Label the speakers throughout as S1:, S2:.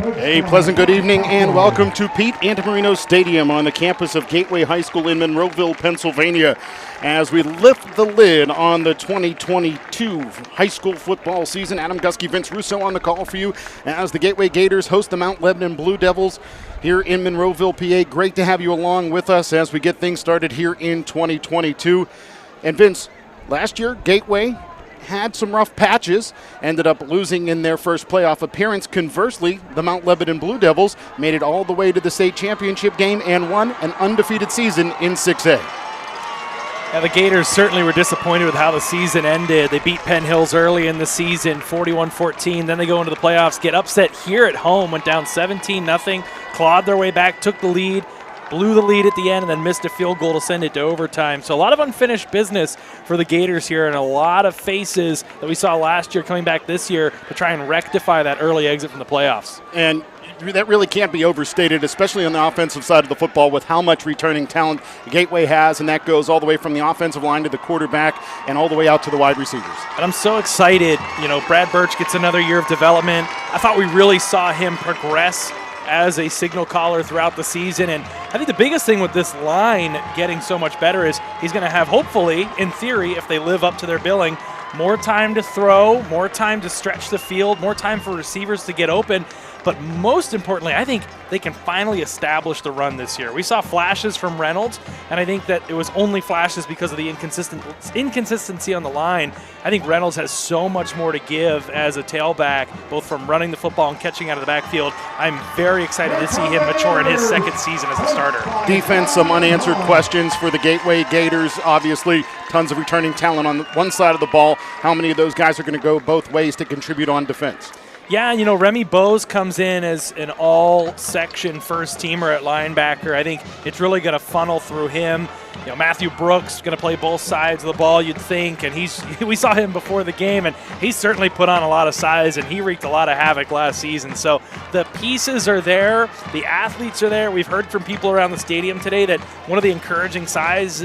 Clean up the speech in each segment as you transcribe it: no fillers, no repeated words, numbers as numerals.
S1: A pleasant good evening and welcome to Pete Antamarino Stadium on the campus of Gateway High School in Monroeville, Pennsylvania, as we lift the lid on the 2022 high school football season. Adam Gusky, Vince Russo on the call for you as the Gateway Gators host the Mount Lebanon Blue Devils here in Monroeville, PA. Great to have you along with us as we get things started here in 2022. And Vince, last year Gateway had some rough patches, ended up losing in their first playoff appearance. Conversely, the Mount Lebanon Blue Devils made it all the way to the state championship game and won an undefeated season in 6A.
S2: Yeah, the Gators certainly were disappointed with how the season ended. They beat Penn Hills early in the season, 41-14. Then they go into the playoffs, get upset here at home, went down 17-0, clawed their way back, took the lead, blew the lead at the end, and then missed a field goal to send it to overtime. So a lot of unfinished business for the Gators here, and a lot of faces that we saw last year coming back this year to try and rectify that early exit from the playoffs.
S1: And that really can't be overstated, especially on the offensive side of the football with how much returning talent Gateway has, and that goes all the way from the offensive line to the quarterback and all the way out to the wide receivers.
S2: And I'm so excited. You know, Brad Birch gets another year of development. I thought we really saw him progress as a signal caller throughout the season. And I think the biggest thing with this line getting so much better is he's going to have, hopefully, in theory, if they live up to their billing, more time to throw, more time to stretch the field, more time for receivers to get open. But most importantly, I think they can finally establish the run this year. We saw flashes from Reynolds, and I think that it was only flashes because of the inconsistency on the line. I think Reynolds has so much more to give as a tailback, both from running the football and catching out of the backfield. I'm very excited to see him mature in his second season as a starter.
S1: Defense, some unanswered questions for the Gateway Gators. Obviously, tons of returning talent on one side of the ball. How many of those guys are going to go both ways to contribute on defense?
S2: Yeah, you know, Remy Bose comes in as an all-section first-teamer at linebacker. I think it's really going to funnel through him. You know, Matthew Brooks is going to play both sides of the ball, you'd think, and we saw him before the game, and he's certainly put on a lot of size, and he wreaked a lot of havoc last season. So the pieces are there, the athletes are there. We've heard from people around the stadium today that one of the encouraging signs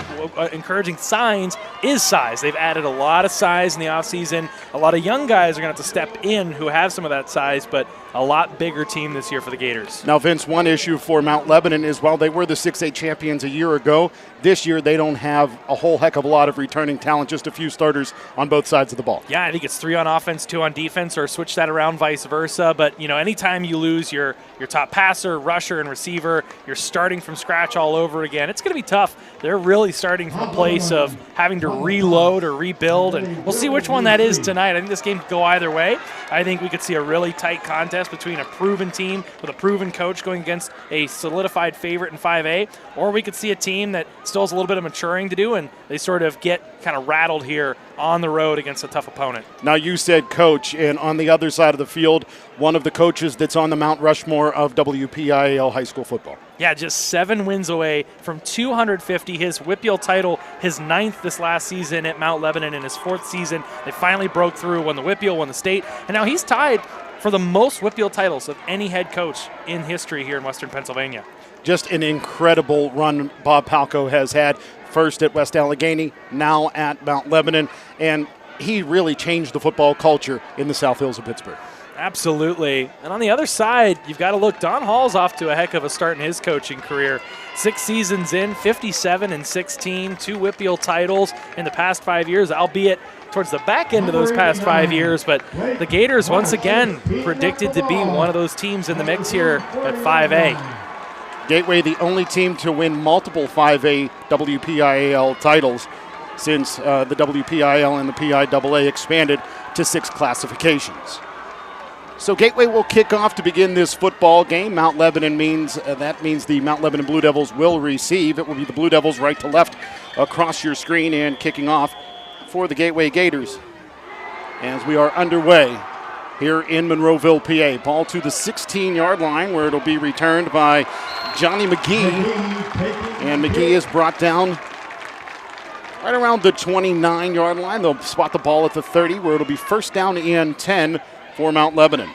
S2: is size. They've added a lot of size in the offseason. A lot of young guys are going to have to step in who have some of that size, but a lot bigger team this year for the Gators.
S1: Now, Vince, one issue for Mount Lebanon is while they were the 6A champions a year ago, this year they don't have a whole heck of a lot of returning talent, just a few starters on both sides of the ball.
S2: Yeah, I think it's 3 on offense, 2 on defense, or switch that around vice versa. But, you know, anytime you lose your top passer, rusher, and receiver, you're starting from scratch all over again. It's going to be tough. They're really starting from a place of having to reload or rebuild, and we'll see which one that is tonight. I think this game could go either way. I think we could see a really tight contest between a proven team with a proven coach going against a solidified favorite in 5A, or we could see a team that still has a little bit of maturing to do, and they sort of get kind of rattled here on the road against a tough opponent.
S1: Now, you said coach, and on the other side of the field, one of the coaches that's on the Mount Rushmore of WPIAL high school football.
S2: Yeah, just 7 wins away from 250. His WPIAL title, his 9th this last season at Mount Lebanon in his 4th season. They finally broke through, won the WPIAL, won the state, and now he's tied for the most WPIAL titles of any head coach in history here in Western Pennsylvania.
S1: Just an incredible run Bob Palco has had, first at West Allegheny, now at Mount Lebanon, and he really changed the football culture in the South Hills of Pittsburgh.
S2: Absolutely. And on the other side, you've got to look, Don Hall's off to a heck of a start in his coaching career. 6 seasons in, 57-16, 2 WPIAL titles in the past 5 years, albeit towards the back end of those past 5 years. But the Gators, once again, predicted to be one of those teams in the mix here at 5A.
S1: Gateway, the only team to win multiple 5A WPIAL titles since the WPIAL and the PIAA expanded to 6 classifications. So Gateway will kick off to begin this football game. Mount Lebanon means the Mount Lebanon Blue Devils will receive. It will be the Blue Devils right to left across your screen, and kicking off for the Gateway Gators as we are underway here in Monroeville, PA. Ball to the 16-yard line where it'll be returned by Johnny McGee. And McGee is brought down right around the 29-yard line. They'll spot the ball at the 30 where it'll be first down and 10 for Mount Lebanon.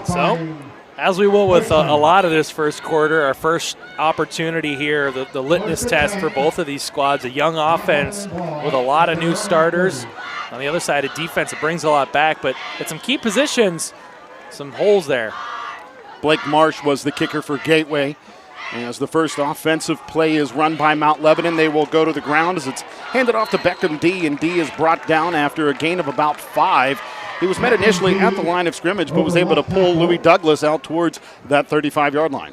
S2: So, as we will with a lot of this first quarter, our first opportunity here, the litmus test for both of these squads, a young offense with a lot of new starters. On the other side, a defense that brings a lot back, but at some key positions, some holes there.
S1: Blake Marsh was the kicker for Gateway. As the first offensive play is run by Mount Lebanon, they will go to the ground as it's handed off to Beckham D, and D is brought down after a gain of about 5. He was met initially at the line of scrimmage, but was able to pull Louis Douglas out towards that 35-yard line.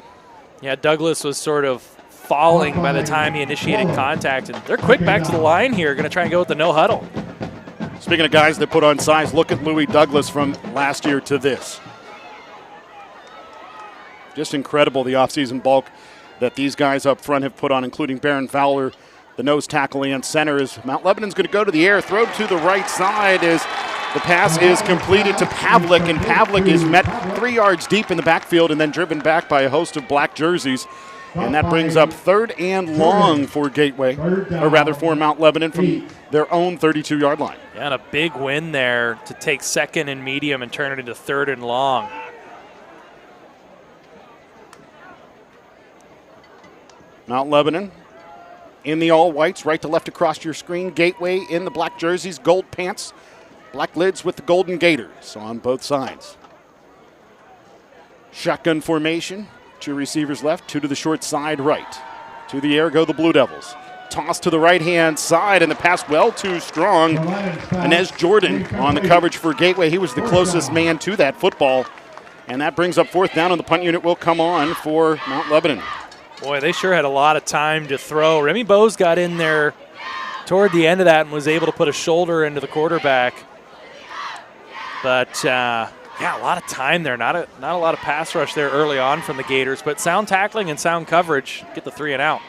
S2: Yeah, Douglas was sort of falling by the time he initiated contact, and they're quick back to the line here, going to try and go with the no huddle.
S1: Speaking of guys that put on size, look at Louis Douglas from last year to this. Just incredible the offseason bulk that these guys up front have put on, including Barron Fowler, the nose tackle and center. As Mount Lebanon's going to go to the air, throw to the right side as the pass is completed to Pavlik, and Pavlik is met 3 yards deep in the backfield and then driven back by a host of black jerseys. And that brings up 3rd and long for Gateway, or rather for Mount Lebanon from their own 32-yard line.
S2: Yeah, and a big win there to take 2nd and medium and turn it into 3rd and long.
S1: Mount Lebanon in the all-whites, right to left across your screen. Gateway in the black jerseys, gold pants, black lids with the golden Gators on both sides. Shotgun formation, 2 receivers left, 2 to the short side right. To the air go the Blue Devils. Toss to the right-hand side, and the pass well too strong. Inez Jordan on the coverage for Gateway. He was the closest man to that football. And that brings up 4th down, and the punt unit will come on for Mount Lebanon.
S2: Boy, they sure had a lot of time to throw. Remy Bowes got in there toward the end of that and was able to put a shoulder into the quarterback. But, yeah, a lot of time there. Not a lot of pass rush there early on from the Gators, but sound tackling and sound coverage get the 3 and out.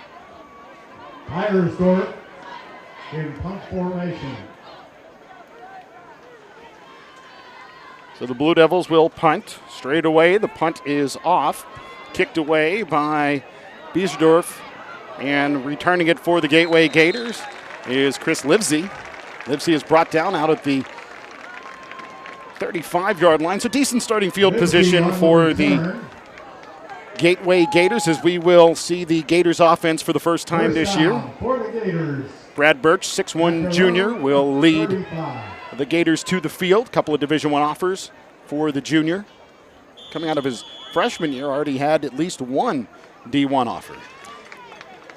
S3: Tigers start in punt formation.
S1: So the Blue Devils will punt straight away. The punt is off. Kicked away by Biesdorf, and returning it for the Gateway Gators is Chris Livesey. Livesey is brought down out at the 35-yard line. So decent starting field position for the Gateway Gators, as we will see the Gators offense for the first time this year. Brad Birch, 6'1 junior, will lead the Gators to the field. Couple of Division I offers for the junior. Coming out of his freshman year, already had at least 1 D1 offer.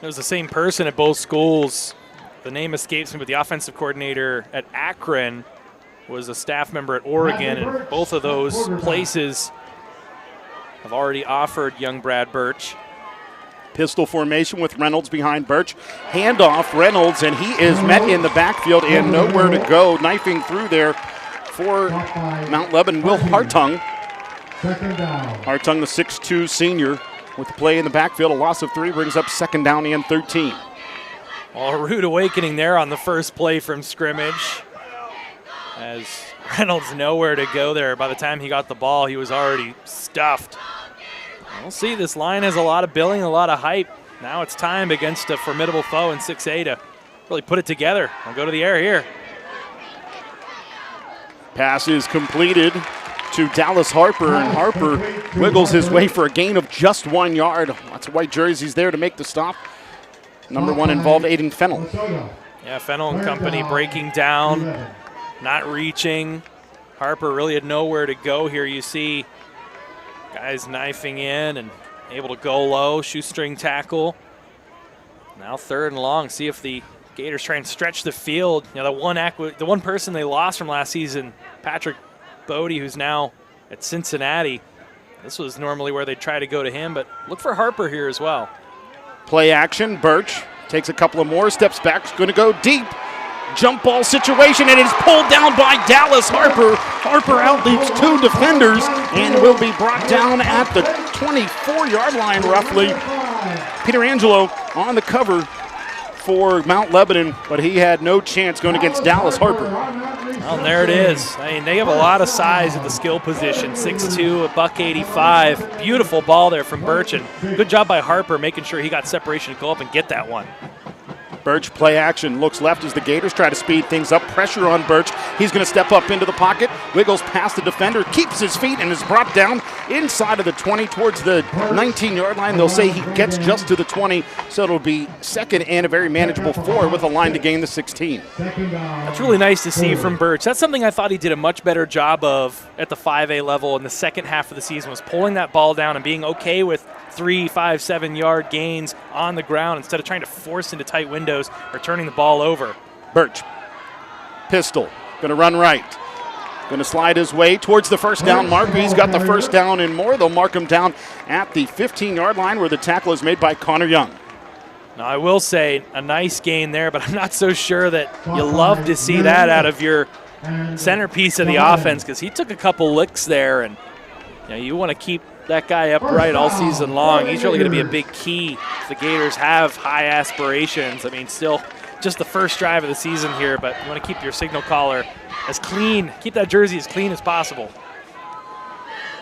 S2: It was the same person at both schools. The name escapes me, but the offensive coordinator at Akron was a staff member at Oregon, and both of those places have already offered young Brad Birch.
S1: Pistol formation with Reynolds behind Birch. Handoff Reynolds, and he is met in the backfield and nowhere to go. Knifing through there for Mount Lebanon, Will Hartung. Hartung, the 6'2 senior, with the play in the backfield. A loss of 3 brings up 2nd down and 13.
S2: Well, a rude awakening there on the first play from scrimmage, as Reynolds nowhere to go there. By the time he got the ball, he was already stuffed. We'll see. This line has a lot of billing, a lot of hype. Now it's time against a formidable foe in 6A to really put it together. I'll go to the air here.
S1: Pass is completed to Dallas Harper, and Harper wiggles his way for a gain of just 1 yard. Lots of white jerseys there to make the stop. Number 1 involved Aiden Fennell.
S2: Yeah, Fennell and company breaking down, not reaching. Harper really had nowhere to go here. You see guys knifing in and able to go low, shoestring tackle. Now 3rd and long. See if the Gators try and stretch the field. You know, the one person they lost from last season, Patrick Bodie, who's now at Cincinnati. This was normally where they'd try to go to him, but look for Harper here as well.
S1: Play action. Birch takes a couple of more steps back. Is going to go deep. Jump ball situation, and it is pulled down by Dallas Harper. Harper outleaps 2 defenders and will be brought down at the 24-yard line roughly. Peter Angelo on the cover for Mount Lebanon, but he had no chance going against Dallas Harper.
S2: Well, and there it is. I mean, they have a lot of size at the skill position. 6'2", $185. Beautiful ball there from Birch, and good job by Harper making sure he got separation to go up and get that one.
S1: Birch play action, looks left as the Gators try to speed things up. Pressure on Birch. He's going to step up into the pocket, wiggles past the defender, keeps his feet, and is brought down inside of the 20 towards the 19-yard line. They'll say he gets just to the 20, so it'll be second and a very manageable 4 with a line to gain the 16.
S2: That's really nice to see from Birch. That's something I thought he did a much better job of at the 5A level in the second half of the season, was pulling that ball down and being okay with 3, 5, 7-yard gains on the ground instead of trying to force into tight windows or turning the ball over.
S1: Birch, pistol, going to run right. Going to slide his way towards the first down marker. He's got the first down and more. They'll mark him down at the 15-yard line where the tackle is made by Connor Young.
S2: Now, I will say a nice gain there, but I'm not so sure that you love to see that out of your centerpiece of the offense, because he took a couple licks there, and you want to keep that guy upright all season long. He's really going to be a big key if the Gators have high aspirations. I mean, still just the first drive of the season here, but you want to keep your signal caller as clean, keep that jersey as clean as possible.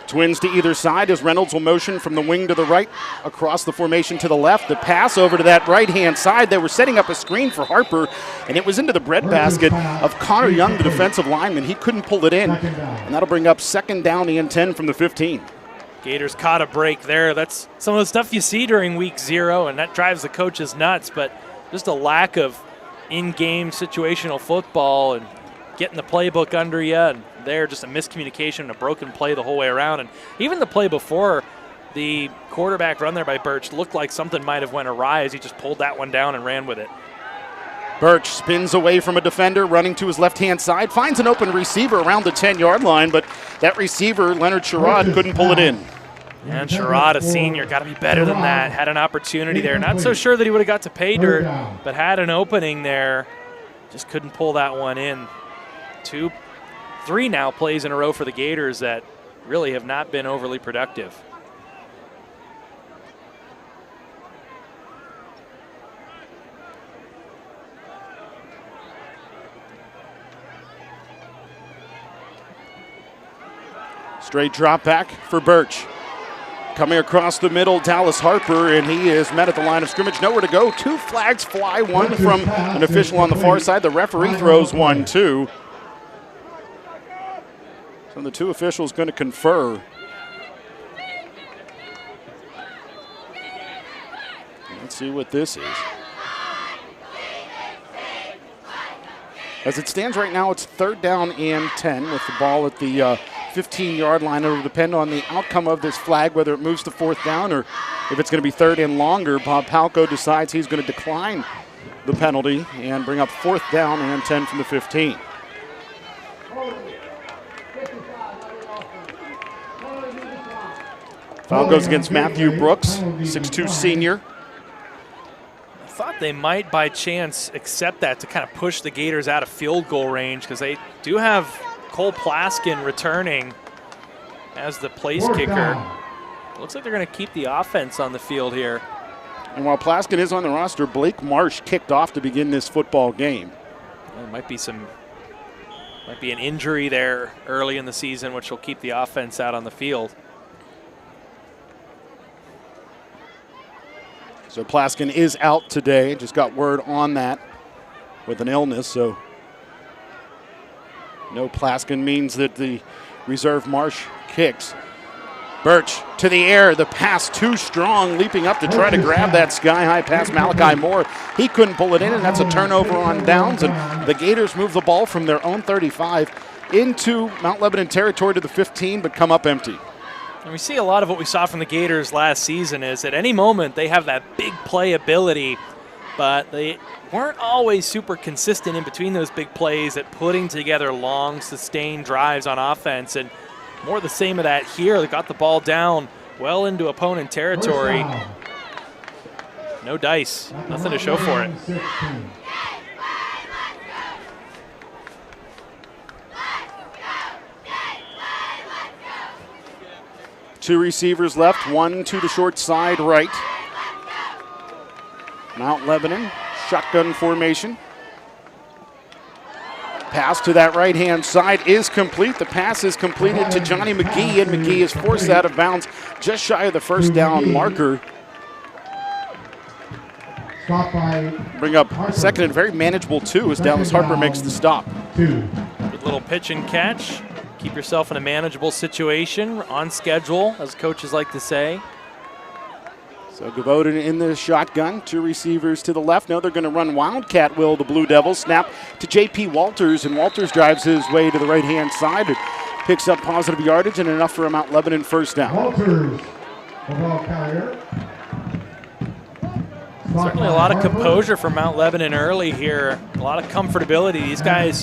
S1: Twins to either side as Reynolds will motion from the wing to the right, across the formation to the left. The pass over to that right-hand side. They were setting up a screen for Harper, and it was into the breadbasket of Connor Young, the defensive lineman. He couldn't pull it in, and that'll bring up second down and 10 from the 15.
S2: Gators caught a break there. That's some of the stuff you see during week 0, and that drives the coaches nuts, but just a lack of in-game situational football and getting the playbook under you, and there just a miscommunication and a broken play the whole way around. And even the play before, the quarterback run there by Birch looked like something might have went awry as he just pulled that one down and ran with it.
S1: Birch spins away from a defender, running to his left-hand side, finds an open receiver around the 10-yard line, but that receiver, Leonard Sherrod, couldn't pull it in.
S2: And Sherrod, a senior, got to be better than that. Had an opportunity there. Not so sure that he would have got to pay dirt, but had an opening there. Just couldn't pull that one in. 2, 3 now plays in a row for the Gators that really have not been overly productive.
S1: Straight drop back for Birch. Coming across the middle, Dallas Harper, and he is met at the line of scrimmage. Nowhere to go. 2 flags fly, one from an official on the far side. The referee throws one, too. So the 2 officials going to confer. Let's see what this is. As it stands right now, it's third down and 10 with the ball at the 15-yard line. It will depend on the outcome of this flag, whether it moves to fourth down or if it's going to be third and longer. Bob Palco decides he's going to decline the penalty and bring up fourth down and 10 from the 15. Foul goes against Matthew Brooks, 6'2 senior.
S2: I thought they might by chance accept that to kind of push the Gators out of field goal range, because they do have Cole Plaskin returning as the place kicker. Looks like they're going to keep the offense on the field here.
S1: And while Plaskin is on the roster, Blake Marsh kicked off to begin this football game.
S2: There might be an injury there early in the season, which will keep the offense out on the field.
S1: So Plaskin is out today. Just got word on that with an illness. So no Plaskin means that the reserve Marsh kicks. Birch to the air. The pass too strong, leaping up to try to grab that sky-high pass. Malachi Moore, he couldn't pull it in, and that's a turnover on downs. And the Gators move the ball from their own 35 into Mount Lebanon territory to the 15, but come up empty.
S2: And we see a lot of what we saw from the Gators last season is at any moment they have that big play ability, but they weren't always super consistent in between those big plays at putting together long, sustained drives on offense. And more the same of that here. They got the ball down well into opponent territory. No dice, nothing to show for it.
S1: Two receivers left, one to the short side right. Mount Lebanon, shotgun formation. Pass to that right-hand side is complete. The pass is completed to Johnny McGee, and McGee is forced out of bounds just shy of the first down marker.
S3: Stop by
S1: Bring up
S3: Harper.
S1: second and very manageable 2 as Dallas
S3: Second
S1: Harper
S3: down.
S1: makes the stop.
S3: 2.
S2: Good little pitch and catch. Keep yourself in a manageable situation, on schedule, as coaches like to say.
S1: So Gavoden in the shotgun, 2 receivers to the left. Now they're going to run Wildcat will, the Blue Devils. Snap to J.P. Walters, and Walters drives his way to the right-hand side and picks up positive yardage and enough for a Mount Lebanon first down.
S3: Walters, the ball carrier. Stop
S2: Certainly a
S3: by
S2: lot of
S3: Harper.
S2: composure from Mount Lebanon early here. A lot of comfortability. These guys,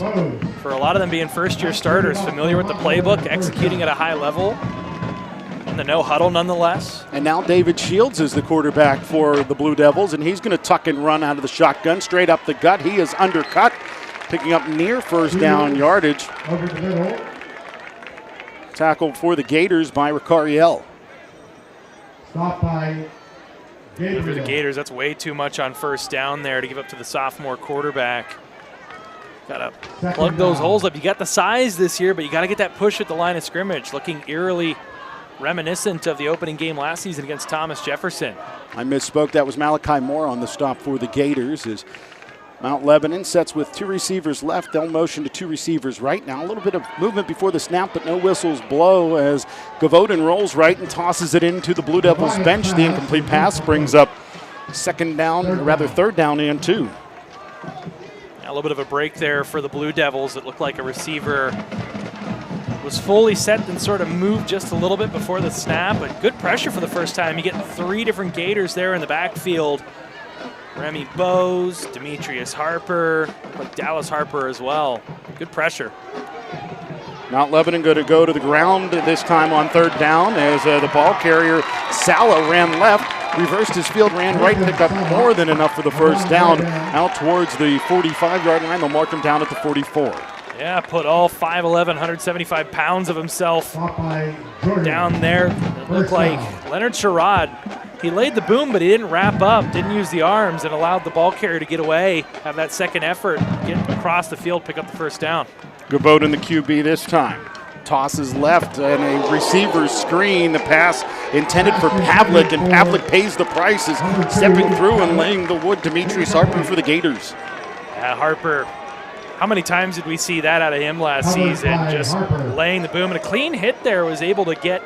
S2: for a lot of them being first-year starters, familiar with the playbook, executing at a high level. And the no huddle nonetheless.
S1: And now David Shields is the quarterback for the Blue Devils, and he's going to tuck and run out of the shotgun straight up the gut. He is undercut, picking up near first down yardage.
S3: Over the middle.
S1: Tackled for the Gators by Ricariel.
S3: Stop by
S2: For the
S3: Gabriel.
S2: Gators, that's way too much on first down there to give up to the sophomore quarterback. Got to plug those holes up. You got the size this year, but you got to get that push at the line of scrimmage, looking eerily reminiscent of the opening game last season against Thomas Jefferson.
S1: I misspoke. That was Malachi Moore on the stop for the Gators. As Mount Lebanon sets with 2 receivers left. They'll motion to 2 receivers right now. A little bit of movement before the snap, but no whistles blow as Gavoden rolls right and tosses it into the Blue Devils bench. The incomplete pass brings up third down and 2.
S2: A little bit of a break there for the Blue Devils. It looked like a receiver was fully set and sort of moved just a little bit before the snap, but good pressure for the first time. You get 3 different Gators there in the backfield. Remy Bose, Demetrius Harper, like Dallas Harper as well. Good pressure.
S1: Mount Lebanon going to go to the ground this time on third down as the ball carrier Sala ran left, reversed his field, ran right, picked up more than enough for the first down. Out towards the 45-yard line, they'll mark him down at the 44.
S2: Yeah, put all 5'11", 175 pounds of himself
S3: Stop by Jordan.
S2: down there. It looked like Leonard Sherrod. He laid the boom, but he didn't wrap up, didn't use the arms, and allowed the ball carrier to get away, have that second effort, get across the field, pick up the first down.
S1: Gavoden the QB this time. Tosses left and a receiver's screen. The pass intended for Pavlik, and Pavlik pays the price as stepping through and laying the wood. Demetrius Harper for the Gators.
S2: Yeah, Harper. How many times did we see that out of him last season? Just laying the boom, and a clean hit there, was able to get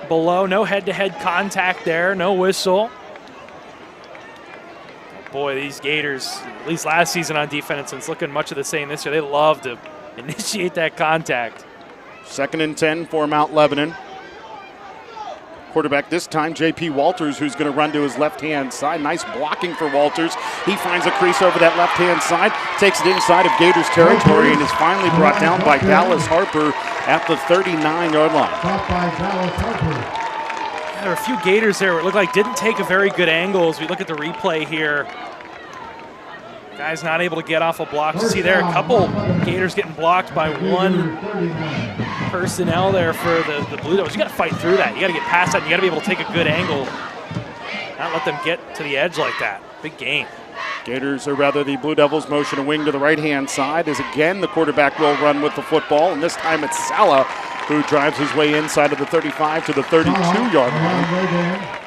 S2: below. No head-to-head contact there, no whistle. Boy, these Gators, at least last season on defense, and it's looking much of the same this year. They love to initiate that contact.
S1: 2nd and 10 for Mount Lebanon. Quarterback this time, J.P. Walters, who's going to run to his left-hand side. Nice blocking for Walters. He finds a crease over that left-hand side, takes it inside of Gators territory, and is finally brought down by Dallas Harper at the 39-yard line.
S3: Stop by Dallas Harper.
S2: There were a few Gators there where it looked like didn't take a very good angle as we look at the replay here. Guy's not able to get off a block. You see there a couple Gators getting blocked by one personnel there for the Blue Devils. You got to fight through that. You got to get past that. And you got to be able to take a good angle. Not let them get to the edge like that. Big game.
S1: Gators, or rather the Blue Devils, motion a wing to the right-hand side as again the quarterback will run with the football, and this time it's Sala who drives his way inside of the 35 to the 32-yard line.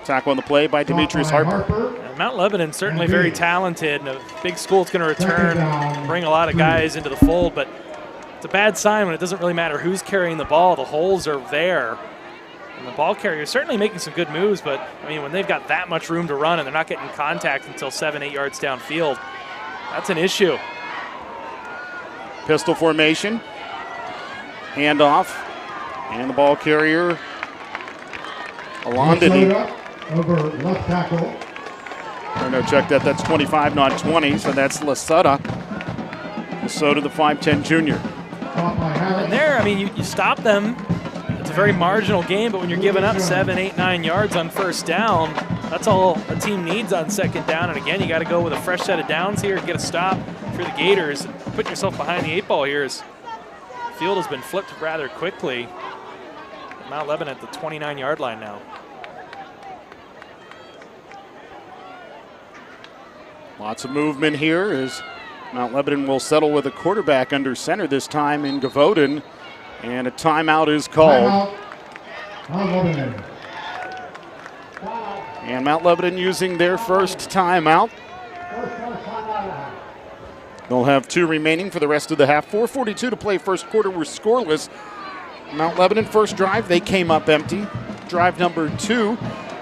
S1: Tackle on the play by Demetrius Harper.
S2: And Mount Lebanon certainly very talented, and a big school that's going to return, bring a lot of guys into the fold, but it's a bad sign when it doesn't really matter who's carrying the ball. The holes are there. And the ball carrier is certainly making some good moves, but I mean, when they've got that much room to run and they're not getting contact until 7-8 yards downfield, that's an issue.
S1: Pistol formation. Handoff. And the ball carrier, Alondini.
S3: Over left tackle.
S1: Or no, check that. That's 25, not 20. So that's Lasota. Lasota, the 5'10 junior.
S2: And there, I mean, you stop them. It's a very marginal game, but when you're giving up 7, 8, 9 yards on first down, that's all a team needs on second down. And again, you got to go with a fresh set of downs here, get a stop for the Gators, and put yourself behind the 8 ball here as the field has been flipped rather quickly. Mount Lebanon at the 29-yard line now.
S1: Lots of movement here as Mount Lebanon will settle with a quarterback under center this time in Gavoden, and a timeout is called. And Mount Lebanon using their first timeout. They'll have 2 remaining for the rest of the half. 4:42 to play first quarter. We're scoreless. Mount Lebanon first drive, they came up empty. Drive number 2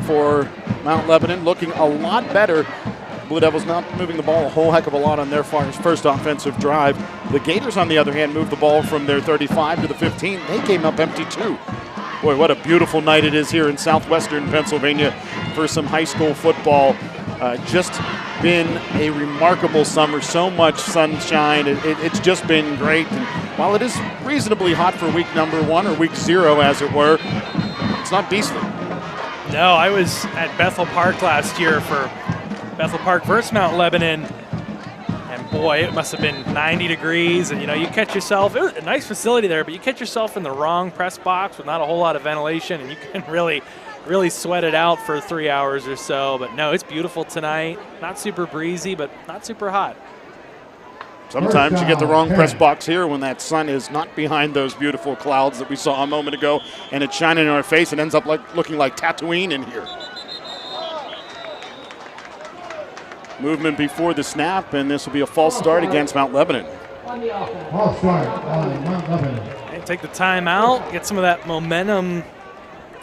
S1: for Mount Lebanon looking a lot better. Blue Devils not moving the ball a whole heck of a lot on their first offensive drive. The Gators, on the other hand, moved the ball from their 35 to the 15. They came up empty too. Boy, what a beautiful night it is here in southwestern Pennsylvania for some high school football. Just been a remarkable summer, so much sunshine. It's just been great. And while it is reasonably hot for week number 1 or week 0, as it were, it's not beastly.
S2: No, I was at Bethel Park last year for Bethel Park versus Mount Lebanon. And boy, it must have been 90 degrees. And, you catch yourself, it was a nice facility there, but you catch yourself in the wrong press box with not a whole lot of ventilation, and you can really sweat it out for 3 hours or so. But no, it's beautiful tonight. Not super breezy, but not super hot.
S1: Sometimes you get the wrong press box here when that sun is not behind those beautiful clouds that we saw a moment ago, and it's shining in our face and ends up looking like Tatooine in here. Movement before the snap, and this will be a false start against Mount Lebanon.
S3: False start on Mount Lebanon.
S2: And take the timeout, get some of that momentum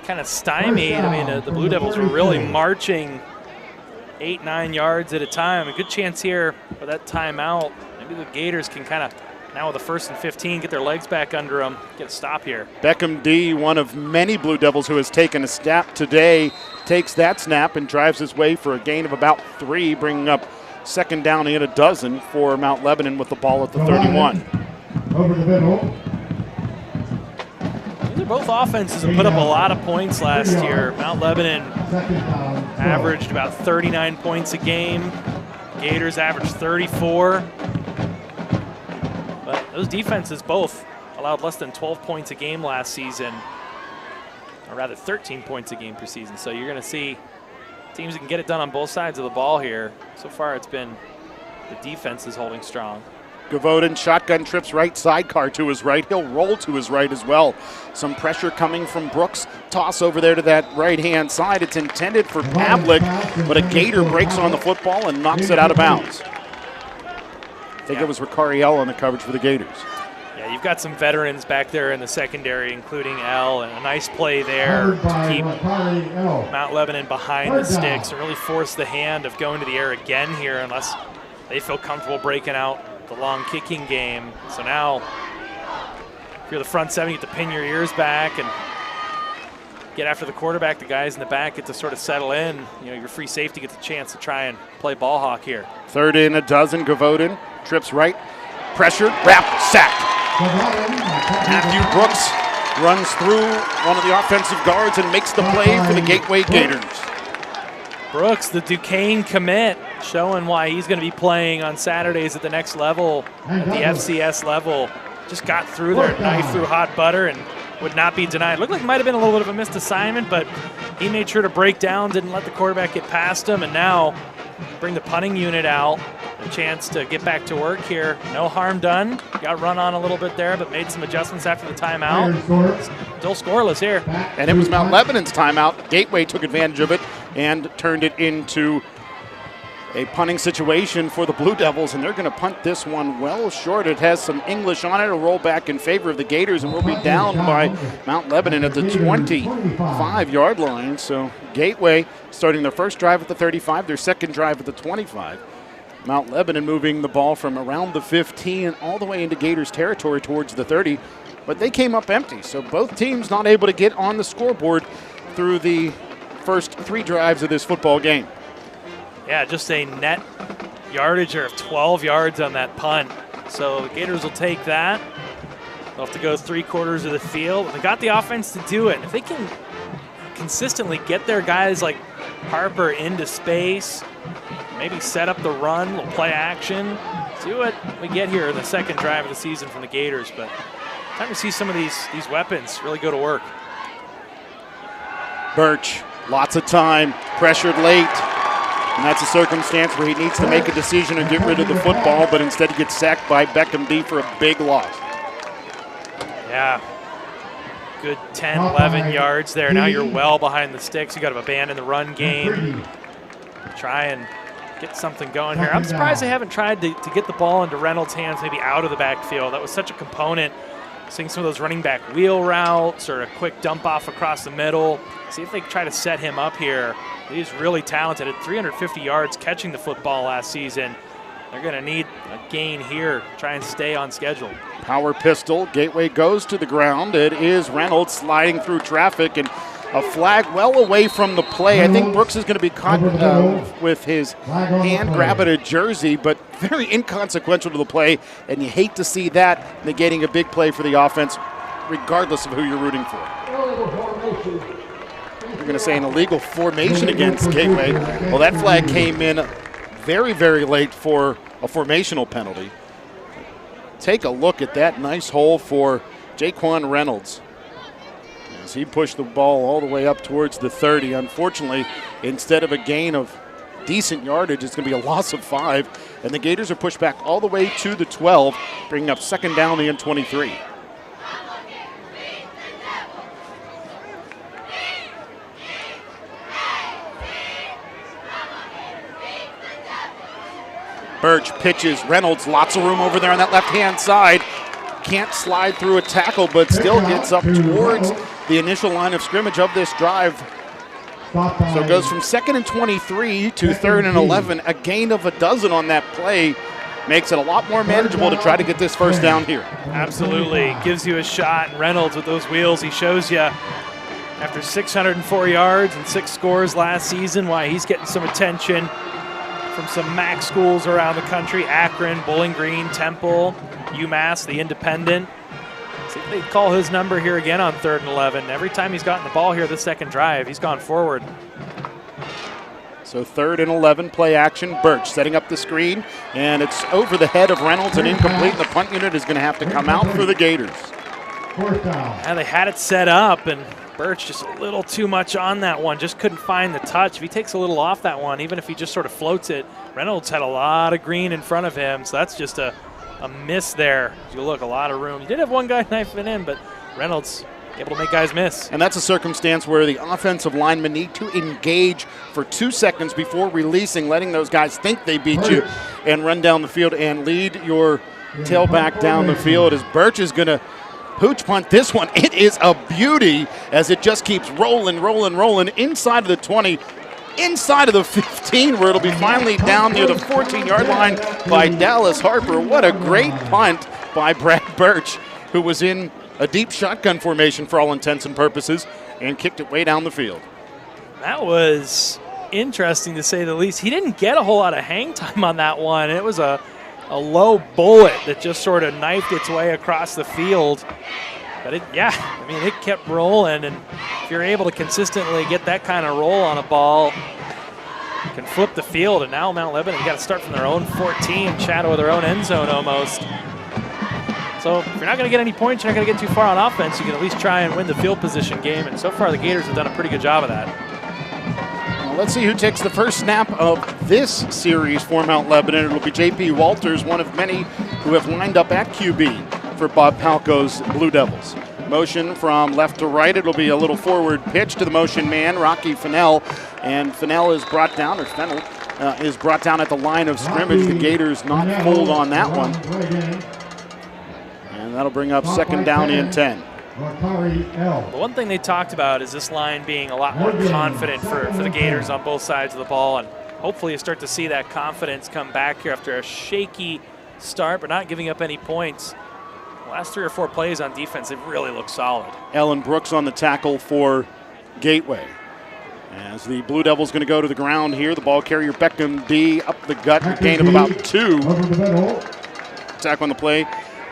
S2: kind of stymied. I mean, the Blue Devils were really marching 8-9 yards at a time. A good chance here for that timeout. Maybe the Gators can kind of, now with the 1st and 15, get their legs back under them, get a stop here.
S1: Beckham D, one of many Blue Devils who has taken a snap today, takes that snap and drives his way for a gain of about 3, bringing up second down and a dozen for Mount Lebanon with the ball at the 31.
S3: Over the middle.
S2: These are both offenses that put up a lot of points last year. Mount Lebanon averaged about 39 points a game. Gators averaged 34. But those defenses both allowed less than 12 points a game last season, or rather 13 points a game per season. So you're going to see teams that can get it done on both sides of the ball here. So far it's been the defense is holding strong.
S1: Gavoden shotgun trips right, sidecar to his right. He'll roll to his right as well. Some pressure coming from Brooks. Toss over there to that right-hand side. It's intended for Pavlik, but a Gator breaks on the football and knocks it out of bounds. I think it was Ricariel on the coverage for the Gators.
S2: Yeah, you've got some veterans back there in the secondary, including L, and a nice play there to keep Mount Lebanon behind the sticks and really force the hand of going to the air again here unless they feel comfortable breaking out the long kicking game. So now, if you're the front seven, you get to pin your ears back and get after the quarterback. The guys in the back get to sort of settle in. Your free safety gets a chance to try and play ball hawk here.
S1: 3rd and a dozen. Gavoden trips right, pressured, wrapped, sacked. Matthew Brooks runs through one of the offensive guards and makes the play for the Gateway Gators.
S2: Brooks, the Duquesne commit, showing why he's going to be playing on Saturdays at the next level, at the FCS level. Just got through there, knife through hot butter, and would not be denied. Looked like it might have been a little bit of a missed assignment, but he made sure to break down, didn't let the quarterback get past him, and now bring the punting unit out. A chance to get back to work here. No harm done. Got run on a little bit there, but made some adjustments after the timeout. Still scoreless here.
S1: And it was Mount Lebanon's timeout. Gateway took advantage of it and turned it into a punting situation for the Blue Devils, and they're going to punt this one well short. It has some English on it. It'll roll back in favor of the Gators, and we'll be down by Mount Lebanon at the 25-yard line. So Gateway starting their first drive at the 35, their second drive at the 25. Mount Lebanon moving the ball from around the 15 all the way into Gators territory towards the 30, but they came up empty. So both teams not able to get on the scoreboard through the first 3 drives of this football game.
S2: Yeah, just a net yardage of 12 yards on that punt. So the Gators will take that. They'll have to go 3/4 of the field. They got the offense to do it. If they can consistently get their guys like Harper into space, maybe set up the run, little play action, see what we get here in the second drive of the season from the Gators. But time to see some of these weapons really go to work.
S1: Birch, lots of time, pressured late. And that's a circumstance where he needs to make a decision and get rid of the football, but instead he gets sacked by Beckham D for a big loss.
S2: Yeah. good 10, 11 yards there. Now you're well behind the sticks. You got to abandon the run game. Try and get something going here. I'm surprised they haven't tried to get the ball into Reynolds' hands, maybe out of the backfield. That was such a component. Seeing some of those running back wheel routes or a quick dump off across the middle. See if they try to set him up here. He's really talented at 350 yards catching the football last season. They're going to need a gain here, try and stay on schedule.
S1: Power pistol. Gateway goes to the ground. It is Reynolds sliding through traffic, and a flag well away from the play. I think Brooks is going to be caught with his hand grab at a jersey, but very inconsequential to the play, and you hate to see that negating a big play for the offense, regardless of who you're rooting for. You're going to say an illegal formation against Gateway. Well, that flag came in very, very late for a formational penalty. Take a look at that nice hole for Jaquan Reynolds as he pushed the ball all the way up towards the 30. Unfortunately, instead of a gain of decent yardage, it's going to be a loss of 5, and the Gators are pushed back all the way to the 12, bringing up second down and 23. Birch pitches. Reynolds, lots of room over there on that left-hand side. Can't slide through a tackle, but still gets up towards the initial line of scrimmage of this drive. So it goes from 2nd and 23 to 3rd and 11. A gain of a dozen on that play makes it a lot more manageable to try to get this first down here.
S2: Absolutely. Gives you a shot. And Reynolds with those wheels, he shows you after 604 yards and 6 scores last season why he's getting some attention from some MAC schools around the country: Akron, Bowling Green, Temple, UMass, the Independent. See if they call his number here again on 3rd and 11. Every time he's gotten the ball here this second drive, he's gone forward.
S1: So 3rd and 11, play action. Birch setting up the screen, and it's over the head of Reynolds and incomplete. The punt unit is going to have to come out for the Gators.
S2: Yeah, they had it set up, and Birch just a little too much on that one. Just couldn't find the touch. If he takes a little off that one, even if he just sort of floats it, Reynolds had a lot of green in front of him, so that's just a miss there. As you look, a lot of room. You did have one guy knifing in, but Reynolds able to make guys miss.
S1: And that's a circumstance where the offensive linemen need to engage for 2 seconds before releasing, letting those guys think they beat you and run down the field and lead your tailback down the field, as Birch is going to pooch punt this one. It is a beauty as it just keeps rolling inside of the 20, inside of the 15, where it'll be finally down near the 14-yard line by Dallas Harper. What a great punt by Brad Birch, who was in a deep shotgun formation for all intents and purposes and kicked it way down the field.
S2: That was interesting to say the least. He didn't get a whole lot of hang time on that one. It was a low bullet that just sort of knifed its way across the field. But it kept rolling, and if you're able to consistently get that kind of roll on a ball, you can flip the field. And now Mount Lebanon, you got to start from their own 14, shadow of their own end zone almost. So if you're not going to get any points, you're not going to get too far on offense, you can at least try and win the field position game. And so far the Gators have done a pretty good job of that.
S1: Well, let's see who takes the first snap of this series for Mount Lebanon. It'll be J.P. Walters, one of many who have lined up at QB for Bob Palco's Blue Devils. Motion from left to right. It'll be a little forward pitch to the motion man, Rocky Fennell. And Fennell is brought down, or Fennell is brought down at the line of scrimmage. The Gators not fooled on that one. And that'll bring up second down and 10.
S2: The one thing they talked about is this line being a lot more confident for the Gators on both sides of the ball, and hopefully you start to see that confidence come back here after a shaky start, but not giving up any points. The last 3 or 4 plays on defense, they've really looked solid.
S1: Ellen Brooks on the tackle for Gateway. As the Blue Devils going to go to the ground here, the ball carrier Beckham D up the gut, a gain of about 2. Attack on the play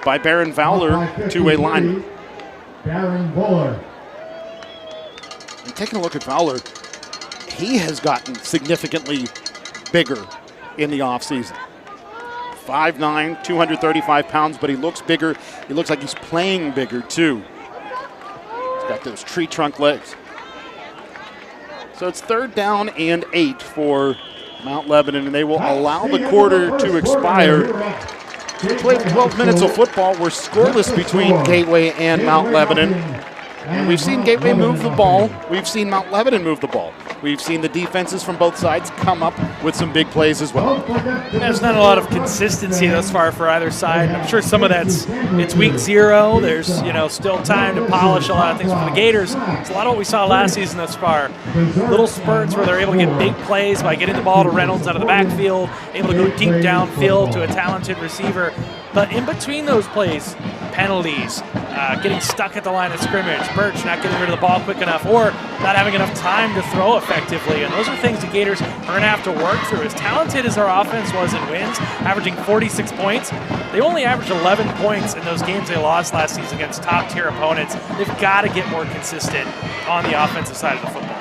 S1: by Baron Fowler, two-way lineman.
S3: Baron Buller.
S1: And taking a look at Fowler, he has gotten significantly bigger in the offseason. 5'9", 235 pounds, but he looks bigger. He looks like he's playing bigger, too. He's got those tree trunk legs. So it's third down and 8 for Mount Lebanon, and they will allow the quarter to expire. We played 12 minutes of football. We're scoreless between Gateway and Mount Lebanon. And we've seen Gateway move the ball. We've seen Mount Lebanon move the ball. We've seen the defenses from both sides come up with some big plays as well.
S2: There's not a lot of consistency thus far for either side. I'm sure some of it's week 0. There's still time to polish a lot of things for the Gators. It's a lot of what we saw last season thus far. Little spurts where they're able to get big plays by getting the ball to Reynolds out of the backfield, able to go deep downfield to a talented receiver. But in between those plays, penalties, getting stuck at the line of scrimmage, Birch not getting rid of the ball quick enough, or not having enough time to throw effectively. And those are things the Gators are going to have to work through. As talented as our offense was in wins, averaging 46 points, they only averaged 11 points in those games they lost last season against top-tier opponents. They've got to get more consistent on the offensive side of the football.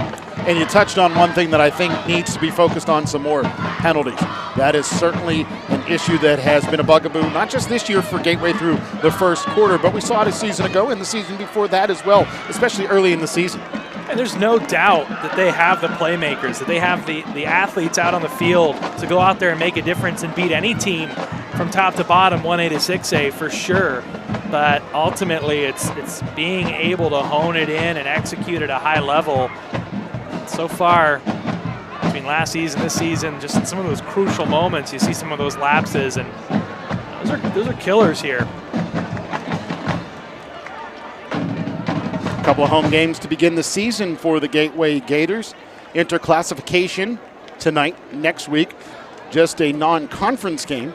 S1: And you touched on one thing that I think needs to be focused on some more: penalties. That is certainly an issue that has been a bugaboo, not just this year for Gateway through the first quarter, but we saw it a season ago and the season before that as well, especially early in the season.
S2: And there's no doubt that they have the playmakers, that they have the athletes out on the field to go out there and make a difference and beat any team from top to bottom, 1A to 6A for sure. But ultimately, it's being able to hone it in and execute at a high level. So far, between last season and this season, just in some of those crucial moments, you see some of those lapses, and those are killers here.
S1: A couple of home games to begin the season for the Gateway Gators. Interclassification tonight, next week. Just a non-conference game,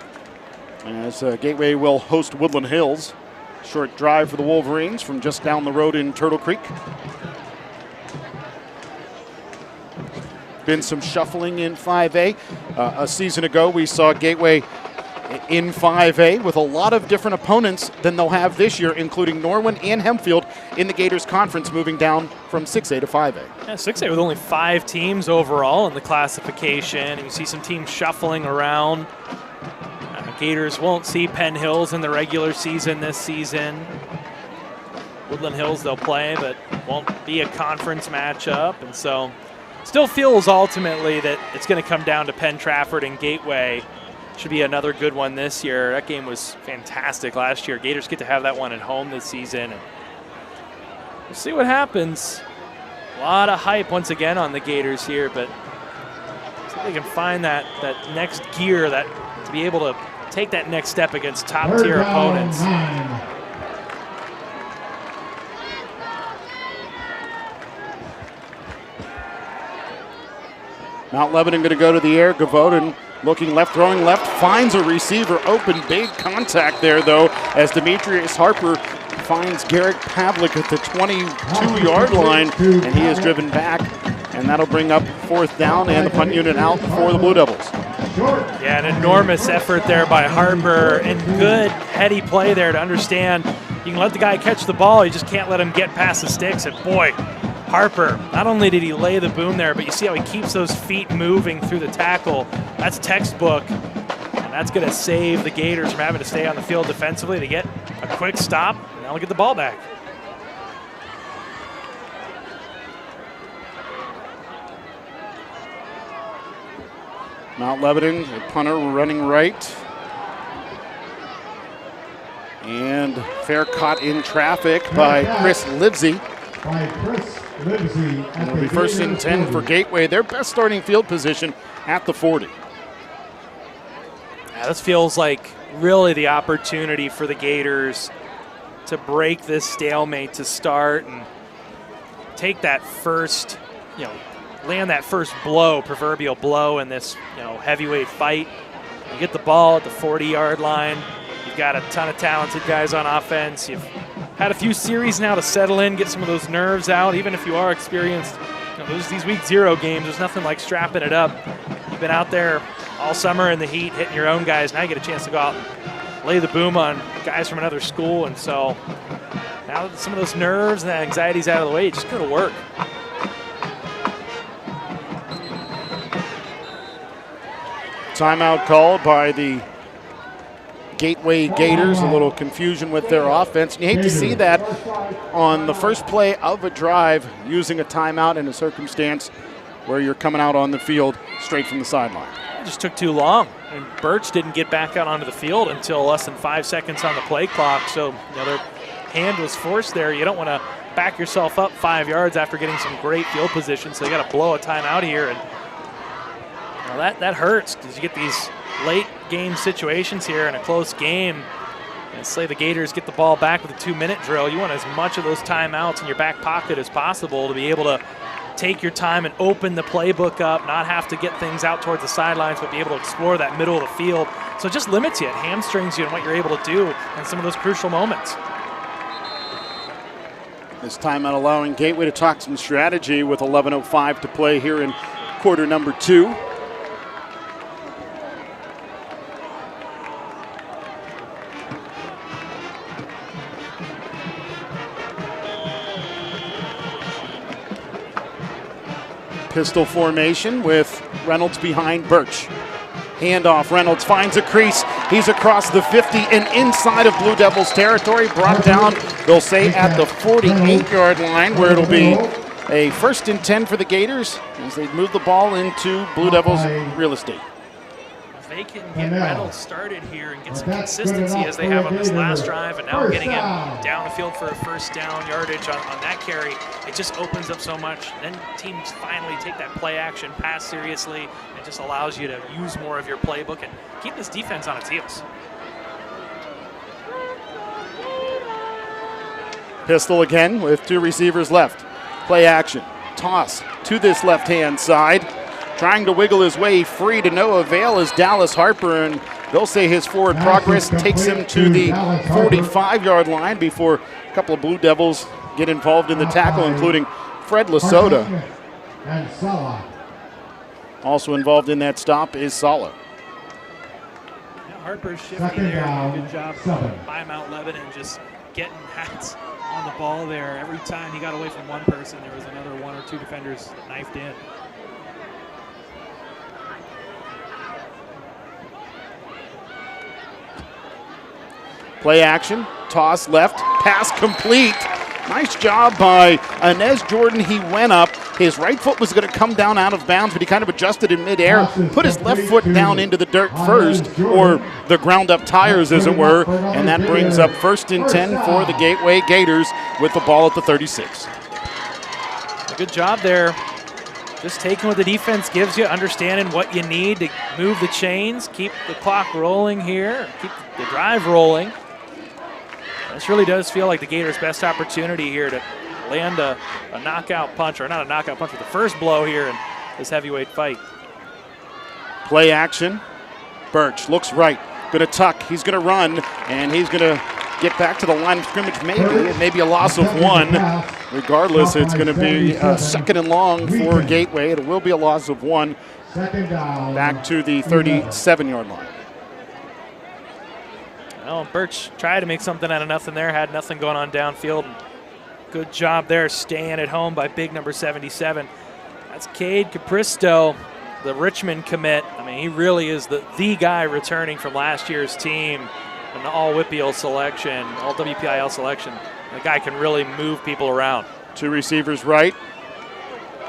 S1: as Gateway will host Woodland Hills. Short drive for the Wolverines from just down the road in Turtle Creek. Been some shuffling in 5A. A season ago, we saw Gateway in 5A with a lot of different opponents than they'll have this year, including Norwin and Hempfield in the Gators Conference, moving down from 6A to 5A.
S2: Yeah, 6A with only 5 teams overall in the classification, and you see some teams shuffling around. Gators won't see Penn Hills in the regular season this season. Woodland Hills they'll play, but won't be a conference matchup, and so still feels ultimately that it's going to come down to Penn Trafford and Gateway. Should be another good one this year. That game was fantastic last year. Gators get to have that one at home this season. We'll see what happens. A lot of hype once again on the Gators here, but see if they can find that next gear, that to be able to take that next step against top-tier opponents.
S1: Mount Lebanon going to go to the air. Gavoden looking left, throwing left, finds a receiver open. Big contact there, though, as Demetrius Harper finds Garrick Pavlik at the 22-yard line, and he is driven back, and that'll bring up 4th down and the punt unit out for the Blue Devils.
S2: Yeah, an enormous effort there by Harper, and good heady play there to understand you can let the guy catch the ball, you just can't let him get past the sticks, and boy, Harper, not only did he lay the boom there, but you see how he keeps those feet moving through the tackle. That's textbook, and that's going to save the Gators from having to stay on the field defensively to get a quick stop, and now they'll get the ball back.
S1: Mount Lebanon, a punter running right. And fair caught in traffic by Chris Livesey. It'll be 1st and 10 for Gateway, their best starting field position at the 40.
S2: Yeah, this feels like really the opportunity for the Gators to break this stalemate to start and take that first, land that first blow, proverbial blow in this, heavyweight fight. You get the ball at the 40-yard line. You've got a ton of talented guys on offense. You've had a few series now to settle in, get some of those nerves out. Even if you are experienced, these week 0 games, there's nothing like strapping it up. You've been out there all summer in the heat, hitting your own guys. Now you get a chance to go out and lay the boom on guys from another school. And so now that some of those nerves and that anxiety's out of the way, you just go to work.
S1: Timeout called by the Gateway Gators. A little confusion with their offense. And you hate to see that on the first play of a drive, using a timeout in a circumstance where you're coming out on the field straight from the sideline.
S2: It just took too long. And Birch didn't get back out onto the field until less than 5 seconds on the play clock. So their hand was forced there. You don't want to back yourself up 5 yards after getting some great field position, so they got to blow a timeout here. And that hurts because you get these late game situations here in a close game. And say the Gators get the ball back with a 2-minute drill. You want as much of those timeouts in your back pocket as possible to be able to take your time and open the playbook up, not have to get things out towards the sidelines, but be able to explore that middle of the field. So it just limits you, it hamstrings you in what you're able to do in some of those crucial moments.
S1: This timeout allowing Gateway to talk some strategy with 11:05 to play here in quarter number 2. Pistol formation with Reynolds behind Birch. Handoff, Reynolds finds a crease. He's across the 50 and inside of Blue Devils territory. Brought down, they'll say, at the 48-yard line, where it'll be a 1st and 10 for the Gators as they move the ball into Blue Devils real estate.
S2: If they can get Reynolds started here and get some consistency as they have on this last drive, and now getting him down the field for a 1st down yardage on that carry, it just opens up so much. Then teams finally take that play action pass seriously. It just allows you to use more of your playbook and keep this defense on its heels.
S1: Pistol again with 2 receivers left. Play action, toss to this left-hand side. Trying to wiggle his way free to no avail is Dallas Harper, and they'll say his forward progress takes him to the 45-yard line before a couple of Blue Devils get involved in the tackle, including Fred Lasota. Also involved in that stop is Sala.
S2: Harper's shifty there. Good job by Mount Lebanon, just getting hats on the ball there. Every time he got away from one person, there was another 1 or 2 defenders that knifed in.
S1: Play action, toss left, pass complete. Nice job by Inez Jordan. He went up. His right foot was going to come down out of bounds, but he kind of adjusted in midair, put his left foot down into the dirt first, or the ground up tires, as it were, and that brings up 1st and 10 for the Gateway Gators with the ball at the 36.
S2: A good job there. Just taking what the defense gives you, understanding what you need to move the chains, keep the clock rolling here, keep the drive rolling. This really does feel like the Gators' best opportunity here to land a knockout punch, or not a knockout punch, but the first blow here in this heavyweight fight.
S1: Play action. Birch looks right, going to tuck, he's going to run, and he's going to get back to the line of scrimmage. It may be a loss of 1. Regardless, it's going to be a 2nd and long for Gateway. It will be a loss of 1. Back to the 37-yard line.
S2: Well, Birch tried to make something out of nothing there, had nothing going on downfield. Good job there staying at home by big number 77. That's Cade Capristo, the Richmond commit. I mean, he really is the guy returning from last year's team, an all WPIAL selection, all WPIAL selection. The guy can really move people around.
S1: 2 receivers right.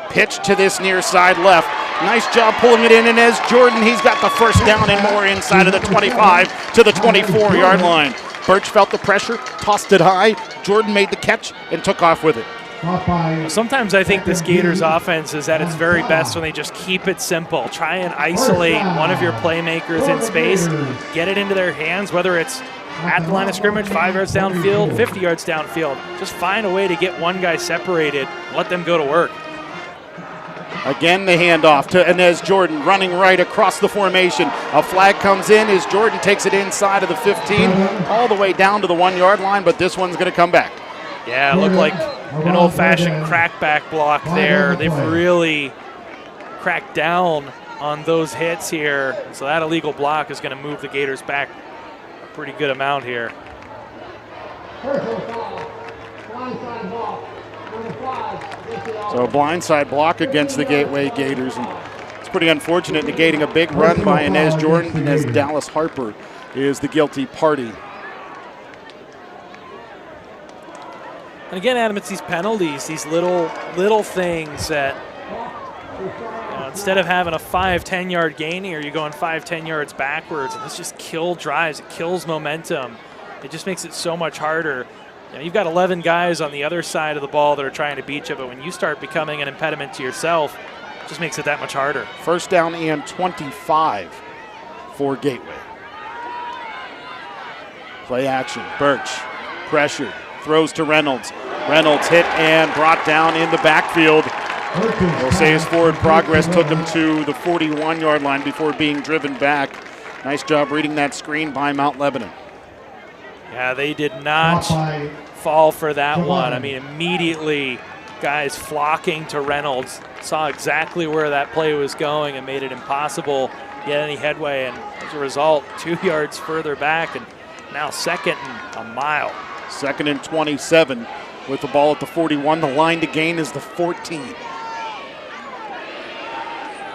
S1: Pitch to this near side left. Nice job pulling it in, and as Jordan, he's got the 1st down and more inside of the 25 to the 24-yard line. Birch felt the pressure, tossed it high. Jordan made the catch and took off with it.
S2: Sometimes I think this Gators offense is at its very best when they just keep it simple. Try and isolate one of your playmakers in space, get it into their hands, whether it's at the line of scrimmage, 5 yards downfield, 50 yards downfield. Just find a way to get one guy separated, let them go to work.
S1: Again, the handoff to Inez Jordan, running right across the formation. A flag comes in as Jordan takes it inside of the 15, all the way down to the 1-yard line, but this one's going to come back.
S2: Yeah, it looked like an old-fashioned crackback block there. They've really cracked down on those hits here, so that illegal block is going to move the Gators back a pretty good amount here.
S1: So a blindside block against the Gateway Gators. And it's pretty unfortunate, negating a big run by Inez Jordan, as Dallas Harper is the guilty party.
S2: And again, Adam, it's these penalties, these little things that, instead of having a 5-10 yard gain here, you're going 5-10 yards backwards, and this just kills drives. It kills momentum. It just makes it so much harder. you've got 11 guys on the other side of the ball that are trying to beat you, but when you start becoming an impediment to yourself, it just makes it that much harder.
S1: First down and 25 for Gateway. Play action. Birch pressured, throws to Reynolds. Reynolds hit and brought down in the backfield. We'll say his forward progress took him to the 41-yard line before being driven back. Nice job reading that screen by Mount Lebanon.
S2: Yeah, they did not fall for that one. I mean, immediately guys flocking to Reynolds, saw exactly where that play was going and made it impossible to get any headway. And as a result, 2 yards further back and now second and a mile.
S1: Second and 27 with the ball at the 41. The line to gain is the 14.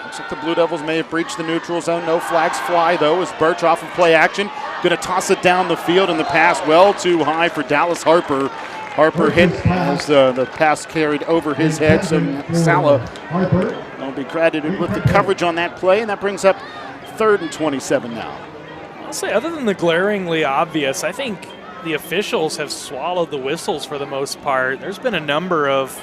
S1: Looks like the Blue Devils may have breached the neutral zone. No flags fly, though, as Birch off of play action. Going to toss it down the field, and the pass well too high for Dallas Harper. Harper hit as the pass carried over his head, so Sala will be credited with the coverage on that play, and that brings up third and 27 now.
S2: I'll say, other than the glaringly obvious, I think the officials have swallowed the whistles for the most part. There's been a number of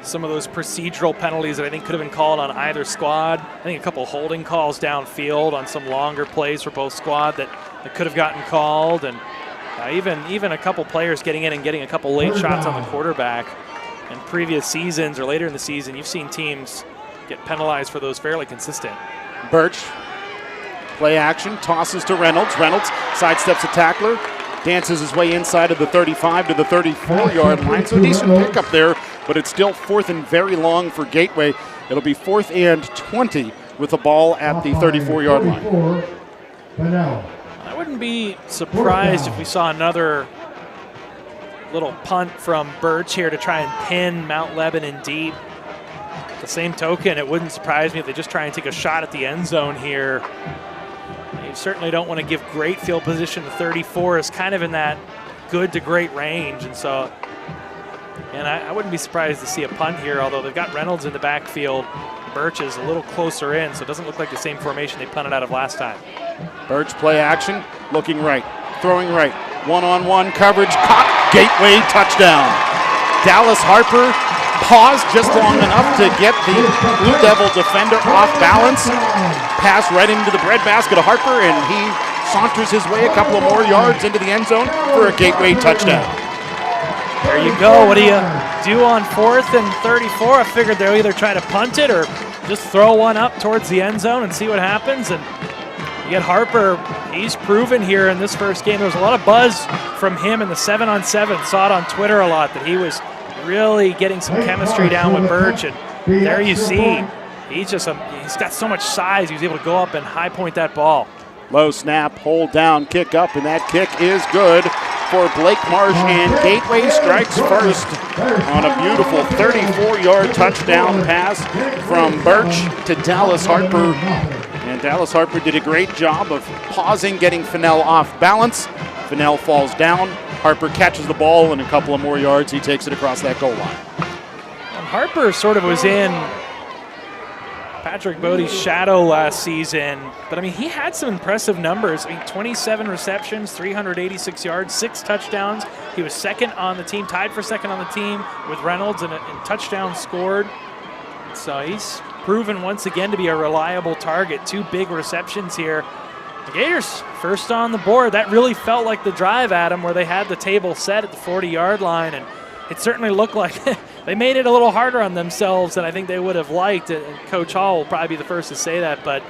S2: some of those procedural penalties that I think could have been called on either squad. I think a couple holding calls downfield on some longer plays for both squad that could have gotten called, and even a couple players getting in and getting a couple late shots on the quarterback. In previous seasons or later in the season, you've seen teams get penalized for those fairly consistent.
S1: Birch, play action, tosses to Reynolds. Reynolds sidesteps a tackler, dances his way inside of the 35 to the 34-yard line. So a decent pickup there, but it's still fourth and very long for Gateway. It'll be 4th and 20 with the ball at the 34-yard line.
S2: I wouldn't be surprised if we saw another little punt from Birch here to try and pin Mount Lebanon deep. At the same token, it wouldn't surprise me if they just try and take a shot at the end zone here. You certainly don't want to give great field position. The 34 is kind of in that good to great range, and so, and I wouldn't be surprised to see a punt here, although they've got Reynolds in the backfield. Birch is a little closer in, so it doesn't look like the same formation they punted out of last time.
S1: Birch play action, looking right, throwing right, one-on-one coverage, caught, Gateway touchdown. Dallas Harper paused just long enough to get the Blue Devil defender off balance. Pass right into the breadbasket of Harper, and he saunters his way a couple of more yards into the end zone for a Gateway touchdown.
S2: There you go. What do you do on 4th and 34? I figured they'll either try to punt it or just throw one up towards the end zone and see what happens. And you get Harper. He's proven here in this first game. There was a lot of buzz from him in the 7-on-7. Saw it on Twitter a lot that he was really getting some chemistry down with Birch. And there you see, he's got so much size. He was able to go up and high point that ball.
S1: Low snap, hold down, kick up, and that kick is good for Blake Marsh, and Gateway strikes first on a beautiful 34-yard touchdown pass from Birch to Dallas Harper. And Dallas Harper did a great job of pausing, getting Fennell off balance. Fennell falls down. Harper catches the ball, and a couple of more yards, he takes it across that goal line.
S2: And Harper sort of was in Patrick Bodie's shadow last season, but I mean, he had some impressive numbers. I mean, 27 receptions, 386 yards, 6 touchdowns. He was second on the team, tied for second on the team with Reynolds, and touchdowns scored. So he's proven once again to be a reliable target. 2 big receptions here. The Gators first on the board. That really felt like the drive, Adam, where they had the table set at the 40-yard line, and it certainly looked like they made it a little harder on themselves than I think they would have liked. And Coach Hall will probably be the first to say that, but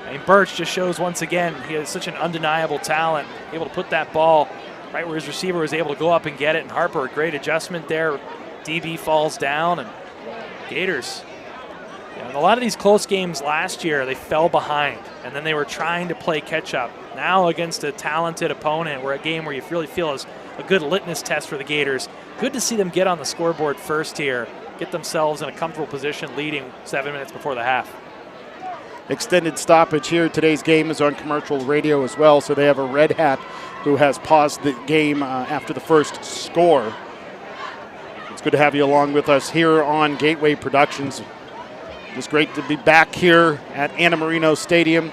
S2: I mean, Birch just shows once again he has such an undeniable talent, able to put that ball right where his receiver was able to go up and get it. And Harper, a great adjustment there. DB falls down, and Gators, in a lot of these close games last year, they fell behind, and then they were trying to play catch-up. Now against a talented opponent, we're a game where you really feel is a good litmus test for the Gators. Good to see them get on the scoreboard first here, get themselves in a comfortable position, leading 7 minutes before the half.
S1: Extended stoppage here. Today's game is on commercial radio as well, so they have a red hat who has paused the game after the first score. It's good to have you along with us here on Gateway Productions. It's great to be back here at Anna Marino Stadium.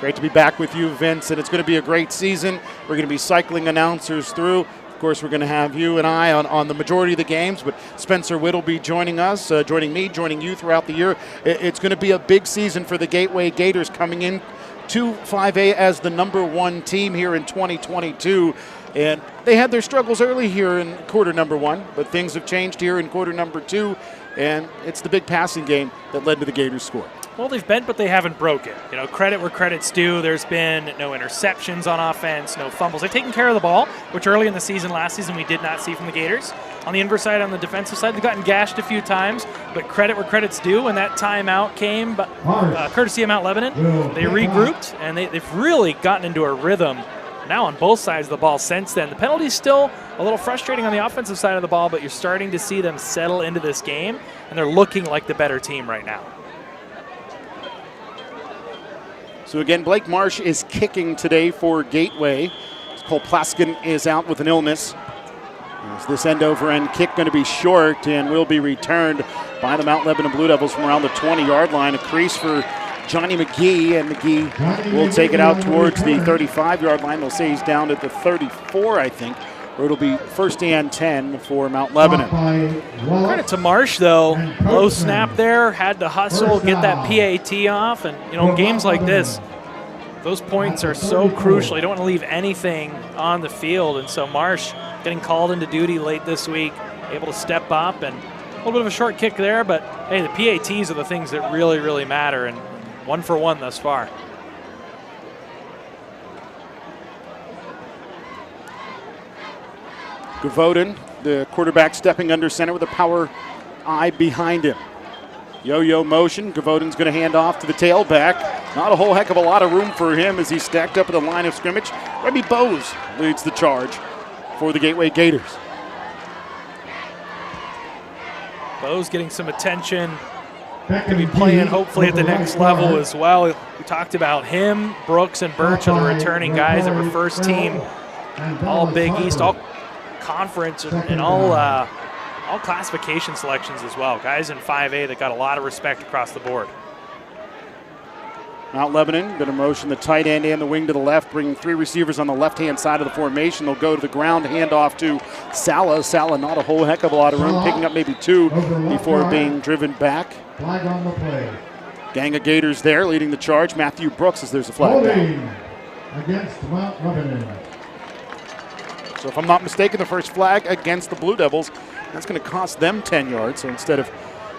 S1: Great to be back with you, Vince, and it's going to be a great season. We're going to be cycling announcers through. Of course, we're going to have you and I on the majority of the games, but Spencer Witt will be joining us, joining me, joining you throughout the year. It's going to be a big season for the Gateway Gators, coming in to 5A as the #1 team here in 2022. And they had their struggles early here in quarter number 1, but things have changed here in quarter number 2, and it's the big passing game that led to the Gators' score.
S2: Well, they've bent, but they haven't broken. You know, credit where credit's due. There's been no interceptions on offense, no fumbles. They've taken care of the ball, which early in the season, last season, we did not see from the Gators. On the inverse side, on the defensive side, they've gotten gashed a few times, but credit where credit's due. When that timeout came, courtesy of Mount Lebanon, they regrouped, and they've really gotten into a rhythm now on both sides of the ball since then. The penalty's still a little frustrating on the offensive side of the ball, but you're starting to see them settle into this game, and they're looking like the better team right now.
S1: So again, Blake Marsh is kicking today for Gateway. Cole Plaskin is out with an illness. As this end-over-end kick going to be short and will be returned by the Mount Lebanon Blue Devils from around the 20-yard line. A crease for Johnny McGee, and McGee will take it out towards the 35-yard line. They'll say he's down at the 34, I think, where it'll be 1st and 10 for Mount Lebanon.
S2: Credit to Marsh, though. Low snap there, had to hustle, get that PAT off. And, you know, in games like this, those points are so crucial. You don't want to leave anything on the field. And so Marsh getting called into duty late this week, able to step up, and a little bit of a short kick there. But, hey, the PATs are the things that really, really matter. And 1 for 1 thus far.
S1: Gavoden, the quarterback, stepping under center with a power eye behind him. Yo-yo motion. Gavoden's going to hand off to the tailback. Not a whole heck of a lot of room for him as he's stacked up at the line of scrimmage. Remy Bowes leads the charge for the Gateway Gators.
S2: Bowes getting some attention. Going to be playing hopefully at the next level as well. We talked about him, Brooks, and Birch are the returning guys that were first team all Big East, all conference, and all classification selections as well. Guys in 5A that got a lot of respect across the board.
S1: Mount Lebanon going to motion the tight end and the wing to the left, bringing 3 receivers on the left-hand side of the formation. They'll go to the ground, hand off to Sala. Sala, not a whole heck of a lot of room, picking up maybe 2 before being driven back.
S3: Flag on the play.
S1: Gang of Gators there leading the charge. Matthew Brooks as there's a flag down.
S3: Against Mount Lebanon.
S1: So if I'm not mistaken, the first flag against the Blue Devils, that's going to cost them 10 yards. So instead of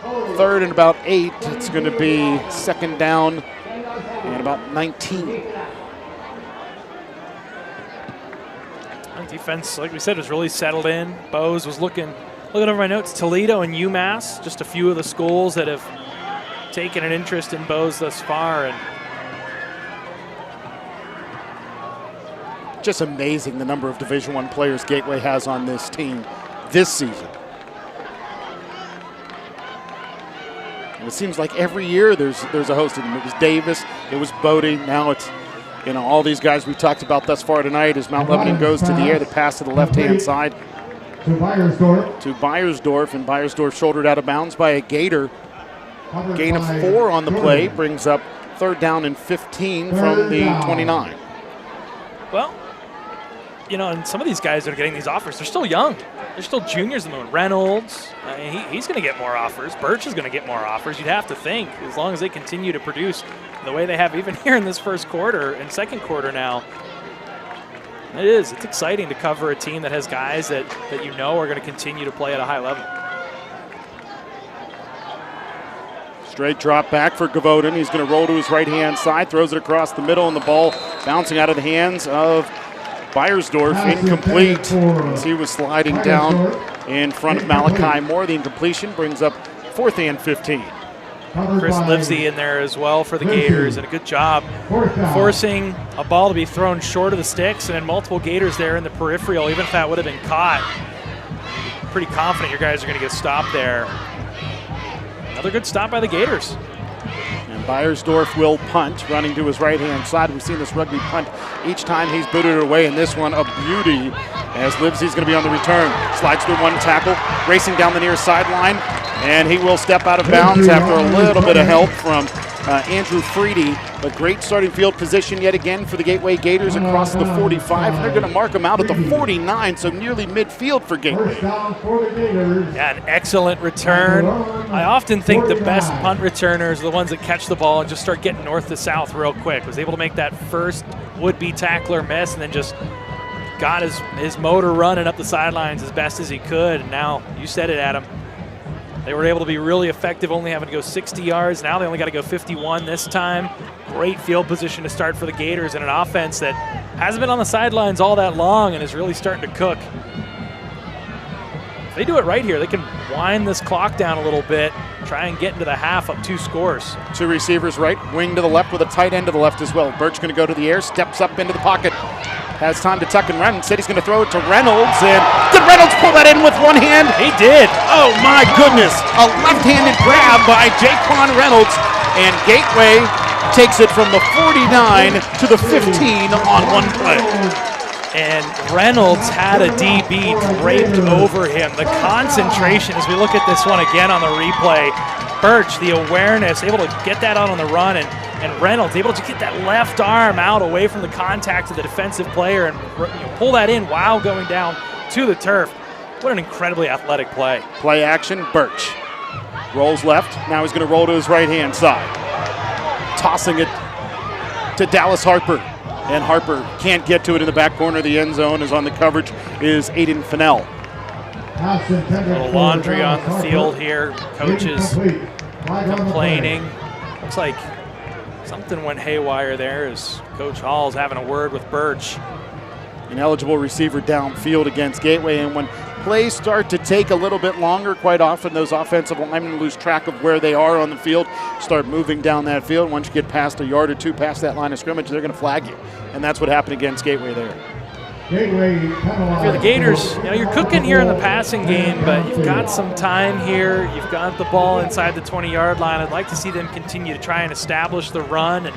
S1: 3rd and about 8, it's going to be 2nd down and about 19.
S2: Defense, like we said, was really settled in. Bowes was looking over my notes. Toledo and UMass, just a few of the schools that have taken an interest in Bowes thus far. And
S1: just amazing the number of Division I players Gateway has on this team this season. And it seems like every year there's a host of them. It was Davis, it was Bodie, now it's, you know, all these guys we've talked about thus far tonight as Mount Lebanon goes to the air, the pass to the left-hand side.
S3: To Beiersdorf.
S1: To Beiersdorf, and Beiersdorf shouldered out of bounds by a Gator. Gain of 4 on the play brings up 3rd down and 15 from the 29.
S2: Well, you know, and some of these guys that are getting these offers, they're still young. They're still juniors in the moment. Reynolds, he's going to get more offers. Birch is going to get more offers. You'd have to think, as long as they continue to produce the way they have even here in this first quarter and second quarter now. It's exciting to cover a team that has guys that you know are going to continue to play at a high level.
S1: Straight drop back for Gavoden. He's going to roll to his right-hand side, throws it across the middle, and the ball bouncing out of the hands of Beiersdorf, incomplete as he was sliding down in front of Malachi Moore. The incompletion brings up 4th and 15.
S2: Chris Livesey in there as well for the Gators, and a good job forcing a ball to be thrown short of the sticks, and then multiple Gators there in the peripheral. Even if that would have been caught, pretty confident your guys are going to get stopped there. Another good stop by the Gators.
S1: And Beiersdorf will punt, running to his right-hand side. We've seen this rugby punt each time he's booted it away, and this one a beauty as Livesey's going to be on the return. Slides through 1 tackle, racing down the near sideline, and he will step out of bounds after a little bit of help from Andrew Freedy. A great starting field position yet again for the Gateway Gators across the 45. They're going to mark him out at the 49, so nearly midfield for Gateway.
S3: First down for the Gators.
S2: Yeah, an excellent return. I often think the best punt returners are the ones that catch the ball and just start getting north to south real quick. Was able to make that first would-be tackler miss and then just got his motor running up the sidelines as best as he could. And now, you said it, Adam, they were able to be really effective, only having to go 60 yards. Now they only got to go 51 this time. Great field position to start for the Gators and an offense that hasn't been on the sidelines all that long and is really starting to cook. If they do it right here, they can wind this clock down a little bit, try and get into the half up 2 scores.
S1: 2 receivers right, wing to the left with a tight end to the left as well. Birch going to go to the air, steps up into the pocket. Has time to tuck and run. Said he's going to throw it to Reynolds. And did Reynolds pull that in with one hand?
S2: He did.
S1: Oh, my goodness. A left-handed grab by Jaquan Reynolds. And Gateway takes it from the 49 to the 15 on one play.
S2: And Reynolds had a DB draped over him. The concentration, as we look at this one again on the replay, Birch, the awareness, able to get that out on the run, and Reynolds able to get that left arm out away from the contact of the defensive player and pull that in while going down to the turf. What an incredibly athletic play.
S1: Play action, Birch. Rolls left, now he's going to roll to his right-hand side. Tossing it to Dallas Harper. And Harper can't get to it in the back corner of the end zone, as on the coverage is Aiden Fennell.
S2: A little laundry on the field here. Coaches complaining. Looks like something went haywire there as Coach Hall's having a word with Birch.
S1: An eligible receiver downfield against Gateway, and when plays start to take a little bit longer, quite often those offensive linemen lose track of where they are on the field, start moving down that field. Once you get past a yard or two past that line of scrimmage, they're going to flag you, and that's what happened against Gateway there.
S2: If you're the Gators, you're cooking here in the passing game, but you've got some time here. You've got the ball inside the 20-yard line. I'd like to see them continue to try and establish the run, and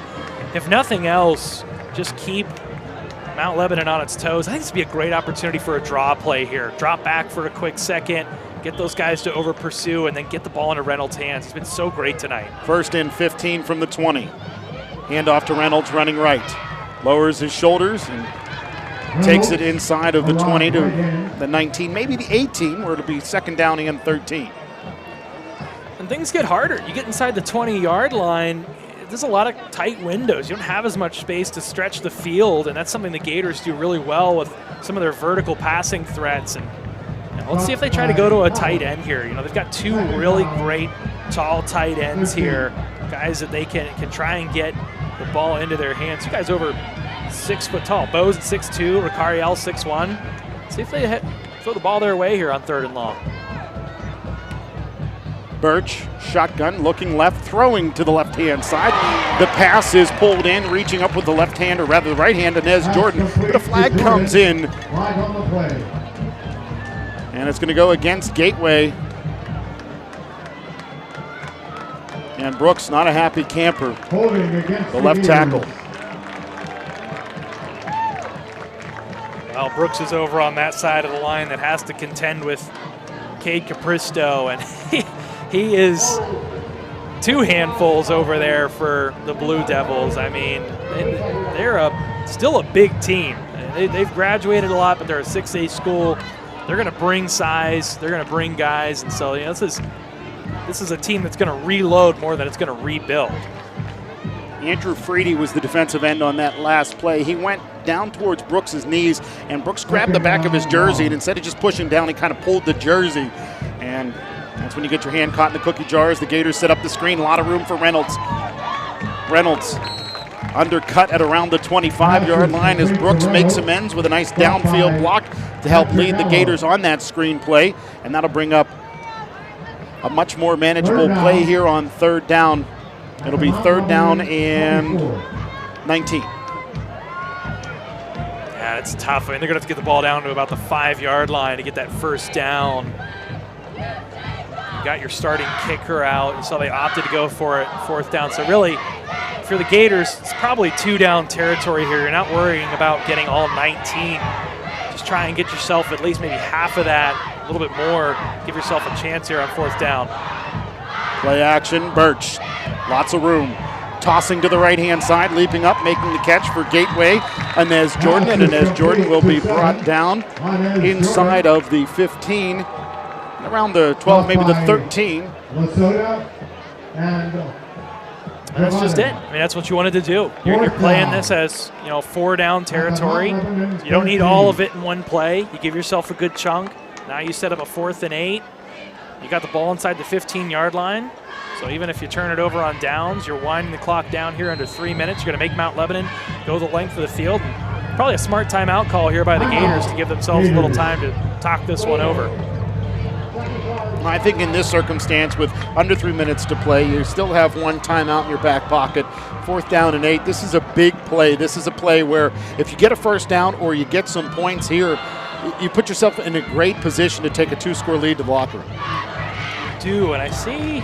S2: if nothing else, just keep Mount Lebanon on its toes. I think this would be a great opportunity for a draw play here. Drop back for a quick second, get those guys to over pursue, and then get the ball into Reynolds' hands. It's been so great tonight.
S1: First and 15 from the 20. Handoff to Reynolds running right. Lowers his shoulders and takes it inside of the 20 to the 19, maybe the 18, where it'll be second down and 13.
S2: And things get harder. You get inside the 20-yard line, there's a lot of tight windows. You don't have as much space to stretch the field, and that's something the Gators do really well with some of their vertical passing threats. And let's see if they try to go to a tight end here. They've got 2 really great tall tight ends here, guys that they can try and get the ball into their hands. You guys over 6 foot tall. Bo's at 6'2", Ricariel 6'1". See if they throw the ball their way here on 3rd and long.
S1: Birch, shotgun, looking left, throwing to the left-hand side. The pass is pulled in, reaching up with the left hand, or rather the right hand, Inez Jordan. But a flag comes in. And it's going to go against Gateway. And Brooks, not a happy camper. The left tackle.
S2: Well, Brooks is over on that side of the line that has to contend with Cade Capristo, and he is 2 handfuls over there for the Blue Devils. I mean, they're still a big team. They've graduated a lot, but they're a 6A school. They're going to bring size. They're going to bring guys, and so this is a team that's going to reload more than it's going to rebuild.
S1: Andrew Freedy was the defensive end on that last play. He went down towards Brooks' knees, and Brooks grabbed the back of his jersey, and instead of just pushing down, he kind of pulled the jersey. And that's when you get your hand caught in the cookie jars. The Gators set up the screen. A lot of room for Reynolds. Reynolds undercut at around the 25-yard line as Brooks makes amends with a nice downfield block to help lead the Gators on that screen play. And that'll bring up a much more manageable play here on 3rd down. It'll be 3rd down and 19.
S2: Yeah, it's tough. I mean, they're going to have to get the ball down to about the 5-yard line to get that 1st down. You got your starting kicker out. You saw they opted to go for it 4th down. So really, for the Gators, it's probably 2-down territory here. You're not worrying about getting all 19. Just try and get yourself at least maybe half of that, a little bit more. Give yourself a chance here on 4th down.
S1: Play action, Birch. Lots of room. Tossing to the right-hand side, leaping up, making the catch for Gateway. Inez Jordan, and Inez Jordan will be brought down inside of the 15, around the 12, maybe the 13.
S2: And that's just it. I mean, that's what you wanted to do. You're playing this as, 4-down territory. You don't need all of it in one play. You give yourself a good chunk. Now you set up a 4th and 8. You got the ball inside the 15-yard line. So even if you turn it over on downs, you're winding the clock down here under 3 minutes. You're going to make Mount Lebanon go the length of the field. And probably a smart timeout call here by the Gators to give themselves a little time to talk this one over.
S1: I think in this circumstance, with under 3 minutes to play, you still have one timeout in your back pocket. 4th down and 8. This is a big play. This is a play where if you get a first down or you get some points here, you put yourself in a great position to take a 2-score lead to the locker room.
S2: Do, and I see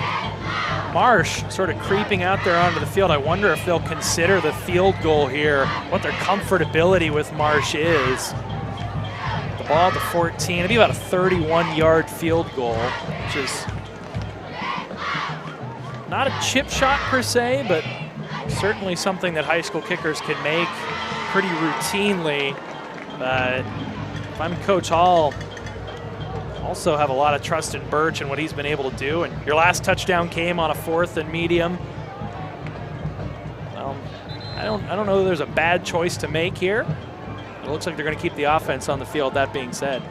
S2: Marsh sort of creeping out there onto the field. I wonder if they'll consider the field goal here, what their comfortability with Marsh is. The ball at the 14, it'll be about a 31-yard field goal, which is not a chip shot per se, but certainly something that high school kickers can make pretty routinely. But if I'm Coach Hall, also have a lot of trust in Birch and what he's been able to do. And your last touchdown came on a 4th and medium. I don't know that there's a bad choice to make here. It looks like they're going to keep the offense on the field, that being said.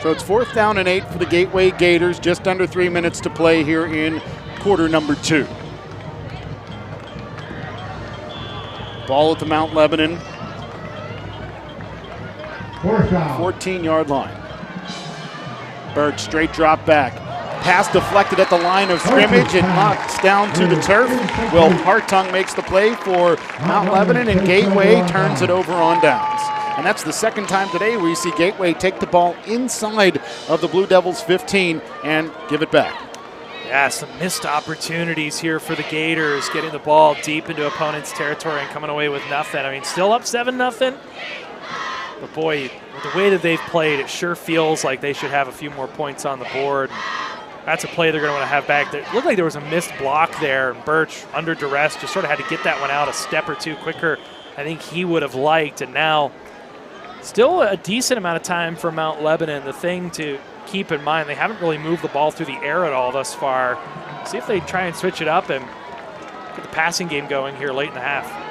S1: So it's 4th down and 8 for the Gateway Gators, just under 3 minutes to play here in quarter number 2. Ball at the Mount Lebanon 14-yard line. Birch straight drop back. Pass deflected at the line of scrimmage and knocks down to the turf. Will Hartung makes the play for Mount Lebanon, and Gateway turns it over on downs. And that's the second time today we see Gateway take the ball inside of the Blue Devils 15 and give it back.
S2: Yeah, some missed opportunities here for the Gators, getting the ball deep into opponent's territory and coming away with nothing. I mean, still up 7-0. But boy, with the way that they've played, it sure feels like they should have a few more points on the board. That's a play they're going to want to have back. It looked like there was a missed block there. Birch, under duress, just sort of had to get that one out a step or two quicker. I think he would have liked. And now, still a decent amount of time for Mount Lebanon. The thing to keep in mind, they haven't really moved the ball through the air at all thus far. See if they try and switch it up and get the passing game going here late in the half.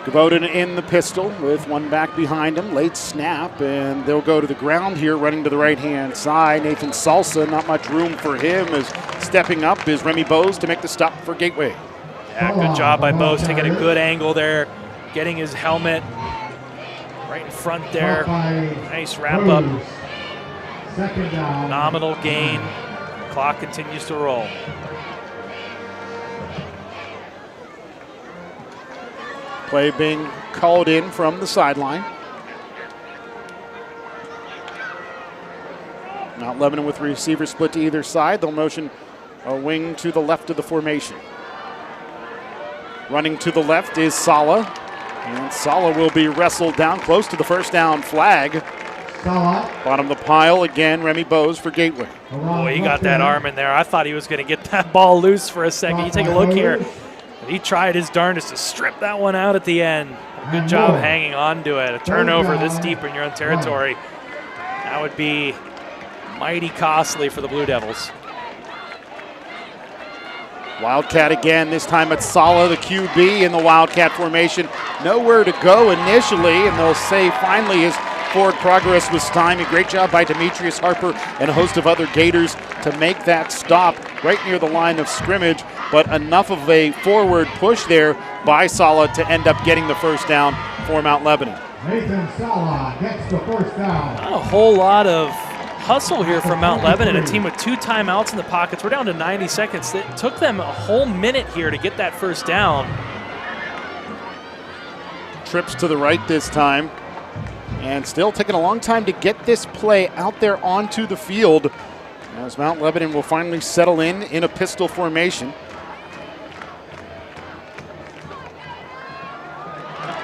S1: Devoted in the pistol with one back behind him. Late snap, and they'll go to the ground here, running to the right-hand side. Nathan Salsa, not much room for him, is stepping up is Remy Bose to make the stop for Gateway.
S2: Yeah, good job by Bose, taking a good angle there, getting his helmet right in front there. Nice wrap-up. Nominal gain. Clock continues to roll.
S1: Play being called in from the sideline. Mount Lebanon with receivers split to either side. They'll motion a wing to the left of the formation. Running to the left is Sala. And Sala will be wrestled down close to the first down flag. Bottom of the pile again, Remy Bose for Gateway.
S2: Boy, he got that arm in there. I thought he was going to get that ball loose for a second. You take a look here. He tried his darndest to strip that one out at the end. Good job hanging on to it. A turnover this deep in your own territory, that would be mighty costly for the Blue Devils.
S1: Wildcat again, this time it's Sala, the QB in the Wildcat formation. Nowhere to go initially, and they'll say finally his forward progress was stymied. Great job by Demetrius Harper and a host of other Gators to make that stop right near the line of scrimmage, but enough of a forward push there by Sala to end up getting the first down for Mount Lebanon.
S3: Nathan Sala gets the first down.
S2: Not a whole lot of hustle here from Mount Lebanon, a team with 2 timeouts in the pockets. We're down to 90 seconds. It took them a whole minute here to get that first down.
S1: Trips to the right this time, and still taking a long time to get this play out there onto the field, as Mount Lebanon will finally settle in a pistol formation.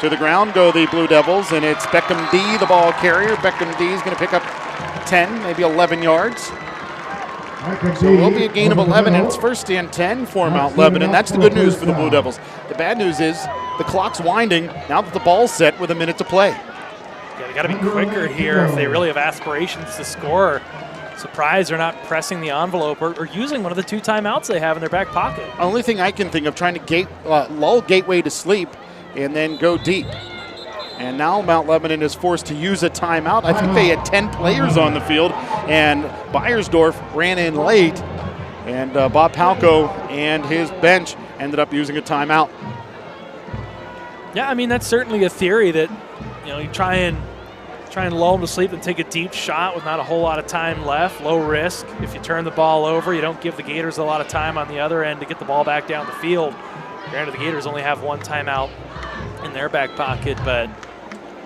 S1: To the ground go the Blue Devils, and it's Beckham D, the ball carrier. Beckham D is going to pick up 10, maybe 11 yards. So it will be a gain of 11, and it's first and 10 for Mount Lebanon. That's the good news for the Blue Devils. The bad news is the clock's winding now that the ball's set with a minute to play.
S2: Yeah, they got to be quicker here if they really have aspirations to score. Surprised they're not pressing the envelope or using one of the 2 timeouts they have in their back pocket.
S1: Only thing I can think of, trying to lull Gateway to sleep and then go deep. And now Mount Lebanon is forced to use a timeout. I think they had 10 players on the field, and Beiersdorf ran in late, and Bob Palco and his bench ended up using a timeout.
S2: Yeah, I mean, that's certainly a theory that, you try and lull them to sleep and take a deep shot with not a whole lot of time left, low risk. If you turn the ball over, you don't give the Gators a lot of time on the other end to get the ball back down the field. Granted, the Gators only have 1 timeout in their back pocket, but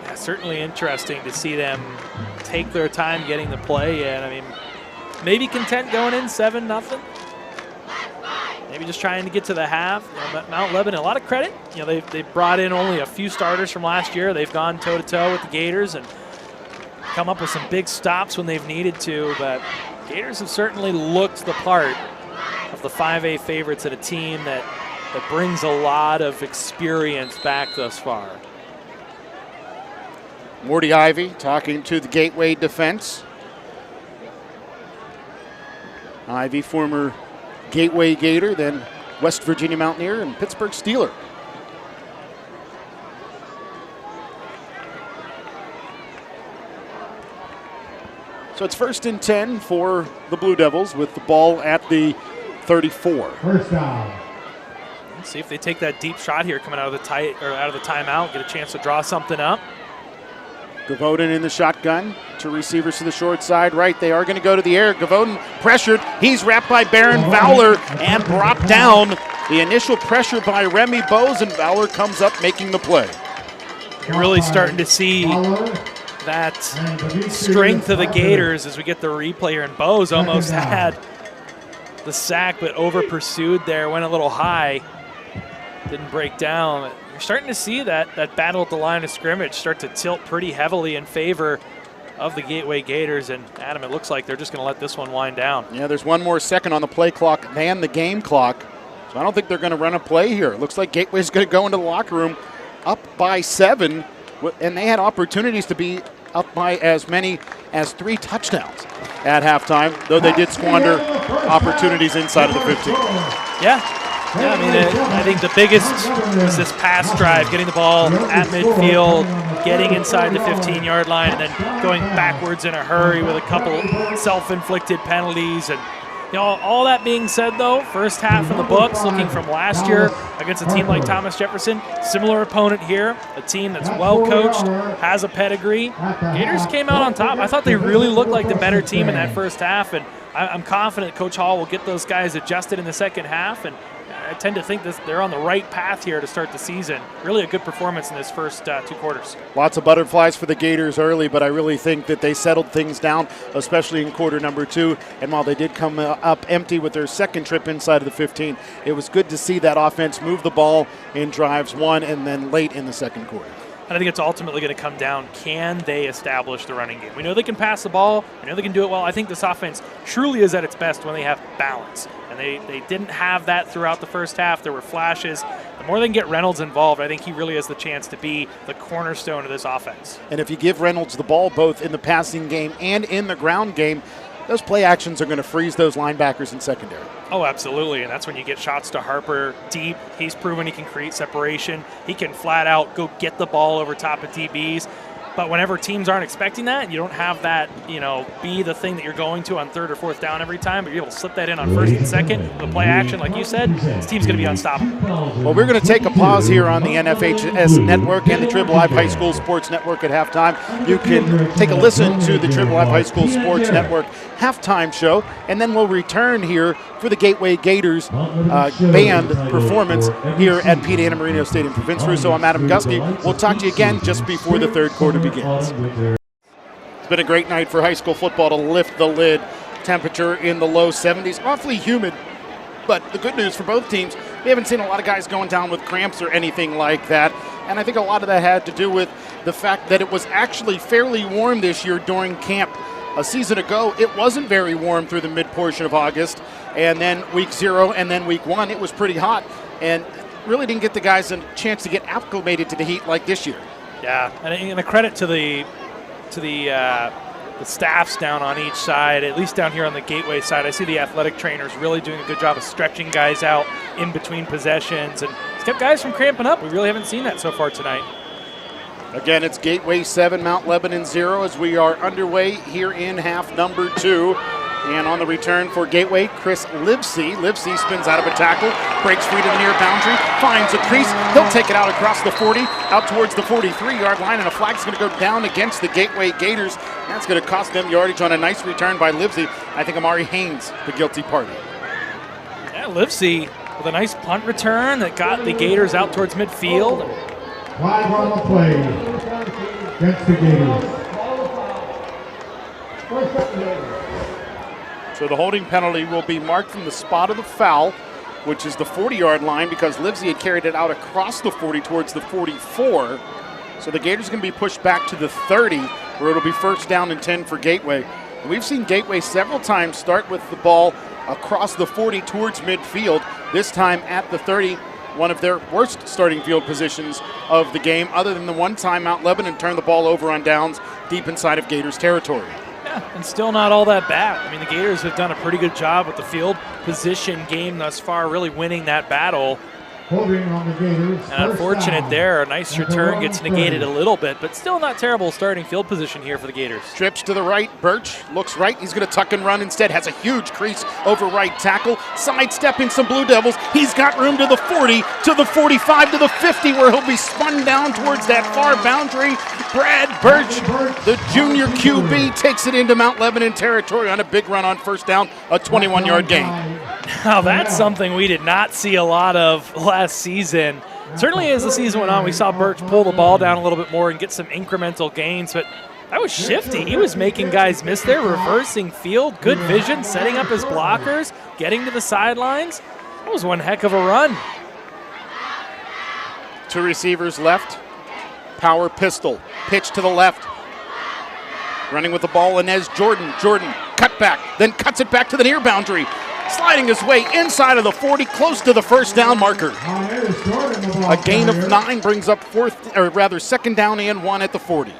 S2: yeah, certainly interesting to see them take their time getting the play in. I mean, maybe content going in 7-0. Maybe just trying to get to the half. Mount Lebanon, a lot of credit. They brought in only a few starters from last year. They've gone toe-to-toe with the Gators and come up with some big stops when they've needed to, but Gators have certainly looked the part of the 5A favorites at a team that brings a lot of experience back thus far.
S1: Morty Ivy talking to the Gateway defense. Ivy, former Gateway Gator, then West Virginia Mountaineer and Pittsburgh Steeler. So it's first and 10 for the Blue Devils with the ball at the 34.
S3: First down.
S2: Let's see if they take that deep shot here coming out of the timeout, get a chance to draw something up.
S1: Gavoden in the shotgun, 2 receivers to the short side right. They are going to go to the air. Gavoden pressured. He's wrapped by Baron Fowler and brought down. The initial pressure by Remy Bose, and Fowler comes up making the play.
S2: You're really starting to see that strength of the Gators as we get the replay here. And Bose almost had the sack, but over pursued there, went a little high, didn't break down. You're starting to see that battle at the line of scrimmage start to tilt pretty heavily in favor of the Gateway Gators. And Adam, it looks like they're just going to let this one wind down.
S1: Yeah, there's 1 more second on the play clock than the game clock. So I don't think they're going to run a play here. It looks like Gateway's going to go into the locker room up by 7, and they had opportunities to be up by as many as 3 touchdowns at halftime, though they did squander opportunities inside of the 15.
S2: Yeah, I mean, I think the biggest is this pass drive, getting the ball at midfield, getting inside the 15-yard line, and then going backwards in a hurry with a couple self-inflicted penalties. And all that being said, though, first half in the books, looking from last year against a team like Thomas Jefferson, similar opponent here, a team that's well-coached, has a pedigree. Gators came out on top. I thought they really looked like the better team in that first half, and I'm confident Coach Hall will get those guys adjusted in the second half, and I tend to think they're on the right path here to start the season. Really a good performance in this first 2 quarters.
S1: Lots of butterflies for the Gators early, but I really think that they settled things down, especially in quarter number 2. And while they did come up empty with their second trip inside of the 15, it was good to see that offense move the ball in drives 1 and then late in the second quarter.
S2: And I think it's ultimately going to come down, can they establish the running game? We know they can pass the ball. We know they can do it well. I think this offense truly is at its best when they have balance. And they didn't have that throughout the first half. There were flashes. The more they can get Reynolds involved, I think he really has the chance to be the cornerstone of this offense. And
S1: if you give Reynolds the ball both in the passing game and in the ground game, those play actions are going to freeze those linebackers in secondary.
S2: Oh, absolutely, and that's when you get shots to Harper deep. He's proven he can create separation. He can flat out go get the ball over top of DBs. But whenever teams aren't expecting that, you don't have that, be the thing that you're going to on 3rd or 4th down every time, but you're able to slip that in on 1st and 2nd with a play action, like you said, this team's going to be unstoppable.
S1: Well, we're going to take a pause here on the NFHS Network and the Trib Live High School Sports Network at halftime. You can take a listen to the Trib Live High School Sports Network halftime show, and then we'll return here for the Gateway Gators band performance here at Pete Anna Marino Stadium. For Vince Russo, I'm Adam Gusky. We'll talk to you again just before the 3rd quarter begins. It's been a great night for high school football to lift the lid. Temperature in the low 70s, awfully humid. But the good news for both teams, we haven't seen a lot of guys going down with cramps or anything like that. And I think a lot of that had to do with the fact that it was actually fairly warm this year during camp. A season ago, it wasn't very warm through the mid-portion of August, and then week 0 and then week 1, it was pretty hot, and really didn't get the guys a chance to get acclimated to the heat like this year.
S2: Yeah, and a credit to the staffs down on each side, at least down here on the Gateway side. I see the athletic trainers really doing a good job of stretching guys out in between possessions, and it's kept guys from cramping up. We really haven't seen that so far tonight.
S1: Again, it's Gateway 7, Mount Lebanon 0 as we are underway here in half number 2. And on the return for Gateway, Chris Livesey. Livesey spins out of a tackle, breaks free to the near boundary, finds a crease. He'll take it out across the 40, out towards the 43-yard line, and a flag's going to go down against the Gateway Gators. That's going to cost them yardage on a nice return by Livesey. I think Amari Haynes, the guilty party.
S2: Yeah, Livesey with a nice punt return that got the Gators out towards midfield.
S3: Flag on the play against the Gators.
S1: So the holding penalty will be marked from the spot of the foul, which is the 40-yard line, because Livesey had carried it out across the 40 towards the 44. So the Gators are going to be pushed back to the 30, where it'll be first down and 10 for Gateway. And we've seen Gateway several times start with the ball across the 40 towards midfield, this time at the 30, one of their worst starting field positions of the game, other than the one time Mount Lebanon turned the ball over on downs deep inside of Gators territory.
S2: Yeah, and still not all that bad. I mean, the Gators have done a pretty good job with the field position game thus far, really winning that battle.
S3: Holding on the Gators.
S2: And unfortunate there, a nice return gets negated a little bit, but still not terrible starting field position here for the Gators.
S1: Trips to the right, Birch looks right, he's going to tuck and run instead, has a huge crease over right tackle, sidestepping some Blue Devils, he's got room to the 40, to the 45, to the 50, where he'll be spun down towards that far boundary. Brad Birch, the junior QB, takes it into Mount Lebanon territory on a big run on first down, a 21-yard gain.
S2: Now that's something we did not see a lot of last season. Certainly as the season went on, we saw Birch pull the ball down a little bit more and get some incremental gains, but that was shifty. He was making guys miss there, reversing field, good vision, setting up his blockers, getting to the sidelines. That was one heck of a run.
S1: Two receivers left, power pistol, pitch to the left. Running with the ball, Inez Jordan. Jordan, cut back, then cuts it back to the near boundary. Sliding his way inside of the 40, close to the first down marker. A gain of 9 brings up second down and 1 at the 40.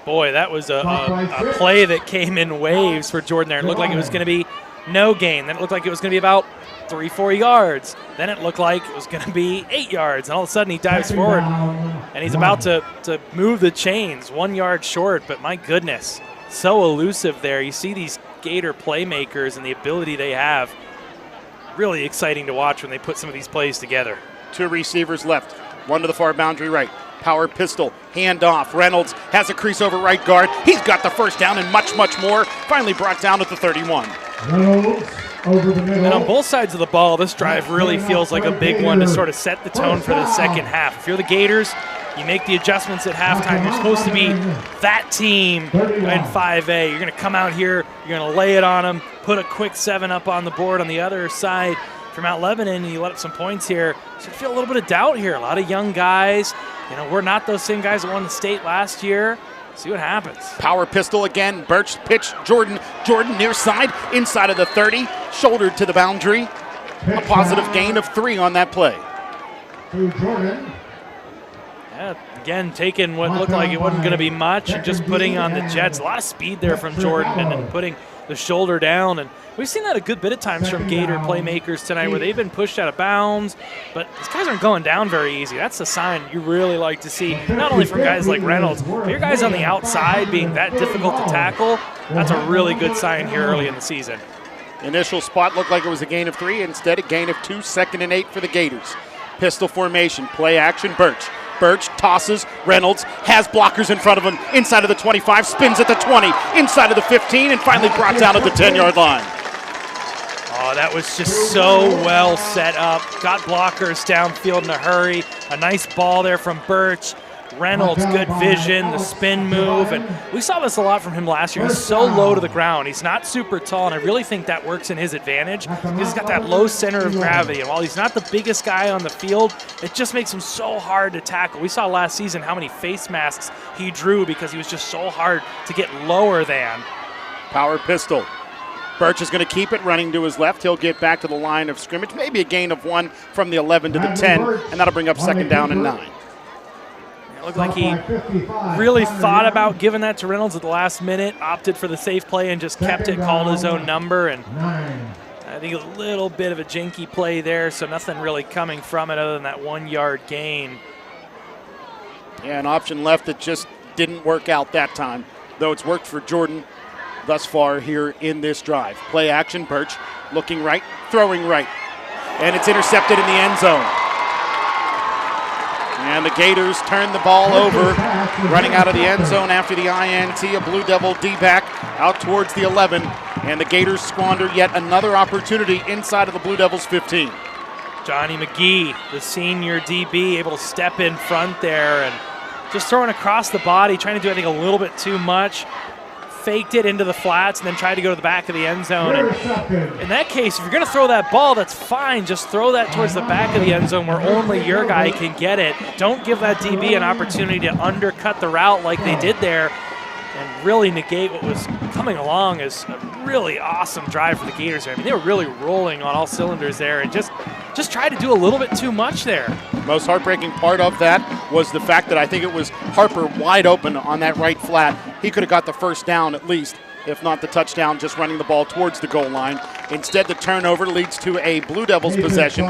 S2: Boy, that was a play that came in waves for Jordan there. It looked like it was going to be no gain. Then it looked like it was going to be about 3-4 yards. Then it looked like it was going to be 8 yards. And all of a sudden he dives forward, and he's about to move the chains 1 yard short. But my goodness, so elusive there. You see these Gator playmakers and the ability they have. Really exciting to watch when they put some of these plays together.
S1: Two receivers left, one to the far boundary right. Power pistol, hand off. Reynolds has a crease over right guard. He's got the first down and much, much more. Finally brought down at the 31.
S3: Reynolds over the middle.
S2: And on both sides of the ball, this drive really feels like a big one to sort of set the tone for the second half. If you're the Gators, you make the adjustments at halftime. You're supposed to be that team in 5A. You're going to come out here, you're going to lay it on them, put a quick 7 up on the board on the other side for Mount Lebanon, and you let up some points here. So you feel a little bit of doubt here. A lot of young guys. You know, we're not those same guys that won the state last year. See what happens.
S1: Power pistol again. Birch pitch. Jordan near side, inside of the 30, shouldered to the boundary. A positive gain of 3 on that play.
S3: To Jordan.
S2: Yeah, again, taking what looked like it wasn't going to be much and just putting on the jets. A lot of speed there from Jordan and then putting the shoulder down. And we've seen that a good bit of times from Gator playmakers tonight where they've been pushed out of bounds, but these guys aren't going down very easy. That's a sign you really like to see, not only from guys like Reynolds, but your guys on the outside being that difficult to tackle. That's a really good sign here early in the season.
S1: Initial spot looked like it was a gain of 3. Instead, a gain of 2, 2nd and 8 for the Gators. Pistol formation, play action, Birch. Birch tosses, Reynolds has blockers in front of him, inside of the 25, spins at the 20, inside of the 15, and finally brought down at the 10-yard line.
S2: Oh, that was just so well set up. Got blockers downfield in a hurry. A nice ball there from Birch. Reynolds, good vision, the spin move, and we saw this a lot from him last year. He's so low to the ground. He's not super tall, and I really think that works in his advantage because he's got that low center of gravity, and while he's not the biggest guy on the field, it just makes him so hard to tackle. We saw last season how many face masks he drew because he was just so hard to get lower than.
S1: Power pistol. Birch is going to keep it running to his left. He'll get back to the line of scrimmage. Maybe a gain of 1 from the 11 to the 10, and that'll bring up second down and 9.
S2: It looked like he really thought about giving that to Reynolds at the last minute, opted for the safe play and just kept it, called his own number. And I think a little bit of a jinky play there, so nothing really coming from it other than that 1 yard gain.
S1: Yeah, an option left that just didn't work out that time, though it's worked for Jordan thus far here in this drive. Play action, Birch looking right, throwing right, and it's intercepted in the end zone. And the Gators turn the ball over, running out of the end zone after the INT, a Blue Devil D-back out towards the 11, and the Gators squander yet another opportunity inside of the Blue Devils' 15.
S2: Johnny McGee, the senior DB, able to step in front there and just throwing across the body, trying to do, I think, a little bit too much. Faked it into the flats and then tried to go to the back of the end zone. And in that case, if you're going to throw that ball, that's fine. Just throw that towards the back of the end zone where only your guy can get it. Don't give that DB an opportunity to undercut the route like they did there and really negate what was coming along as a really awesome drive for the Gators. I mean, they were really rolling on all cylinders there and just tried to do a little bit too much there.
S1: Most heartbreaking part of that was the fact that I think it was Harper wide open on that right flat. He could have got the first down at least, if not the touchdown, just running the ball towards the goal line. Instead, the turnover leads to a Blue Devils possession.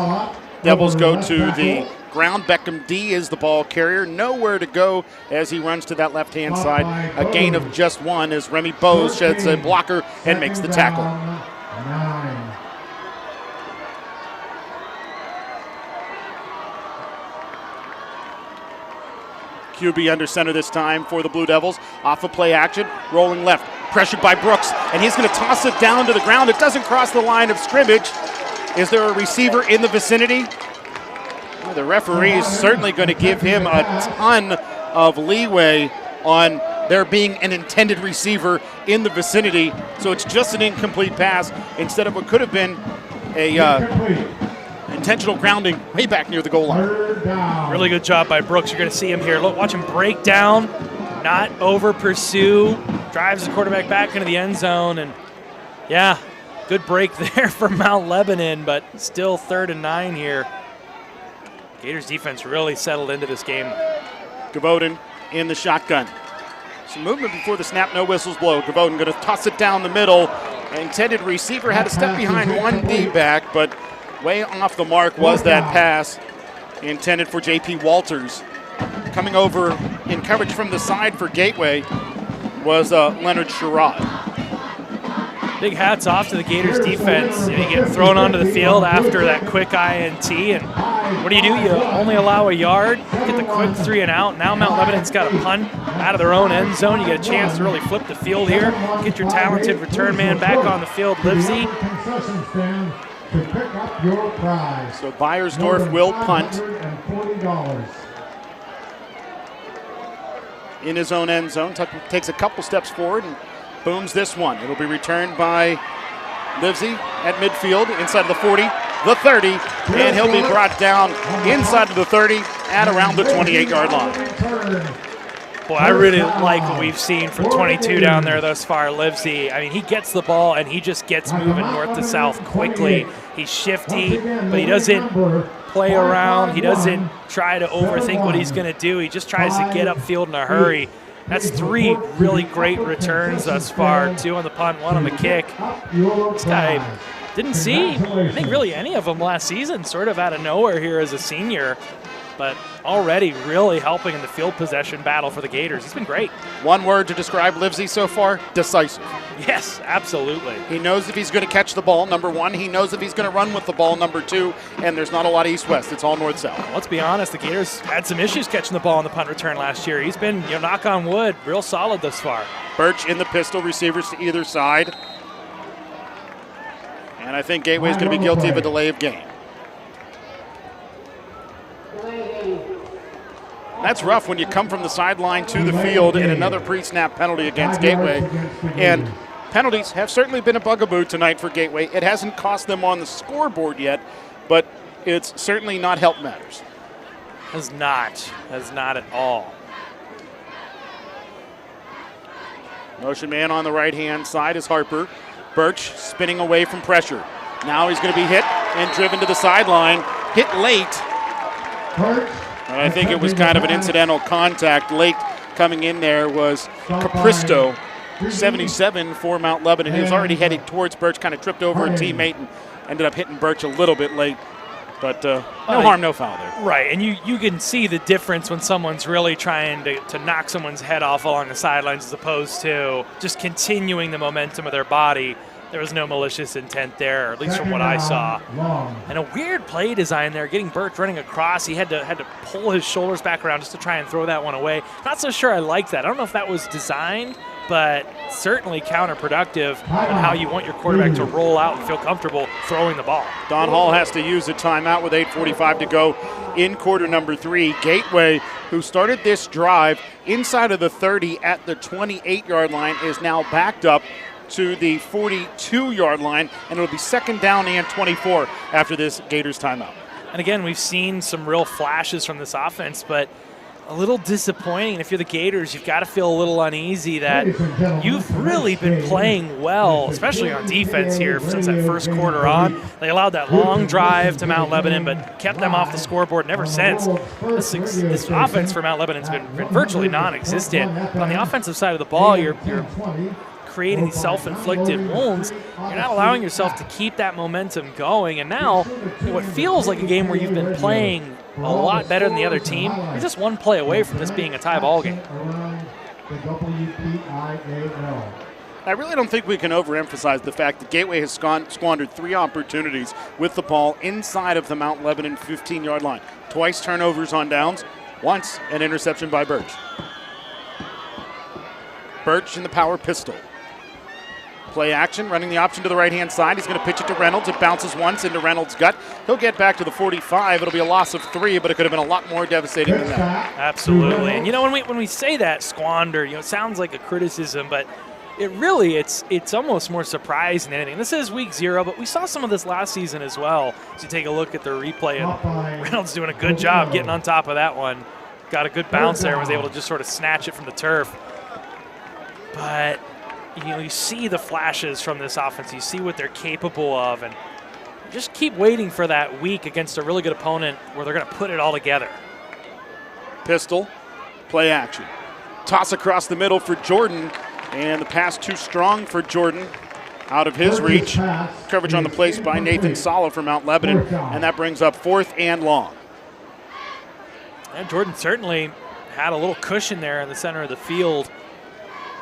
S1: Devils go to the ground. Beckham D is the ball carrier. Nowhere to go as he runs to that left-hand side. A gain of just 1 as Remy Bose sheds a blocker and makes the tackle. QB under center this time for the Blue Devils. Off of play action, rolling left, pressured by Brooks, and he's going to toss it down to the ground. It doesn't cross the line of scrimmage. Is there a receiver in the vicinity? Well, the referee is certainly going to give him a ton of leeway on there being an intended receiver in the vicinity, so it's just an incomplete pass instead of what could have been a intentional grounding way back near the goal line.
S2: Really good job by Brooks. You're going to see him here. Look, watch him break down, not over pursue, drives the quarterback back into the end zone, and yeah, good break there for Mount Lebanon, but still 3rd and 9 here. Gators defense really settled into this game.
S1: Gavoden in the shotgun. Some movement before the snap, no whistles blow. Gavoden going to toss it down the middle. Intended receiver had to step behind one D-back, but way off the mark was that pass intended for J.P. Walters. Coming over in coverage from the side for Gateway was Leonard Sherrod.
S2: Big hats off to the Gators defense. You get thrown onto the field after that quick INT, and what do? You only allow a yard, get the quick 3 and out. Now Mount Lebanon's got a punt out of their own end zone. You get a chance to really flip the field here, get your talented return man back on the field, Livesey.
S1: So Beiersdorf will punt in his own end zone. Takes a couple steps forward and booms this one. It'll be returned by Livesey at midfield, inside of the 40, the 30, and he'll be brought down inside of the 30 at around the 28-yard line.
S2: Boy, I really like what we've seen from 22 down there thus far, Livesey. I mean, he gets the ball and he just gets moving north to south quickly. He's shifty, but he doesn't play around. He doesn't try to overthink what he's going to do. He just tries to get upfield in a hurry. That's 3 really great returns thus far, 2 on the punt, 1 on the kick. This guy didn't see, I think, really any of them last season, sort of out of nowhere here as a senior, but already really helping in the field possession battle for the Gators. He's been great.
S1: One word to describe Livesey so far: decisive.
S2: Yes, absolutely.
S1: He knows if he's going to catch the ball, number 1. He knows if he's going to run with the ball, number 2. And there's not a lot of east-west. It's all north-south.
S2: Let's be honest, the Gators had some issues catching the ball on the punt return last year. He's been, knock on wood, real solid thus far.
S1: Birch in the pistol, receivers to either side. And I think Gateway is going to be guilty of a delay of game. That's rough when you come from the sideline to the field and another pre-snap penalty against Gateway. And penalties have certainly been a bugaboo tonight for Gateway. It hasn't cost them on the scoreboard yet, but it's certainly not helped matters.
S2: Has not at all.
S1: Motion man on the right-hand side is Harper. Birch spinning away from pressure. Now he's going to be hit and driven to the sideline. Hit late. And I think it was kind of an incidental contact. Late coming in there was Capristo, 77 for Mount Lebanon. He was already headed towards Birch, kind of tripped over a teammate and ended up hitting Birch a little bit late. But no harm, no foul there.
S2: Right, and you can see the difference when someone's really trying to knock someone's head off along the sidelines as opposed to just continuing the momentum of their body. There was no malicious intent there, at least from what I saw. And a weird play design there, getting Birch running across. He had to pull his shoulders back around just to try and throw that one away. Not so sure I like that. I don't know if that was designed, but certainly counterproductive on how you want your quarterback to roll out and feel comfortable throwing the ball.
S1: Don Hall has to use a timeout with 8:45 to go in quarter number 3. Gateway, who started this drive inside of the 30 at the 28-yard line, is now backed up to the 42-yard line, and it'll be second down and 24 after this Gators timeout.
S2: And again, we've seen some real flashes from this offense, but a little disappointing. And if you're the Gators, you've got to feel a little uneasy that you've really been playing well, especially on defense here since that first quarter on. They allowed that long drive to Mount Lebanon, but kept them off the scoreboard. And ever since, this offense for Mount Lebanon's been virtually non-existent. But on the offensive side of the ball, you're creating these self-inflicted wounds. You're not allowing yourself to keep that momentum going. And now, what feels like a game where you've been playing a lot better than the other team, you're just one play away from this being a tie ball game.
S1: I really don't think we can overemphasize the fact that Gateway has squandered 3 opportunities with the ball inside of the Mount Lebanon 15-yard line. Twice turnovers on downs, once an interception by Birch. Birch in the power pistol. Play action, running the option to the right-hand side. He's going to pitch it to Reynolds. It bounces once into Reynolds' gut. He'll get back to the 45. It'll be a loss of 3, but it could have been a lot more devastating than that.
S2: Absolutely. And, when we say that, squander, it sounds like a criticism, but it's almost more surprising than anything. This is week 0, but we saw some of this last season as well. So you take a look at the replay, and Reynolds doing a good job getting on top of that one. Got a good bounce there, was able to just sort of snatch it from the turf. But you see the flashes from this offense. You see what they're capable of, and just keep waiting for that week against a really good opponent where they're going to put it all together.
S1: Pistol, play action. Toss across the middle for Jordan, and the pass too strong for Jordan. Out of his reach. Coverage on the place by Nathan Sala from Mount Lebanon, and that brings up 4th and long.
S2: And Jordan certainly had a little cushion there in the center of the field.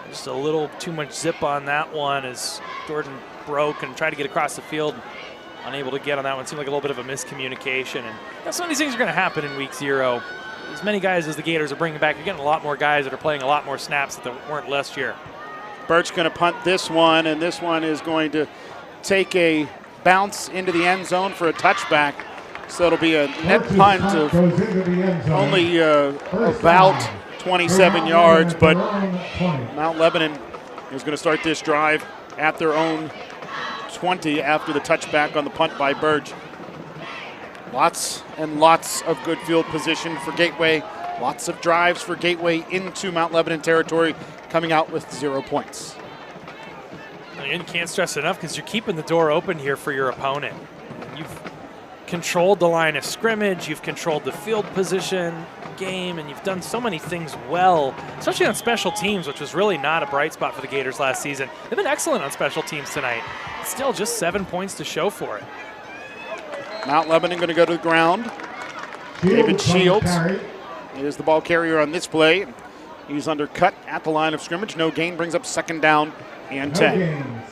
S2: Just a little too much zip on that one as Jordan broke and tried to get across the field. Unable to get on that one. Seemed like a little bit of a miscommunication. And some of these things are going to happen in week 0. As many guys as the Gators are bringing back, you're getting a lot more guys that are playing a lot more snaps that weren't last year.
S1: Birch going to punt this one, and this one is going to take a bounce into the end zone for a touchback. So it'll be a net punt of only about 27 yards, but Mount Lebanon is going to start this drive at their own 20 after the touchback on the punt by Birch. Lots and lots of good field position for Gateway. Lots of drives for Gateway into Mount Lebanon territory, coming out with 0 points.
S2: And can't stress it enough because you're keeping the door open here for your opponent. You've controlled the line of scrimmage, you've controlled the field position game, and you've done so many things well, especially on special teams, which was really not a bright spot for the Gators last season. They've been excellent on special teams tonight. Still just 7 points to show for it.
S1: Mount Lebanon going to go to the ground. David Shields is the ball carrier on this play. He's undercut at the line of scrimmage. No gain, brings up 2nd down and 10.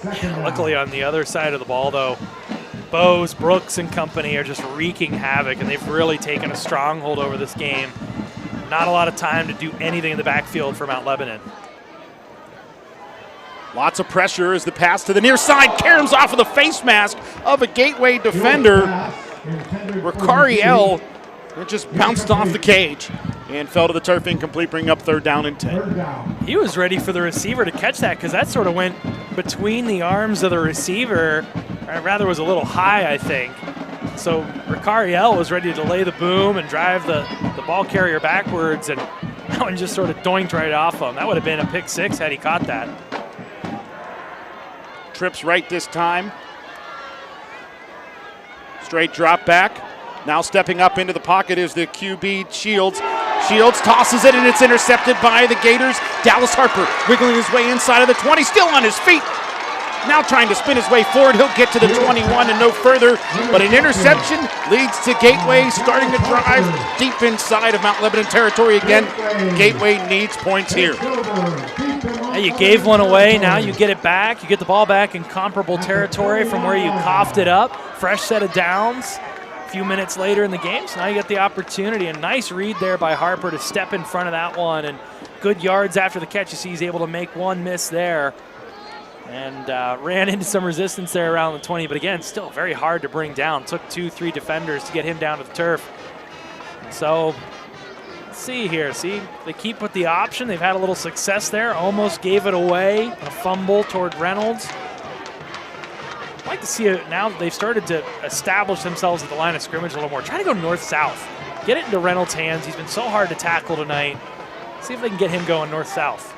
S2: Luckily on the other side of the ball, though, Bose, Brooks, and company are just wreaking havoc, and they've really taken a stronghold over this game. Not a lot of time to do anything in the backfield for Mount Lebanon.
S1: Lots of pressure as the pass to the near side caroms off of the face mask of a Gateway defender. Ricariel just bounced off the cage and fell to the turf, incomplete, bring up 3rd down and 10.
S2: He was ready for the receiver to catch that because that sort of went between the arms of the receiver. Or rather, was a little high, I think. So Ricariel was ready to lay the boom and drive the ball carrier backwards, and that one just sort of doinked right off him. That would have been a pick 6 had he caught that.
S1: trips right this time. Straight drop back. Now stepping up into the pocket is the QB Shields. Shields tosses it, and it's intercepted by the Gators. Dallas Harper wiggling his way inside of the 20, still on his feet. Now trying to spin his way forward. He'll get to the 21 and no further, but an interception leads to Gateway starting to drive deep inside of Mount Lebanon territory again. Gateway needs points here.
S2: You gave one away, now you get it back. You get the ball back in comparable territory from where you coughed it up. Fresh set of downs a few minutes later in the game, so now you get the opportunity. A nice read there by Harper to step in front of that one, and good yards after the catch. You see he's able to make one miss there. And ran into some resistance there around the 20, but again, still very hard to bring down. Took 2-3 defenders to get him down to the turf. So, let's see here. See, they keep with the option. They've had a little success there. Almost gave it away. A fumble toward Reynolds. I'd like to see it now that they've started to establish themselves at the line of scrimmage a little more. Try to go north-south. Get it into Reynolds' hands. He's been so hard to tackle tonight. See if they can get him going north-south.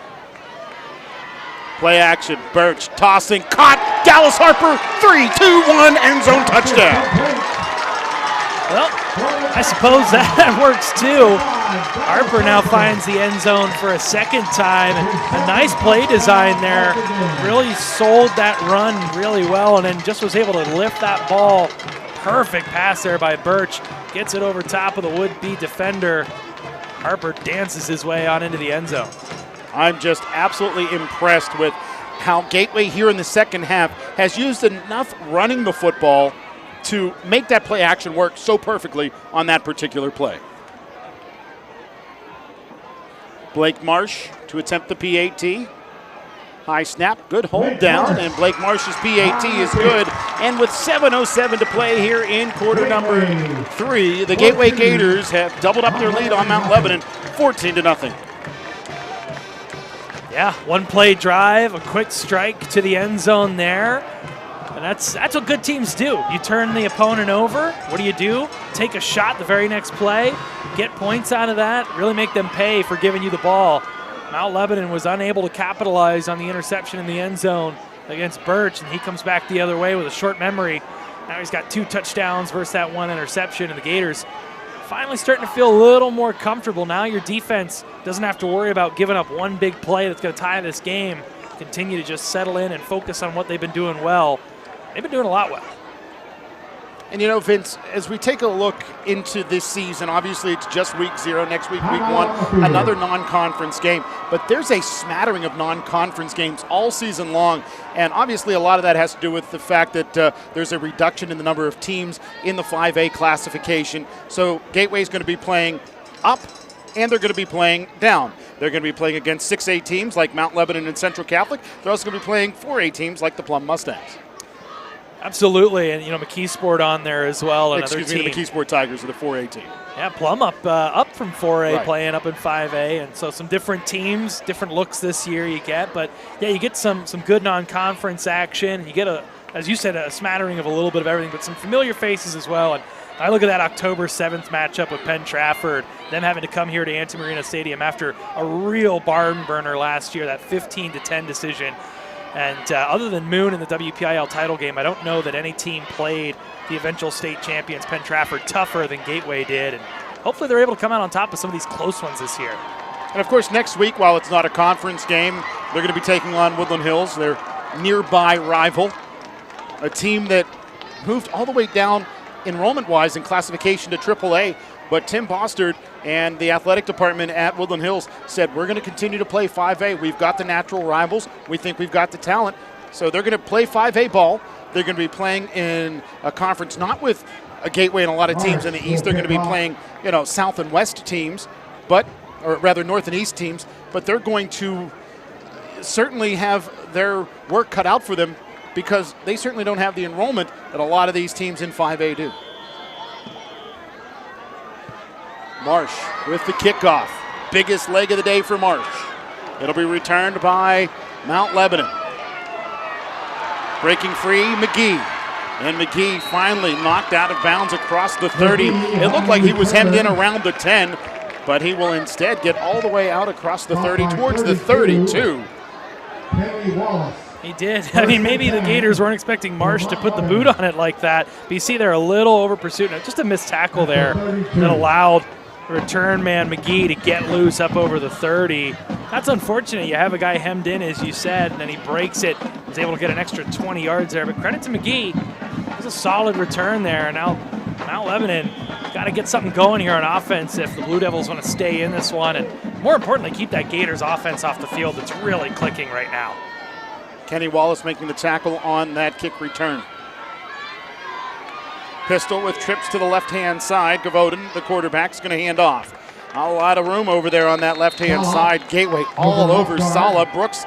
S1: Play action, Birch tossing, caught, Dallas Harper, 3-2-1, end zone touchdown.
S2: Well, I suppose that works too. Harper now finds the end zone for a second time. And a nice play design there. Really sold that run really well, and then just was able to lift that ball. Perfect pass there by Birch. Gets it over top of the would-be defender. Harper dances his way on into the end zone.
S1: I'm just absolutely impressed with how Gateway here in the second half has used enough running the football to make that play action work so perfectly on that particular play. Blake Marsh to attempt the PAT. High snap, good hold down, and Blake Marsh's PAT is good. And with 7:07 to play here in quarter number 3, the Gateway Gators have doubled up their lead on Mount Lebanon, 14-0.
S2: Yeah, one play drive, a quick strike to the end zone there. And that's what good teams do. You turn the opponent over. What do? Take a shot the very next play, get points out of that, really make them pay for giving you the ball. Mount Lebanon was unable to capitalize on the interception in the end zone against Birch, and he comes back the other way with a short memory. Now he's got 2 touchdowns versus that 1 interception, and the Gators finally starting to feel a little more comfortable. Now your defense doesn't have to worry about giving up one big play that's going to tie this game. Continue to just settle in and focus on what they've been doing well. They've been doing a lot well.
S1: And you know, Vince, as we take a look into this season, obviously it's just week 0, next week, week 1, another non-conference game. But there's a smattering of non-conference games all season long. And obviously a lot of that has to do with the fact that there's a reduction in the number of teams in the 5A classification. So Gateway's going to be playing up, and they're going to be playing down. They're going to be playing against 6A teams like Mount Lebanon and Central Catholic. They're also going to be playing 4A teams like the Plum Mustangs.
S2: Absolutely, and McKeesport on there as well.
S1: The McKeesport Tigers are the 4A team.
S2: Yeah, Plum up from 4A,
S1: right,
S2: playing up in 5A, and so some different teams, different looks this year you get. But yeah, you get some good non-conference action. You get as you said, a smattering of a little bit of everything, but some familiar faces as well. And I look at that October 7th matchup with Penn Trafford, them having to come here to Antimarina Stadium after a real barn burner last year, that 15-10 decision. And other than Moon in the WPIAL title game, I don't know that any team played the eventual state champions, Penn Trafford, tougher than Gateway did. And hopefully they're able to come out on top of some of these close ones this year.
S1: And, of course, next week, while it's not a conference game, they're going to be taking on Woodland Hills, their nearby rival, a team that moved all the way down enrollment-wise in classification to AAA. But Tim Bostard and the athletic department at Woodland Hills said, we're going to continue to play 5A. We've got the natural rivals. We think we've got the talent. So they're going to play 5A ball. They're going to be playing in a conference not with a Gateway and a lot of teams in the East. They're going to be playing, South and West teams, or rather North and East teams. But they're going to certainly have their work cut out for them because they certainly don't have the enrollment that a lot of these teams in 5A do. Marsh with the kickoff. Biggest leg of the day for Marsh. It'll be returned by Mount Lebanon. Breaking free, McGee. And McGee finally knocked out of bounds across the 30. It looked like he was hemmed in around the 10, but he will instead get all the way out across the 30 towards the 32.
S2: He did. I mean, maybe the Gators weren't expecting Marsh to put the boot on it like that, but you see they're a little over pursuit. Just a missed tackle there that allowed return man McGee to get loose up over the 30. That's unfortunate. You have a guy hemmed in, as you said, and then he breaks it. Was able to get an extra 20 yards there, but credit to McGee. It was a solid return there. And now Mount Lebanon got to get something going here on offense if the Blue Devils want to stay in this one, and more importantly, keep that Gators offense off the field that's really clicking right now.
S1: Kenny Wallace making the tackle on that kick return. Pistol with trips to the left-hand side. Gavoden, the quarterback, is going to hand off. A lot of room over there on that left-hand side. Gateway all over Sala. Brooks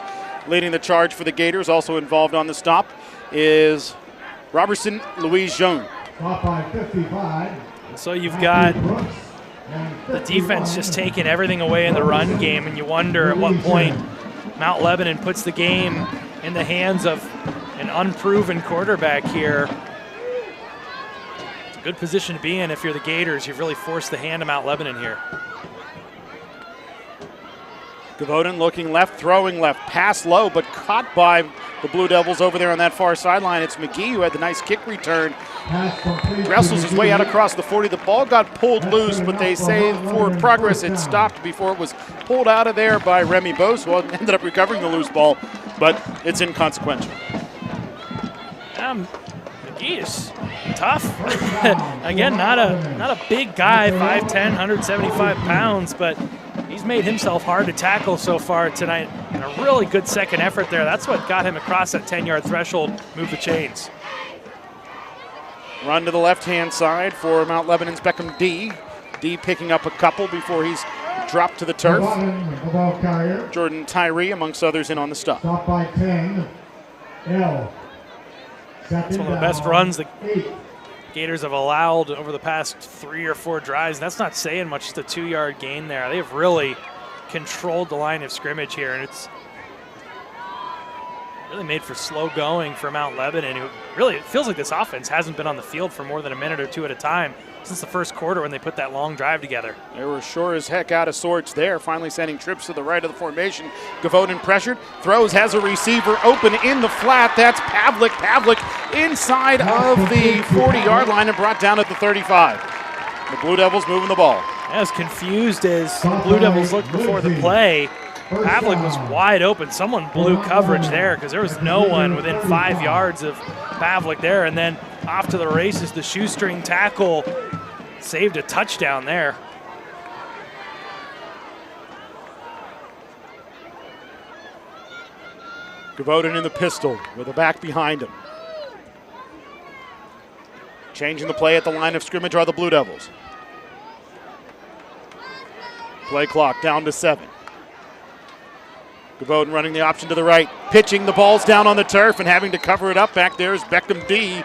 S1: leading the charge for the Gators. Also involved on the stop is Robertson Louise Jean.
S3: Stop by 55.
S2: So you've got the defense just taking everything away in the run game, and you wonder at what point Mount Lebanon puts the game in the hands of an unproven quarterback here. It's a good position to be in if you're the Gators. You've really forced the hand of Mount Lebanon here.
S1: Gavoden looking left, throwing left, pass low, but caught by the Blue Devils over there on that far sideline. It's McGee who had the nice kick return. Wrestles his way out across the 40. The ball got pulled loose, but they say for progress it stopped before it was pulled out of there by Remy Bose, who ended up recovering the loose ball, but it's inconsequential.
S2: McGee is tough. Again, not a big guy, 5'10", 175 pounds, but he's made himself hard to tackle so far tonight. And a really good second effort there. That's what got him across that 10-yard threshold, move the chains.
S1: Run to the left-hand side for Mount Lebanon's Beckham D. D picking up a couple before he's dropped to the turf. Jordan Tyree, amongst others, in on the stop.
S3: Stop by 10. L.
S2: It's one of the best runs the Gators have allowed over the past 3 or 4 drives. That's not saying much, just a 2-yard gain there. They've really controlled the line of scrimmage here, and it's really made for slow going for Mount Lebanon, who really, it feels like this offense hasn't been on the field for more than a minute or two at a time since the first quarter when they put that long drive together.
S1: They were sure as heck out of sorts there, finally sending trips to the right of the formation. Gavoden pressured, throws, has a receiver open in the flat. That's Pavlik. Pavlik inside of the 40-yard line and brought down at the 35. The Blue Devils moving the ball.
S2: As confused as the Blue Devils looked before the play, Pavlik was wide open. Someone blew coverage there because there was no one within 5 yards of Pavlik there. And then off to the races, the shoestring tackle saved a touchdown there.
S1: Gavoden in the pistol with a back behind him. Changing the play at the line of scrimmage are the Blue Devils. Play clock down to 7. Gavoden running the option to the right, pitching, the ball's down on the turf and having to cover it up. Back there is Beckham D.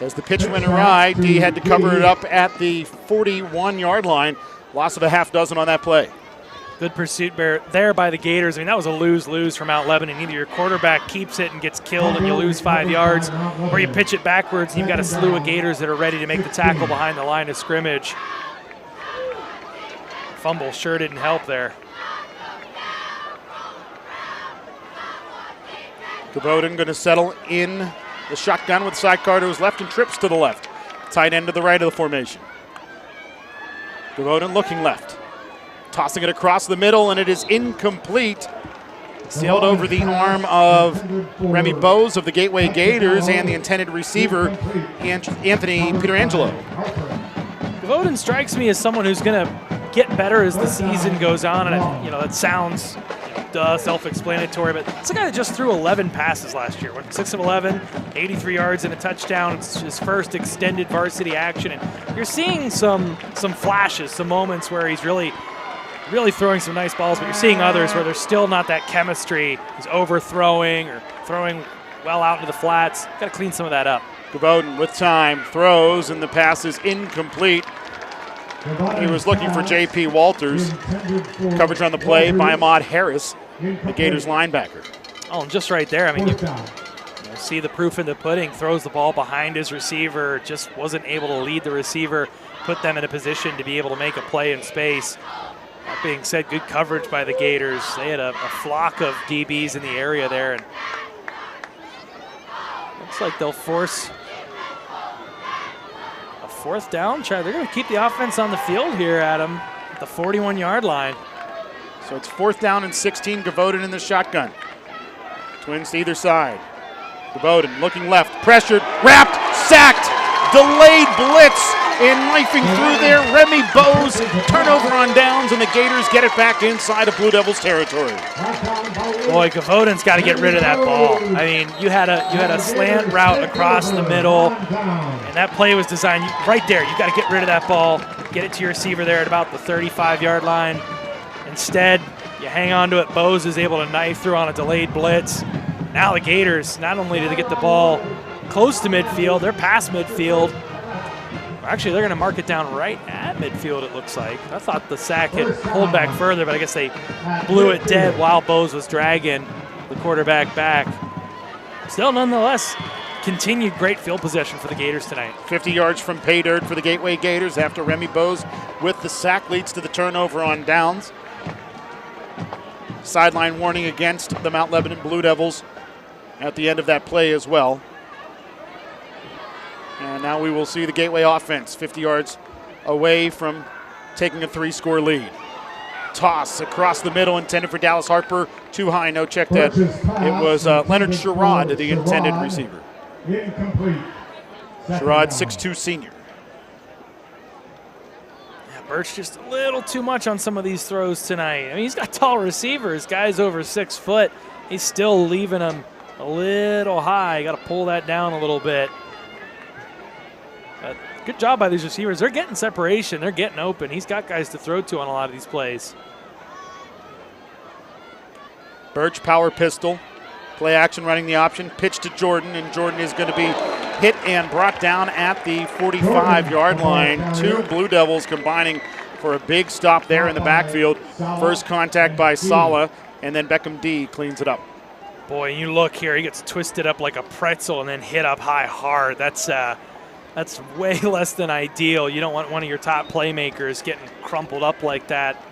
S1: As the pitch went awry, D had to cover it up at the 41-yard line. Loss of a half dozen on that play.
S2: Good pursuit there by the Gators. I mean, that was a lose-lose for Mount Lebanon. Either your quarterback keeps it and gets killed and you lose 5 yards, or you pitch it backwards and you've got a slew of Gators that are ready to make the tackle behind the line of scrimmage. Fumble sure didn't help there.
S1: Gavoden going to settle in the shotgun with sidecar to his left and trips to the left. Tight end to the right of the formation. Gavoden looking left. Tossing it across the middle, and it is incomplete. Sailed over the arm of Remy Bose of the Gateway Gators and the intended receiver, Anthony Pietrangelo.
S2: Gavoden strikes me as someone who's going to get better as the season goes on, and that sounds self-explanatory, but it's a guy that just threw 11 passes last year. Went 6 of 11, 83 yards and a touchdown. It's his first extended varsity action, and you're seeing some flashes, some moments where he's really throwing some nice balls, but you're seeing others where there's still not that chemistry. He's overthrowing or throwing well out into the flats. Got to clean some of that up.
S1: Gavoden with time, throws, and the pass is incomplete. He was looking for J.P. Walters. Coverage on the play by Ahmad Harris, the Gators linebacker.
S2: Oh, and just right there, I mean, you see the proof in the pudding. Throws the ball behind his receiver, just wasn't able to lead the receiver, put them in a position to be able to make a play in space. That being said, good coverage by the Gators. They had a flock of DBs in the area there, and Looks like they'll force a 4th down. They're going to keep the offense on the field here, Adam, at the 41-yard line.
S1: So it's 4th down and 16. Gavoden in the shotgun. Twins to either side. Gavoden looking left, pressured, wrapped, sacked, delayed blitz, and knifing through there. Remy Bose, turnover on downs, and the Gators get it back inside of Blue Devils territory.
S2: Boy, Gavoden's got to get rid of that ball. I mean, you had a slant route across the middle, and that play was designed right there. You got to get rid of that ball, get it to your receiver there at about the 35-yard line. Instead, you hang on to it. Bose is able to knife through on a delayed blitz. Now the Gators, not only do they get the ball close to midfield, they're past midfield. Actually, they're going to mark it down right at midfield, it looks like. I thought the sack had pulled back further, but I guess they blew it dead while Bose was dragging the quarterback back. Still, nonetheless, continued great field possession for the Gators tonight.
S1: 50 yards from pay dirt for the Gateway Gators after Remy Bose with the sack leads to the turnover on downs. Sideline warning against the Mount Lebanon Blue Devils at the end of that play as well. And now we will see the Gateway offense 50 yards away from taking a 3-score lead. Toss across the middle intended for Dallas Harper. Too high, no check that. It was Leonard Sherrod, the intended receiver.
S3: Incomplete.
S1: Sherrod, 6'2" senior.
S2: Birch just a little too much on some of these throws tonight. I mean, he's got tall receivers. Guy's over 6 foot. He's still leaving them a little high. Got to pull that down a little bit. But good job by these receivers. They're getting separation. They're getting open. He's got guys to throw to on a lot of these plays.
S1: Birch, power pistol. Play action running the option. Pitch to Jordan, and Jordan is going to be hit and brought down at the 45-yard line. 2 Blue Devils combining for a big stop there in the backfield. First contact by Sala, and then Beckham D cleans it up.
S2: Boy, you look here. He gets twisted up like a pretzel and then hit up high hard. That's way less than ideal. You don't want one of your top playmakers getting crumpled up like that.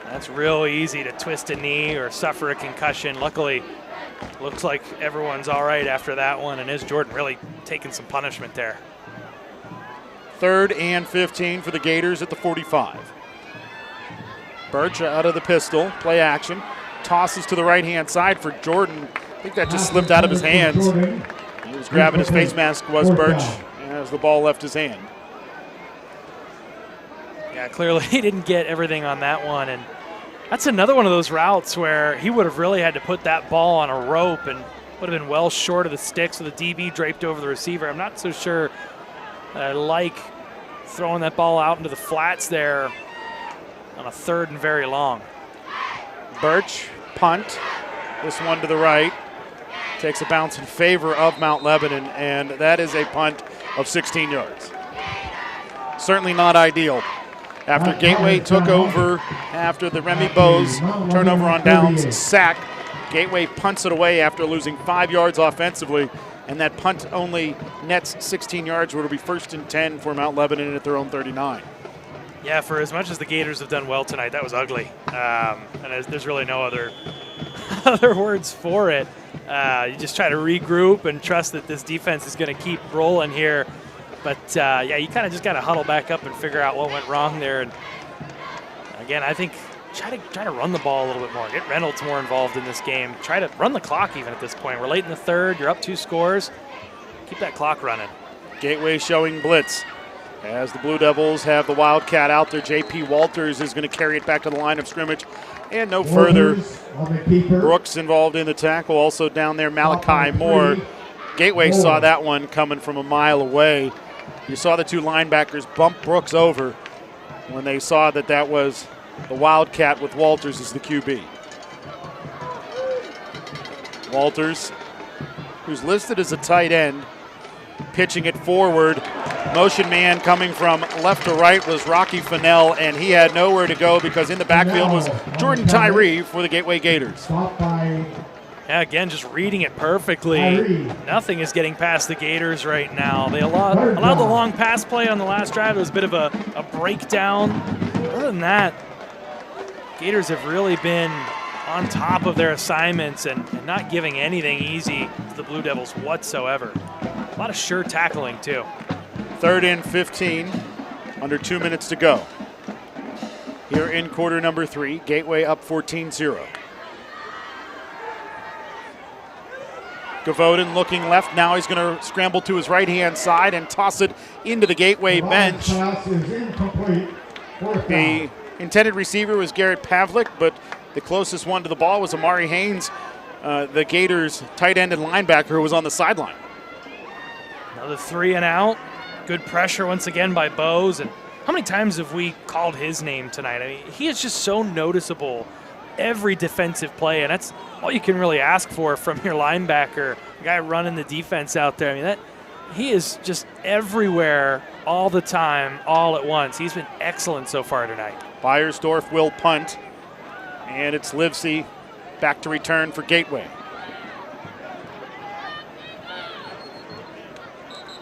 S2: That's real easy to twist a knee or suffer a concussion. Luckily, looks like everyone's all right after that one, and is Jordan really taking some punishment there.
S1: 3rd and 15 for the Gators at the 45. Birch out of the pistol, play action. Tosses to the right-hand side for Jordan. I think that just slipped out of his hands. He was grabbing his face mask, was Birch, as the ball left his hand.
S2: Yeah, clearly he didn't get everything on that one, and that's another one of those routes where he would have really had to put that ball on a rope and would have been well short of the sticks with the DB draped over the receiver. I'm not so sure I like throwing that ball out into the flats there on a 3rd and very long.
S1: Birch, punt. This one to the right. Takes a bounce in favor of Mount Lebanon, and that is a punt of 16 yards. Certainly not ideal. After Gateway took over after the Remy Bose turnover on downs sack, Gateway punts it away after losing 5 yards offensively, and that punt only nets 16 yards, where it'll be 1st and 10 for Mount Lebanon at their own 39.
S2: Yeah, for as much as the Gators have done well tonight, that was ugly. And there's really no other words for it. You just try to regroup and trust that this defense is going to keep rolling here. But, yeah, you kind of just got to huddle back up and figure out what went wrong there. And, again, I think try to run the ball a little bit more. Get Reynolds more involved in this game. Try to run the clock even at this point. We're late in the 3rd. You're up 2 scores. Keep that clock running.
S1: Gateway showing blitz. As the Blue Devils have the Wildcat out there, J.P. Walters is going to carry it back to the line of scrimmage. And no further. Brooks involved in the tackle. Also down there, Malachi Moore. Gateway saw that one coming from a mile away. You saw the 2 linebackers bump Brooks over when they saw that that was the Wildcat with Walters as the QB. Walters, who's listed as a tight end, pitching it forward. Motion man coming from left to right was Rocky Fennell, and he had nowhere to go because in the backfield was Jordan Tyree for the Gateway Gators.
S2: Yeah, again, just reading it perfectly. Nothing is getting past the Gators right now. They allowed the long pass play on the last drive. It was a bit of a breakdown. Other than that, Gators have really been on top of their assignments and not giving anything easy to the Blue Devils whatsoever. A lot of sure tackling, too.
S1: 3rd and 15, under 2 minutes to go. Here in quarter number 3, Gateway up 14-0. Gavoden looking left. Now he's going to scramble to his right-hand side and toss it into the Gateway bench. The intended receiver was Garrett Pavlik, but the closest one to the ball was Amari Haynes, the Gators tight end and linebacker who was on the sideline.
S2: Another 3 and out. Good pressure once again by Bose. And how many times have we called his name tonight? I mean, he is just so noticeable every defensive play, and that's all you can really ask for from your linebacker, the guy running the defense out there. I mean, he is just everywhere all the time, all at once. He's been excellent so far tonight.
S1: Beiersdorf will punt, and it's Livesey back to return for Gateway.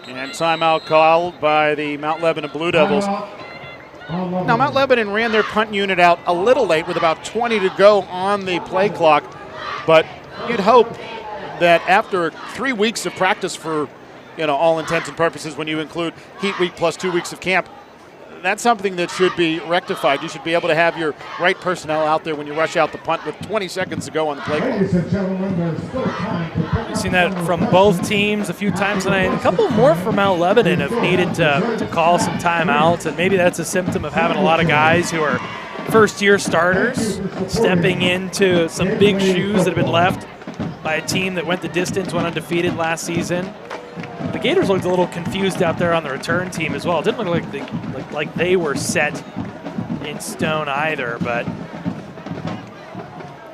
S1: And timeout called by the Mount Lebanon Blue Devils. Now, Mount Lebanon ran their punt unit out a little late with about 20 to go on the play clock, but you'd hope that after 3 weeks of practice for, all intents and purposes, when you include Heat Week plus 2 weeks of camp, that's something that should be rectified. You should be able to have your right personnel out there when you rush out the punt with 20 seconds to go on the play clock.
S2: We've seen that from both teams a few times tonight. A couple more from Mount Lebanon have needed to call some timeouts, and maybe that's a symptom of having a lot of guys who are first-year starters stepping into some big shoes that have been left by a team that went the distance, went undefeated last season. The Gators looked a little confused out there on the return team as well. It didn't look like they were set in stone either, but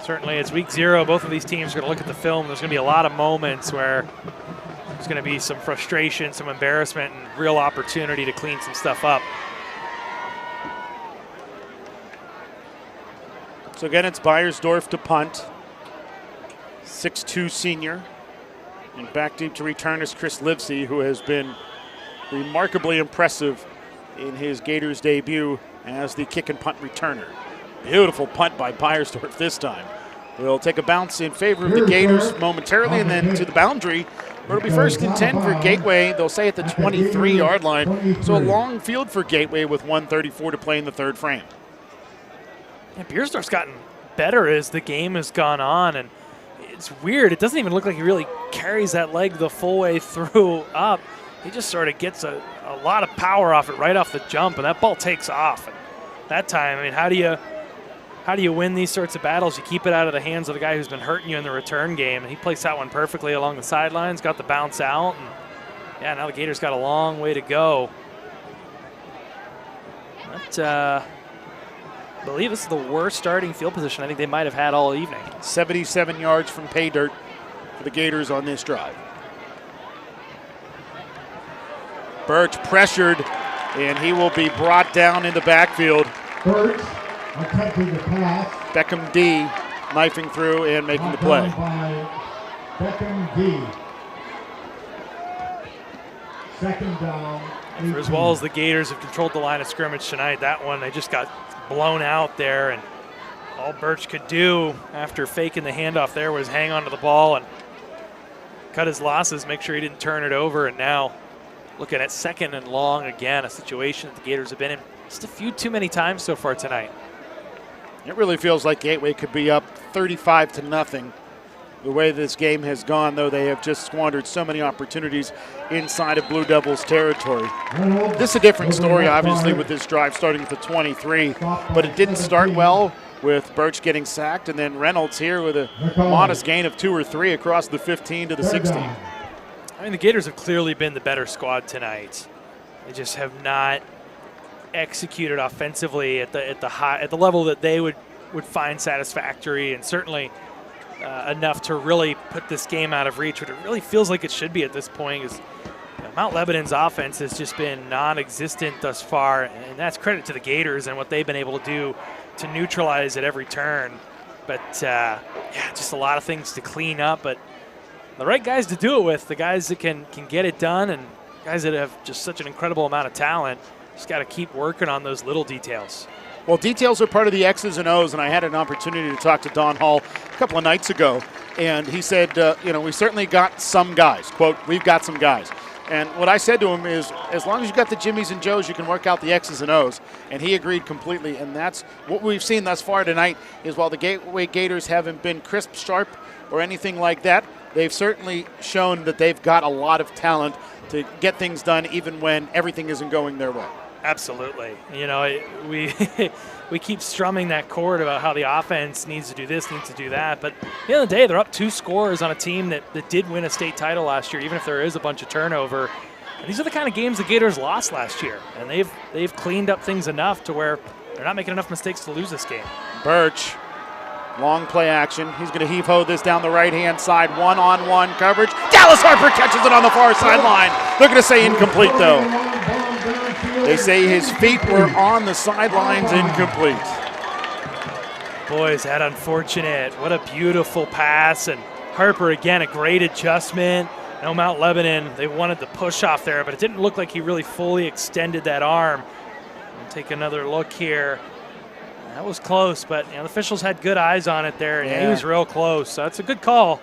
S2: certainly it's week 0. Both of these teams are going to look at the film. There's going to be a lot of moments where there's going to be some frustration, some embarrassment, and real opportunity to clean some stuff up.
S1: So again, it's Beiersdorf to punt. 6'2" senior. And back deep to return is Chris Livesey, who has been remarkably impressive in his Gators debut as the kick and punt returner. Beautiful punt by Beiersdorf this time. We'll take a bounce in favor of the Gators momentarily, and then to the boundary, where it'll be 1st and 10 for Gateway. They'll say at the 23-yard line. So a long field for Gateway with 1:34 to play in the 3rd frame.
S2: Yeah, Beiersdorf's gotten better as the game has gone on, and it's weird. It doesn't even look like he really carries that leg the full way through up. He just sort of gets a lot of power off it right off the jump, and that ball takes off. And that time, I mean, how do you win these sorts of battles? You keep it out of the hands of the guy who's been hurting you in the return game, and he placed that one perfectly along the sidelines, got the bounce out, and yeah, now the Gators got a long way to go. But I believe this is the worst starting field position I think they might have had all evening.
S1: 77 yards from pay dirt for the Gators on this drive. Birch pressured, and he will be brought down in the backfield.
S3: Birch attempting the pass.
S1: Beckham D knifing through and making the play.
S3: By Beckham D. 2nd down.
S2: For as well as the Gators have controlled the line of scrimmage tonight, that one they just got blown out there, and all Birch could do after faking the handoff there was hang on to the ball and cut his losses, make sure he didn't turn it over. And now looking at 2nd and long again, a situation that the Gators have been in just a few too many times so far tonight.
S1: It really feels like Gateway could be up 35-0 the way this game has gone, though they have just squandered so many opportunities inside of Blue Devils territory. This is a different story, obviously, with this drive starting at the 23, but it didn't start well with Birch getting sacked, and then Reynolds here with a modest gain of 2 or 3 across the 15 to the 16.
S2: I mean, the Gators have clearly been the better squad tonight. They just have not executed offensively at the level that they would find satisfactory, and certainly enough to really put this game out of reach, what it really feels like it should be at this point. Is Mount Lebanon's offense has just been non-existent thus far, and that's credit to the Gators and what they've been able to do to neutralize at every turn. But yeah, just a lot of things to clean up, but the right guys to do it with, the guys that can get it done, and guys that have just such an incredible amount of talent. Just got to keep working on those little details.
S1: Well, details are part of the X's and O's, and I had an opportunity to talk to Don Hall a couple of nights ago, and he said, we certainly got some guys. Quote, we've got some guys. And what I said to him is, as long as you got the Jimmies and Joes, you can work out the X's and O's. And he agreed completely, and that's what we've seen thus far tonight is while the Gateway Gators haven't been crisp, sharp, or anything like that, they've certainly shown that they've got a lot of talent to get things done even when everything isn't going their way.
S2: Absolutely. We we keep strumming that chord about how the offense needs to do this, needs to do that. But at the end of the day, they're up 2 scores on a team that did win a state title last year, even if there is a bunch of turnover. And these are the kind of games the Gators lost last year. And they've cleaned up things enough to where they're not making enough mistakes to lose this game.
S1: Birch, long play action. He's going to heave-ho this down the right-hand side. One-on-one coverage. Dallas Harper catches it on the far sideline. They're going to say incomplete, though. They say his feet were on the sidelines, incomplete.
S2: Boy, is that unfortunate. What a beautiful pass. And Harper, again, a great adjustment. No, Mount Lebanon, they wanted the push off there, but it didn't look like he really fully extended that arm. We'll take another look here. That was close, but the officials had good eyes on it there, and he was real close. So that's a good call.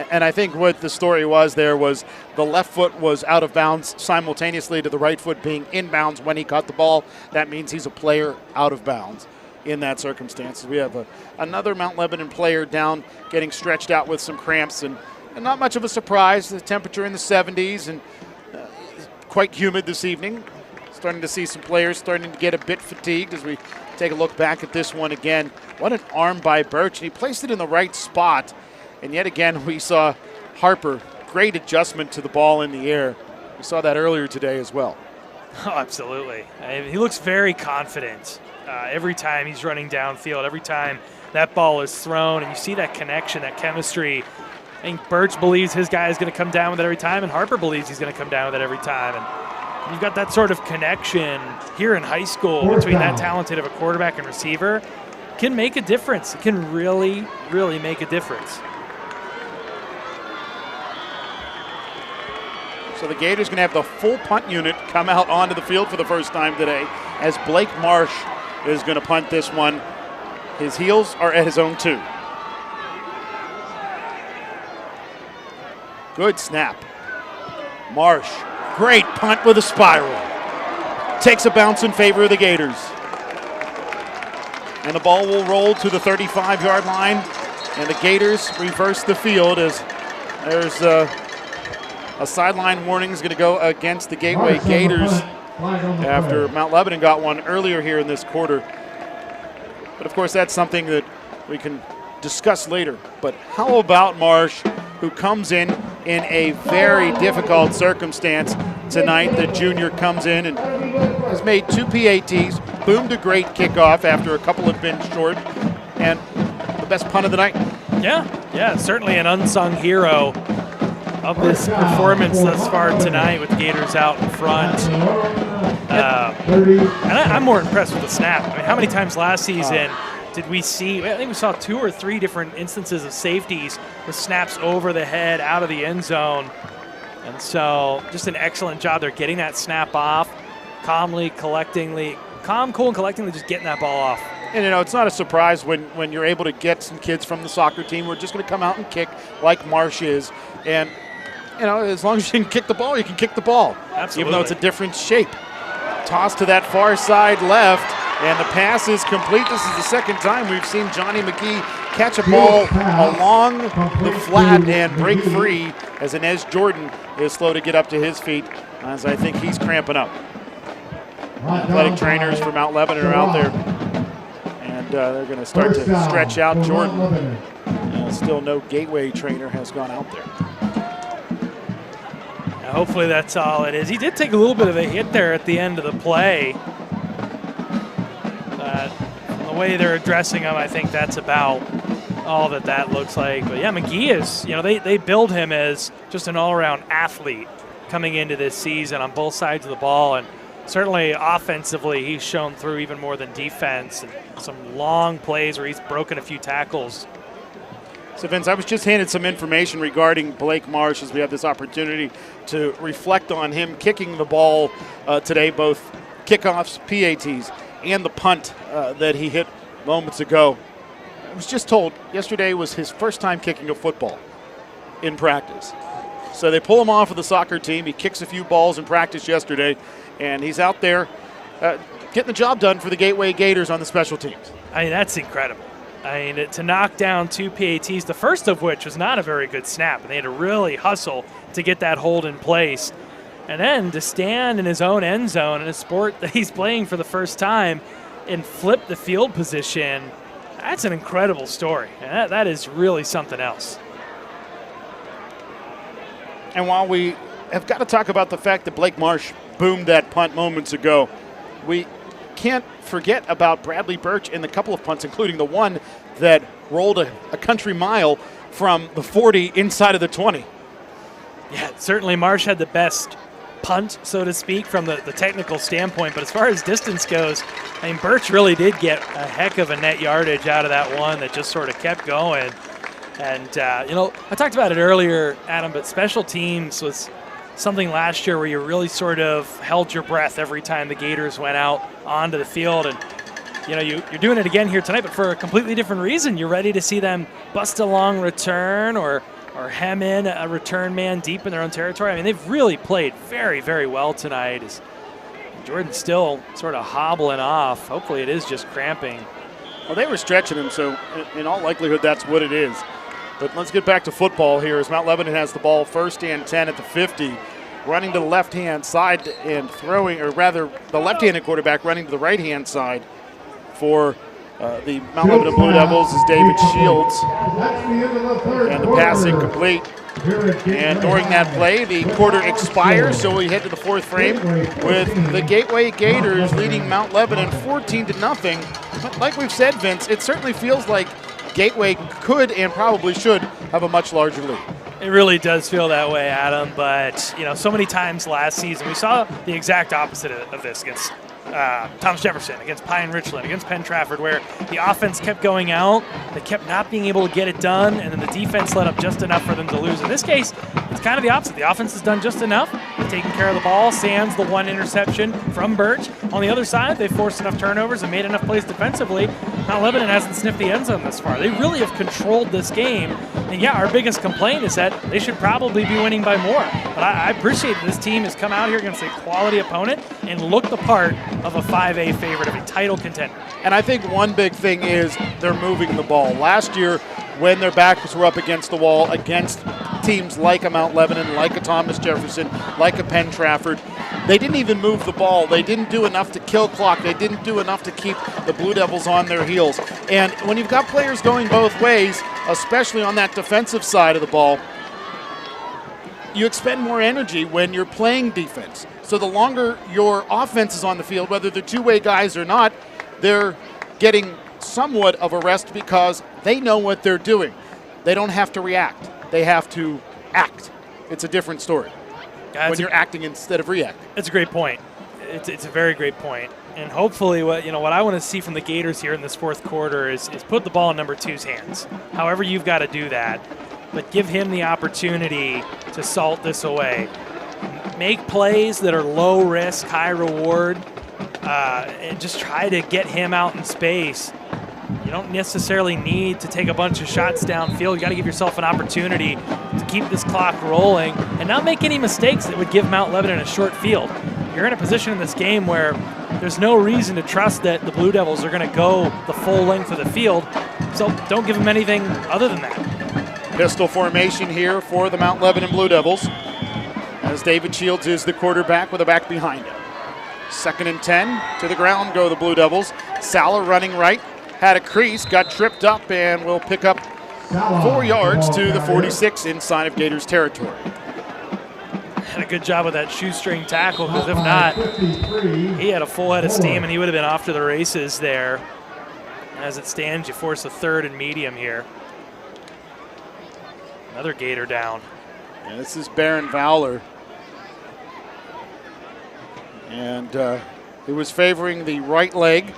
S1: And I think what the story was there was the left foot was out of bounds simultaneously to the right foot being inbounds when he caught the ball. That means he's a player out of bounds in that circumstance. We have another Mount Lebanon player down getting stretched out with some cramps, and not much of a surprise. The temperature in the 70s and quite humid this evening. Starting to see some players starting to get a bit fatigued as we take a look back at this one again. What an arm by Birch, and he placed it in the right spot. And yet again, we saw Harper, great adjustment to the ball in the air. We saw that earlier today as well.
S2: Oh, absolutely. He looks very confident every time he's running downfield, every time that ball is thrown, and you see that connection, that chemistry. I think Birch believes his guy is going to come down with it every time, and Harper believes he's going to come down with it every time. And you've got that sort of connection here in high school between that talented of a quarterback and receiver. It can make a difference. It can really, really make a difference.
S1: So the Gators going to have the full punt unit come out onto the field for the first time today as Blake Marsh is going to punt this one. His heels are at his own 2. Good snap. Marsh, great punt with a spiral. Takes a bounce in favor of the Gators. And the ball will roll to the 35-yard line. And the Gators reverse the field as there's a sideline warning is going to go against the Gateway Gators after Mount Lebanon got one earlier here in this quarter. But of course, that's something that we can discuss later. But how about Marsh, who comes in a very difficult circumstance tonight? The junior comes in and has made 2 PATs, boomed a great kickoff after a couple had been short, and the best punt of the night.
S2: Yeah, certainly an unsung hero of this performance thus far tonight with the Gators out in front. And I'm more impressed with the snap. I mean, how many times last season did we see, I think we saw 2 or 3 different instances of safeties with snaps over the head, out of the end zone. And so just an excellent job there getting that snap off, cool and collectingly just getting that ball off.
S1: And, it's not a surprise when you're able to get some kids from the soccer team who are just going to come out and kick like Marsh is. And, as long as you can kick the ball, you can kick the ball.
S2: Absolutely.
S1: Even though it's a different shape. Toss to that far side left, and the pass is complete. This is the second time we've seen Johnny McGee catch a ball along the flat and break free as Inez Jordan is slow to get up to his feet, as I think he's cramping up. Athletic trainers for Mount Lebanon are out there, and they're going to start to stretch out Jordan. Still no Gateway trainer has gone out there.
S2: Hopefully that's all it is. He did take a little bit of a hit there at the end of the play. The way they're addressing him, I think that's about all that looks like. But yeah, McGee is, they build him as just an all-around athlete coming into this season on both sides of the ball. And certainly offensively, he's shown through even more than defense. And some long plays where he's broken a few tackles.
S1: So, Vince, I was just handed some information regarding Blake Marsh as we have this opportunity to reflect on him kicking the ball today, both kickoffs, PATs. and the punt that he hit moments ago. I was just told yesterday was his first time kicking a football in practice. So they pull him off of the soccer team. He kicks a few balls in practice yesterday, and he's out there getting the job done for the Gateway Gators on the special teams.
S2: I mean, that's incredible. I mean, to knock down 2 PATs, the first of which was not a very good snap, and they had to really hustle to get that hold in place. And then to stand in his own end zone in a sport that he's playing for the first time and flip the field position, that's an incredible story. And that is really something else.
S1: And while we have got to talk about the fact that Blake Marsh boomed that punt moments ago, we can't forget about Bradley Birch and the couple of punts, including the one that rolled a country mile from the 40 inside of the 20.
S2: Yeah, certainly Marsh had the best punt, so to speak, from the technical standpoint. But as far as distance goes, I mean, Birch really did get a heck of a net yardage out of that one that just sort of kept going. And, I talked about it earlier, Adam, but special teams was something last year where you really sort of held your breath every time the Gators went out onto the field. And, you're doing it again here tonight, but for a completely different reason. You're ready to see them bust a long return or hem in a return man deep in their own territory. I mean, they've really played very, very well tonight. As Jordan's still sort of hobbling off. Hopefully it is just cramping.
S1: Well, they were stretching him, so in all likelihood that's what it is. But let's get back to football here as Mount Lebanon has the ball, 1st and 10 at the 50, running to the left-hand side and throwing, or rather the left-handed quarterback running to the right-hand side for the Mount Lebanon Blue Devils is David Shields. And the pass incomplete. And during that play, the quarter expires, so we head to the 4th frame with the Gateway Gators leading Mount Lebanon 14-0. But like we've said, Vince, it certainly feels like Gateway could and probably should have a much larger lead.
S2: It really does feel that way, Adam. But, so many times last season we saw the exact opposite of this against Thomas Jefferson, against Pine Richland, against Penn Trafford, where the offense kept going out, they kept not being able to get it done, and then the defense let up just enough for them to lose. In this case, it's kind of the opposite. The offense has done just enough. They've taken care of the ball. Sands the one interception from Birch. On the other side, they've forced enough turnovers and made enough plays defensively. Mount Lebanon hasn't sniffed the end zone this far. They really have controlled this game. And yeah, our biggest complaint is that they should probably be winning by more. But I appreciate that this team has come out here against a quality opponent and looked the part of a 5A favorite, of a title contender.
S1: And I think one big thing is they're moving the ball. Last year, when their backs were up against the wall against teams like a Mount Lebanon, like a Thomas Jefferson, like a Penn Trafford, they didn't even move the ball. They didn't do enough to kill clock. They didn't do enough to keep the Blue Devils on their heels. And when you've got players going both ways, especially on that defensive side of the ball, you expend more energy when you're playing defense. So the longer your offense is on the field, whether they're two-way guys or not, they're getting somewhat of a rest because they know what they're doing. They don't have to react. They have to act. It's a different story when you're acting instead of reacting.
S2: It's a great point. It's a very great point. And hopefully what I want to see from the Gators here in this 4th quarter is put the ball in number 2's hands. However you've got to do that, but give him the opportunity to salt this away. Make plays that are low risk, high reward, and just try to get him out in space. You don't necessarily need to take a bunch of shots downfield. You got to give yourself an opportunity to keep this clock rolling and not make any mistakes that would give Mount Lebanon a short field. You're in a position in this game where there's no reason to trust that the Blue Devils are going to go the full length of the field, so don't give them anything other than that.
S1: Pistol formation here for the Mount Lebanon Blue Devils, as David Shields is the quarterback with a back behind him. 2nd and 10, to the ground go the Blue Devils. Sala running right, had a crease, got tripped up, and will pick up 4 yards to the 46 inside of Gators territory.
S2: Had a good job with that shoestring tackle, because if not, he had a full head of steam and he would have been off to the races there. As it stands, you force a 3rd and medium here. Another Gator down.
S1: And this is Barron Fowler. And it was favoring the right leg.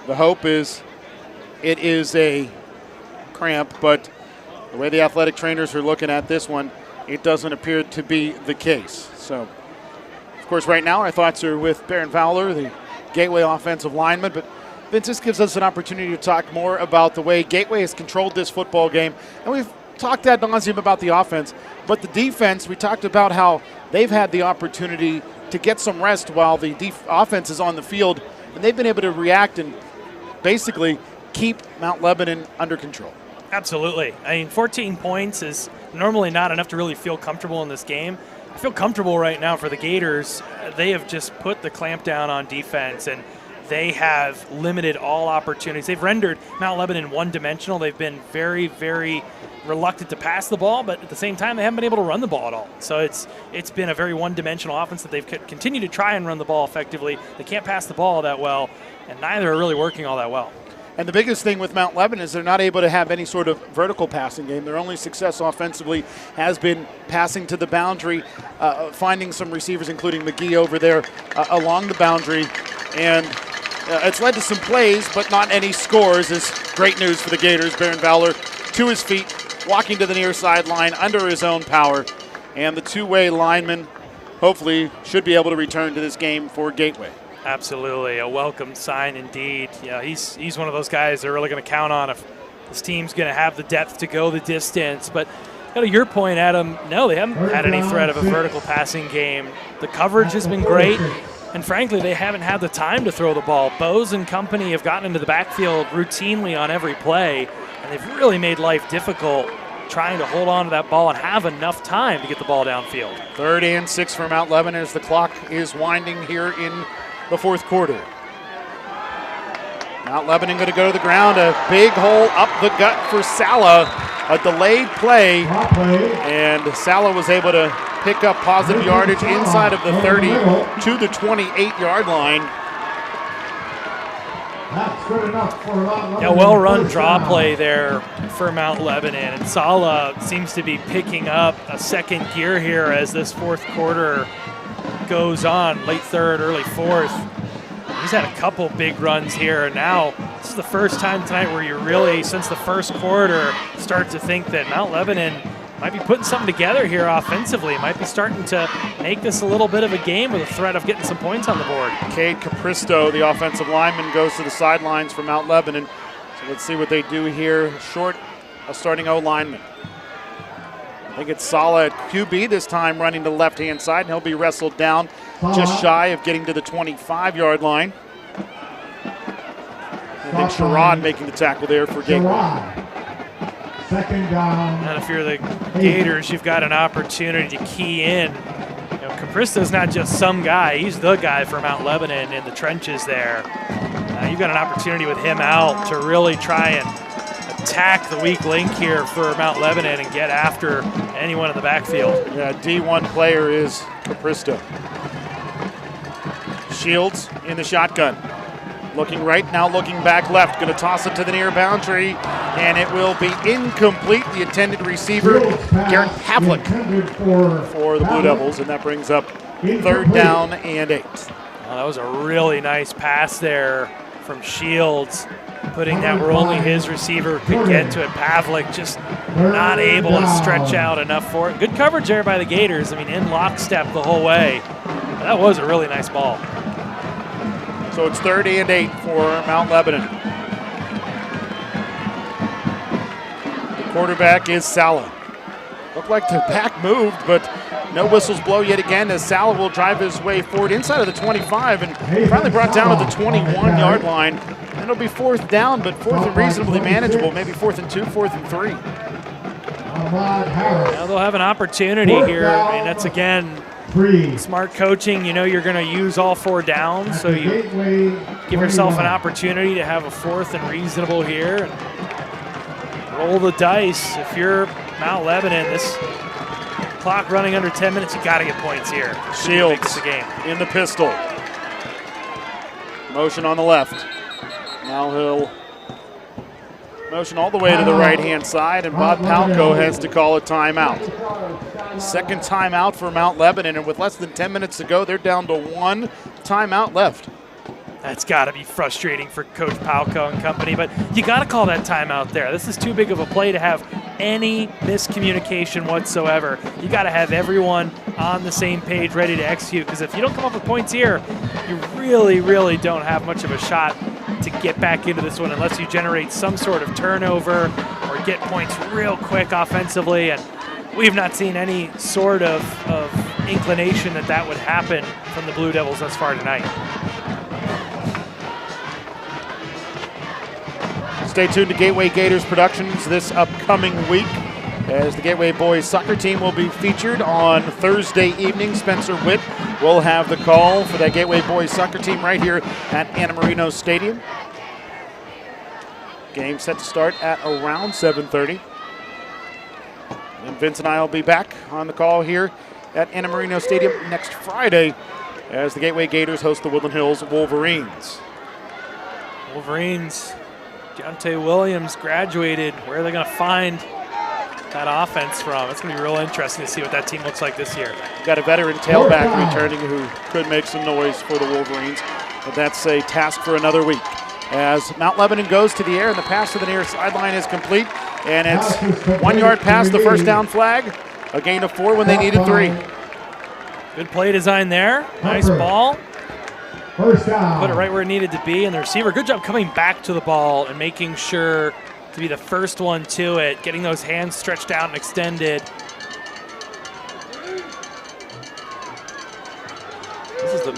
S1: The hope is it is a cramp, but the way the athletic trainers are looking at this one, it doesn't appear to be the case. So, of course, right now our thoughts are with Barron Fowler, the Gateway offensive lineman. But Vince, this gives us an opportunity to talk more about the way Gateway has controlled this football game. And we've talked ad nauseum about the offense, but the defense, we talked about how they've had the opportunity to get some rest while the offense is on the field, and they've been able to react and basically keep Mount Lebanon under control.
S2: Absolutely. I mean, 14 points is normally not enough to really feel comfortable in this game. I feel comfortable right now for the Gators. They have just put the clamp down on defense, and they have limited all opportunities. They've rendered Mount Lebanon one-dimensional. They've been very, very reluctant to pass the ball, but at the same time, they haven't been able to run the ball at all. So it's been a very one-dimensional offense that they've continued to try and run the ball effectively. They can't pass the ball that well, and neither are really working all that well.
S1: And the biggest thing with Mount Lebanon is they're not able to have any sort of vertical passing game. Their only success offensively has been passing to the boundary, finding some receivers, including McGee over there along the boundary. And it's led to some plays, but not any scores. Is great news for the Gators. Baron Fowler to his feet, walking to the near sideline under his own power. And the two-way lineman hopefully should be able to return to this game for Gateway.
S2: Absolutely, a welcome sign indeed. Yeah, he's one of those guys they're really going to count on if this team's going to have the depth to go the distance. But to your point, Adam, no, they haven't had any threat of a vertical passing game. The coverage has been great, and frankly, they haven't had the time to throw the ball. Bose and company have gotten into the backfield routinely on every play, and they've really made life difficult trying to hold on to that ball and have enough time to get the ball downfield.
S1: 3rd and 6 for Mount Lebanon as the clock is winding here in the 4th quarter. Mount Lebanon going to go to the ground. A big hole up the gut for Sala. A delayed play. And Sala was able to pick up positive yardage inside of the 30 to the 28-yard line.
S2: Yeah, well-run draw play there for Mount Lebanon. And Sala seems to be picking up a second gear here as this 4th quarter goes on, late 3rd, early 4th. He's had a couple big runs here, and now this is the first time tonight where you really, since the 1st quarter, start to think that Mount Lebanon might be putting something together here offensively. Might be starting to make this a little bit of a game with a threat of getting some points on the board.
S1: Cade Capristo, the offensive lineman, goes to the sidelines for Mount Lebanon. So let's see what they do here. Short, a starting O-lineman. I think it's Sala at QB this time, running to the left-hand side, and he'll be wrestled down just shy of getting to the 25-yard line. I think Sherrod making the tackle there for Gateway.
S3: 2nd down.
S2: And if you're the Gators, you've got an opportunity to key in. Capristo's not just some guy, he's the guy for Mount Lebanon in the trenches there. You've got an opportunity with him out to really try and attack the weak link here for Mount Lebanon and get after anyone in the backfield.
S1: Yeah, D1 player is Capristo. Shields in the shotgun. Looking right, now looking back left. Going to toss it to the near boundary, and it will be incomplete. The intended receiver, Garrett Pavlik, for the Blue Devils, and that brings up 3rd down and 8.
S2: Well, that was a really nice pass there from Shields, putting that where only his receiver could get to it. Pavlik just not able to stretch out enough for it. Good coverage there by the Gators. I mean, in lockstep the whole way. That was a really nice ball.
S1: So it's 3rd and 8 for Mount Lebanon. The quarterback is Sala. Looked like the back moved, but no whistles blow yet again as Sala will drive his way forward inside of the 25 and finally brought down to the 21-yard line. And it'll be 4th down, but 4th and reasonably manageable, maybe 4th and 2, 4th and 3.
S2: Now they'll have an opportunity here. I mean, that's, again, smart coaching. You know you're going to use all 4 downs, so you give yourself an opportunity to have a 4th and reasonable here. And roll the dice. If you're Mount Lebanon, this clock running under 10 minutes, you got to get points here.
S1: Shields
S2: the game
S1: in the pistol. Motion on the left. Now he'll motion all the way to the right-hand side, and Bob Palco has to call a timeout. 2nd timeout for Mount Lebanon, and with less than 10 minutes to go, they're down to 1 timeout left.
S2: That's got to be frustrating for Coach Palco and company, but you got to call that timeout there. This is too big of a play to have any miscommunication whatsoever. You got to have everyone on the same page ready to execute, because if you don't come up with points here, you really, really don't have much of a shot to get back into this one unless you generate some sort of turnover or get points real quick offensively. And we've not seen any sort of inclination that would happen from the Blue Devils thus far tonight.
S1: Stay tuned to Gateway Gators Productions this upcoming week, as the Gateway boys soccer team will be featured on Thursday evening. Spencer Witt will have the call for that Gateway boys soccer team right here at Anna Marino Stadium. Game set to start at around 7:30. And Vince and I will be back on the call here at Anna Marino Stadium next Friday as the Gateway Gators host the Woodland Hills Wolverines.
S2: Wolverines, Deontay Williams graduated. Where are they going to find that offense from? It's going to be real interesting to see what that team looks like this year.
S1: Got a veteran tailback returning who could make some noise for the Wolverines, but that's a task for another week. As Mount Lebanon goes to the air and the pass to the near sideline is complete, and it's 1 yard past the first down flag, a gain of 4 when they needed 3.
S2: Good play design there. Nice ball.
S3: First down.
S2: Put it right where it needed to be, and the receiver, good job coming back to the ball and making sure to be the first one to it, getting those hands stretched out and extended. This is the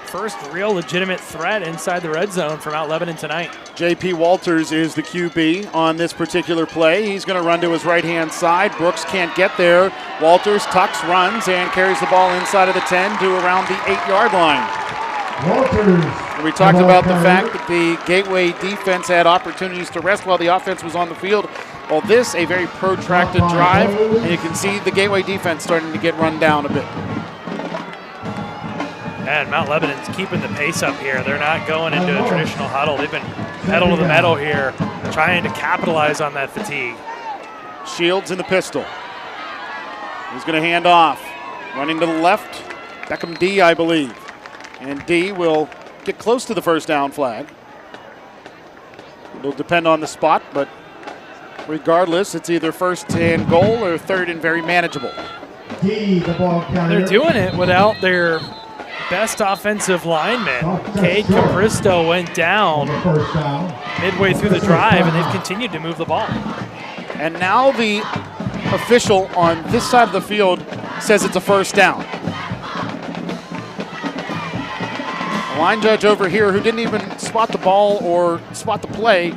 S2: first real legitimate threat inside the red zone for Mount Lebanon tonight.
S1: J.P. Walters is the QB on this particular play. He's going to run to his right-hand side. Brooks can't get there. Walters tucks, runs, and carries the ball inside of the 10 to around the 8-yard line.
S3: Walters.
S1: We talked about the fact that the Gateway defense had opportunities to rest while the offense was on the field. Well, this, a very protracted drive, and you can see the Gateway defense starting to get run down a bit.
S2: And Mount Lebanon's keeping the pace up here. They're not going into a traditional huddle. They've been pedal to the metal here, trying to capitalize on that fatigue.
S1: Shields in the pistol. He's going to hand off. Running to the left, Beckham D, I believe. And D will get close to the first down flag. It'll depend on the spot, but regardless, it's either first and goal or third and very manageable.
S3: D, the ball carrier.
S2: They're doing it without their best offensive lineman. Cade Capristo went down midway through the drive, and they've continued to move the ball.
S1: And now the official on this side of the field says it's a first down. The line judge over here, who didn't even spot the ball or spot the play,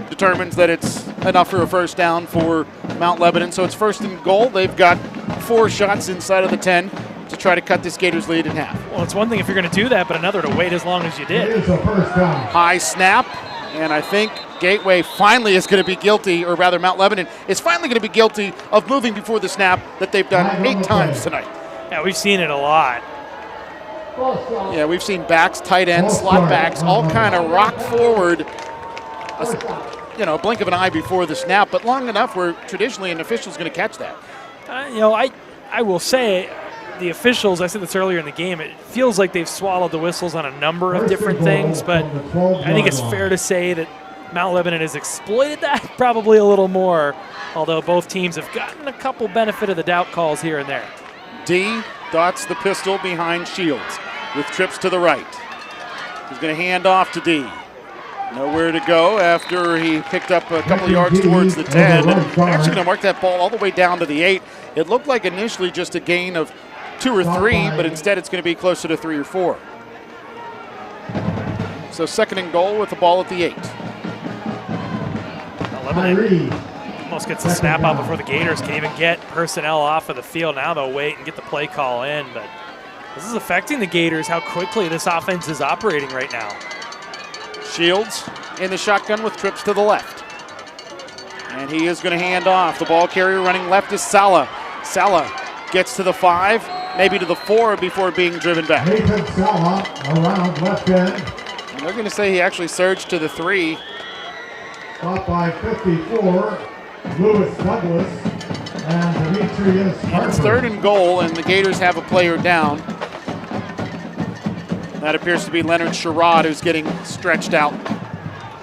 S1: determines that it's enough for a first down for Mount Lebanon. So it's first and goal. They've got 4 shots inside of the 10 to try to cut this Gators lead in half.
S2: Well, it's one thing if you're going to do that, but another to wait as long as you did.
S3: It is a first down.
S1: High snap, and I think Gateway finally is going to be guilty, or rather Mount Lebanon is finally going to be guilty of moving before the snap that they've done 8 times tonight.
S2: Yeah, we've seen it a lot.
S1: Yeah, we've seen backs, tight ends, slot backs, all kind of rock forward, a blink of an eye before the snap, but long enough where traditionally an official's going to catch that.
S2: I will say, the officials, I said this earlier in the game, it feels like they've swallowed the whistles on a number of different things, but I think it's fair to say that Mount Lebanon has exploited that probably a little more, although both teams have gotten a couple benefit of the doubt calls here and there.
S1: D dots the pistol behind Shields with trips to the right. He's going to hand off to D. Nowhere to go after he picked up a couple of yards towards the 10. They're actually going to mark that ball all the way down to the 8. It looked like initially just a gain of 2 or 3, but instead it's going to be closer to 3 or 4. So second and goal with the ball at the 8.
S2: Lebanon almost gets the snap out before the Gators can even get personnel off of the field. Now they'll wait and get the play call in, but this is affecting the Gators, how quickly this offense is operating right now.
S1: Shields in the shotgun with trips to the left. And he is going to hand off. The ball carrier running left is Sala. Sala gets to the 5, maybe to the 4 before being driven back.
S3: Nathan Sala around left end.
S1: And they're going to say he actually surged to the 3.
S3: Stop by 54, Lewis Douglas and Demetrius
S1: And it's
S3: Harper.
S1: 3rd and goal, and the Gators have a player down. That appears to be Leonard Sherrod, who's getting stretched out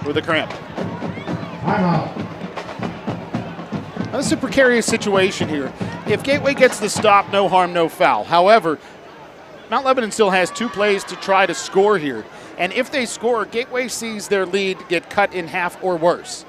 S1: with a cramp.
S3: Timeout.
S1: This is a precarious situation here. If Gateway gets the stop, no harm, no foul. However, Mount Lebanon still has 2 plays to try to score here. And if they score, Gateway sees their lead get cut in half or worse.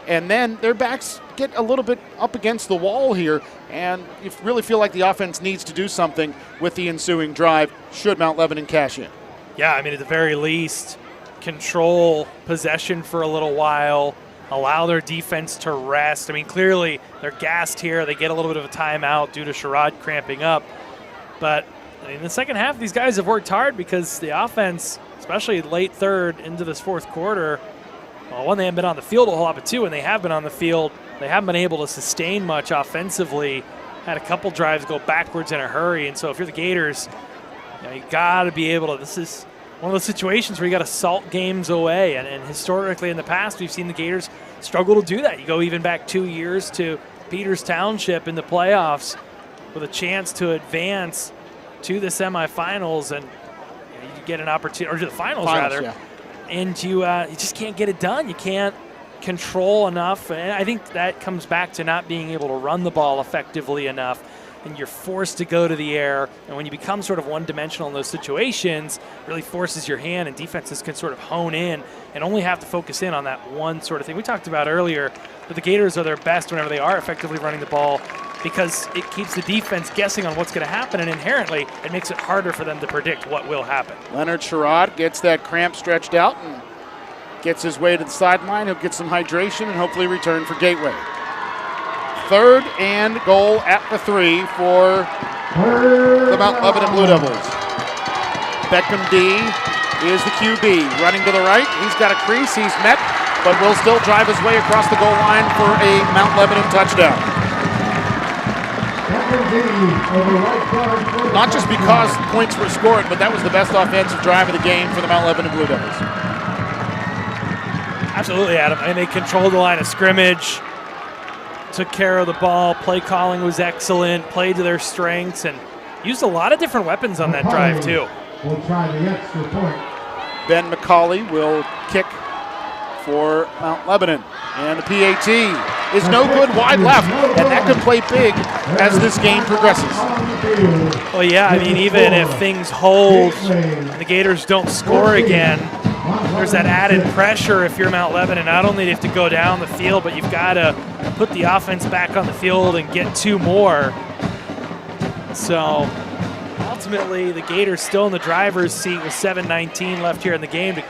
S1: And then their backs get a little bit up against the wall here, and you really feel like the offense needs to do something with the ensuing drive should Mount Lebanon cash in.
S2: Yeah, I mean, at the very least, control possession for a little while, allow their defense to rest. I mean, clearly they're gassed here. They get a little bit of a timeout due to Sherrod cramping up. But I mean, in the second half, these guys have worked hard because the offense, especially late third into this fourth quarter, well, one, they haven't been on the field a whole lot, but two, when they have been on the field, they haven't been able to sustain much offensively. Had a couple drives go backwards in a hurry. And so if you're the Gators, you got to be able to, this is one of those situations where you got to salt games away. And historically in the past, we've seen the Gators struggle to do that. You go even back 2 years to Peters Township in the playoffs with a chance to advance to the semifinals, and you get an opportunity, or to the finals rather. Yeah. And you just can't get it done. You can't control enough. And I think that comes back to not being able to run the ball effectively enough. And you're forced to go to the air. And when you become sort of one-dimensional in those situations, it really forces your hand, and defenses can sort of hone in and only have to focus in on that one sort of thing. We talked about earlier that the Gators are their best whenever they are effectively running the ball, because it keeps the defense guessing on what's going to happen, and inherently it makes it harder for them to predict what will happen.
S1: Leonard Sherrod gets that cramp stretched out and gets his way to the sideline. He'll get some hydration and hopefully return for Gateway. 3rd and goal at the 3 for the Mount Lebanon Blue Devils. Beckham D is the QB. Running to the right. He's got a crease. He's met, but will still drive his way across the goal line for a Mount Lebanon touchdown. Not just because points were scored, but that was the best offensive drive of the game for the Mount Lebanon Blue Devils.
S2: Absolutely, Adam. And they controlled the line of scrimmage, took care of the ball. Play calling was excellent, played to their strengths, and used a lot of different weapons on that drive, too.
S3: We'll try the extra point.
S1: Ben McCauley will kick for Mount Lebanon. And the PAT is no good wide left, and that could play big as this game progresses.
S2: Well, yeah, I mean, even if things hold and the Gators don't score again, there's that added pressure if you're Mount Lebanon. Not only do you have to go down the field, but you've got to put the offense back on the field and get 2 more. So ultimately, the Gators still in the driver's seat with 7:19 left here in the game to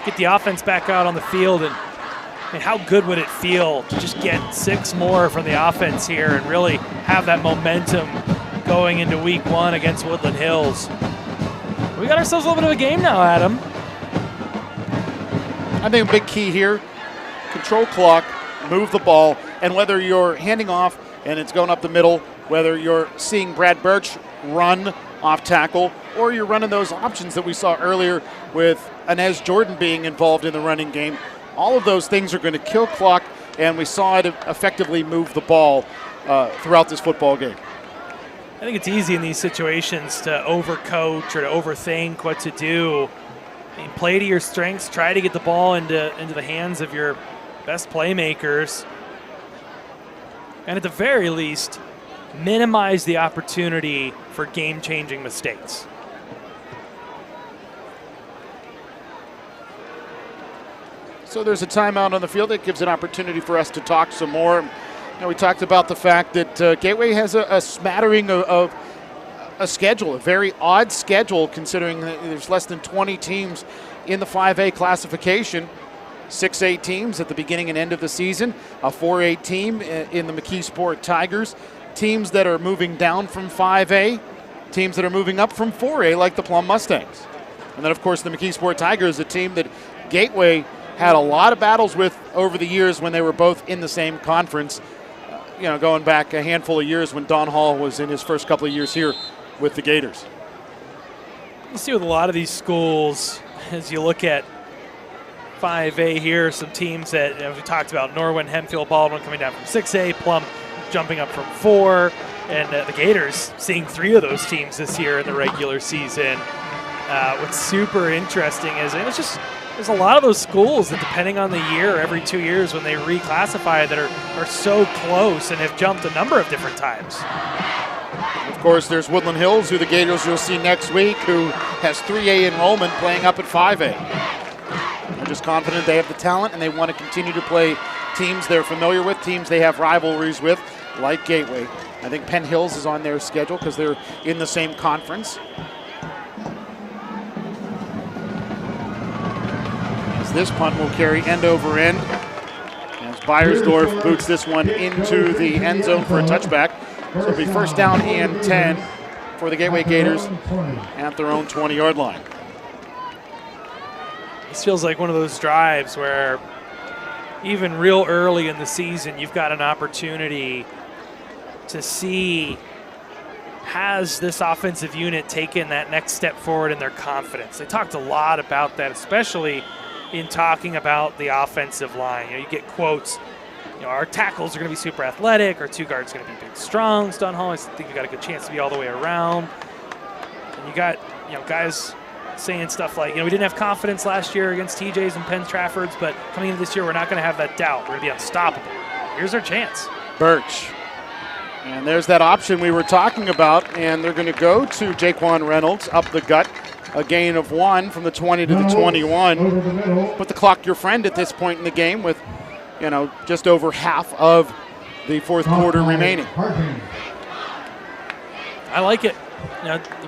S2: get the offense back out on the field. And I mean, how good would it feel to just get 6 more from the offense here and really have that momentum going into week 1 against Woodland Hills? We got ourselves a little bit of a game now, Adam.
S1: I think a big key here, control clock, move the ball, and whether you're handing off and it's going up the middle, whether you're seeing Brad Birch run off tackle, or you're running those options that we saw earlier with Inez Jordan being involved in the running game, all of those things are going to kill clock, and we saw it effectively move the ball throughout this football game.
S2: I think it's easy in these situations to overcoach or to overthink what to do. I mean, play to your strengths, try to get the ball into the hands of your best playmakers, and at the very least, minimize the opportunity for game-changing mistakes.
S1: So there's a timeout on the field that gives an opportunity for us to talk some more. You know, we talked about the fact that Gateway has a smattering of a schedule, a very odd schedule considering that there's less than 20 teams in the 5A classification. 6A teams at the beginning and end of the season, a 4A team in the McKeesport Tigers, teams that are moving down from 5A, teams that are moving up from 4A like the Plum Mustangs. And then, of course, the McKeesport Tigers, a team that Gateway had a lot of battles with over the years when they were both in the same conference, going back a handful of years when Don Hall was in his first couple of years here with the Gators.
S2: You see with a lot of these schools, as you look at 5A here, some teams that we talked about, Norwin, Hempfield, Baldwin coming down from 6A, Plum jumping up from 4, and the Gators seeing 3 of those teams this year in the regular season. What's super interesting is, and it's just There's a lot of those schools that, depending on the year, every 2 years when they reclassify, that are so close and have jumped a number of different times.
S1: Of course, there's Woodland Hills, who the Gators will see next week, who has 3A enrollment playing up at 5A. They're just confident they have the talent, and they want to continue to play teams they're familiar with, teams they have rivalries with, like Gateway. I think Penn Hills is on their schedule because they're in the same conference. As this punt will carry end over end, as Beiersdorf boots this one into the end zone for a touchback. So it'll be first down and 10 for the Gateway Gators at their own 20-yard line.
S2: This feels like one of those drives where even real early in the season, you've got an opportunity to see, has this offensive unit taken that next step forward in their confidence? They talked a lot about that, especially in talking about the offensive line. You get quotes, our tackles are going to be super athletic, our two guards are going to be big, strong. Stunhall, I think you got a good chance to be all the way around. And you got, guys saying stuff like, we didn't have confidence last year against TJs and Penn Traffords, but coming into this year, we're not going to have that doubt. We're going to be unstoppable. Here's our chance.
S1: Birch. And there's that option we were talking about, and they're going to go to Jaquan Reynolds up the gut. A gain of 1 from the 20 to the 21. Put the clock your friend at this point in the game with, just over half of the fourth quarter remaining.
S2: I like it.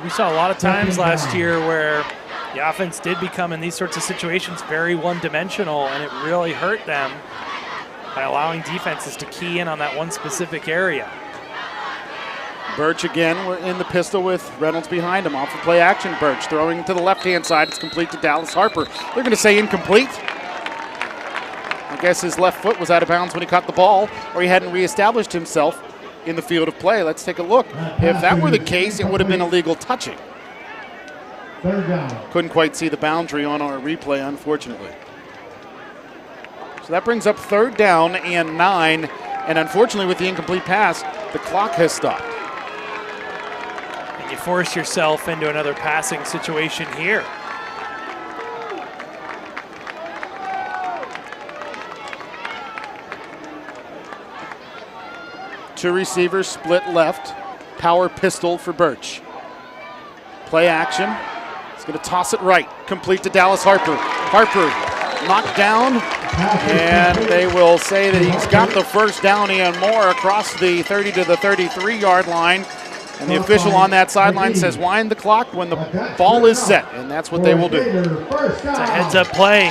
S2: We saw a lot of times last year where the offense did become, in these sorts of situations, very one-dimensional, and it really hurt them by allowing defenses to key in on that one specific area.
S1: Birch again in the pistol with Reynolds behind him. Off of play action, Birch throwing to the left-hand side. It's complete to Dallas Harper. They're going to say incomplete. I guess his left foot was out of bounds when he caught the ball, or he hadn't reestablished himself in the field of play. Let's take a look. If that were the case, it would have been illegal touching.
S3: Third down.
S1: Couldn't quite see the boundary on our replay, unfortunately. So that brings up third down and 9, and unfortunately with the incomplete pass, the clock has stopped.
S2: And you force yourself into another passing situation here.
S1: Two receivers split left. Power pistol for Birch. Play action. He's going to toss it right. Complete to Dallas Harper. Harper knocked down, and they will say that he's got the first down and more across the 30 to the 33-yard line. And the official on that sideline says wind the clock when the ball is set, and that's what they will do.
S2: It's a heads-up play.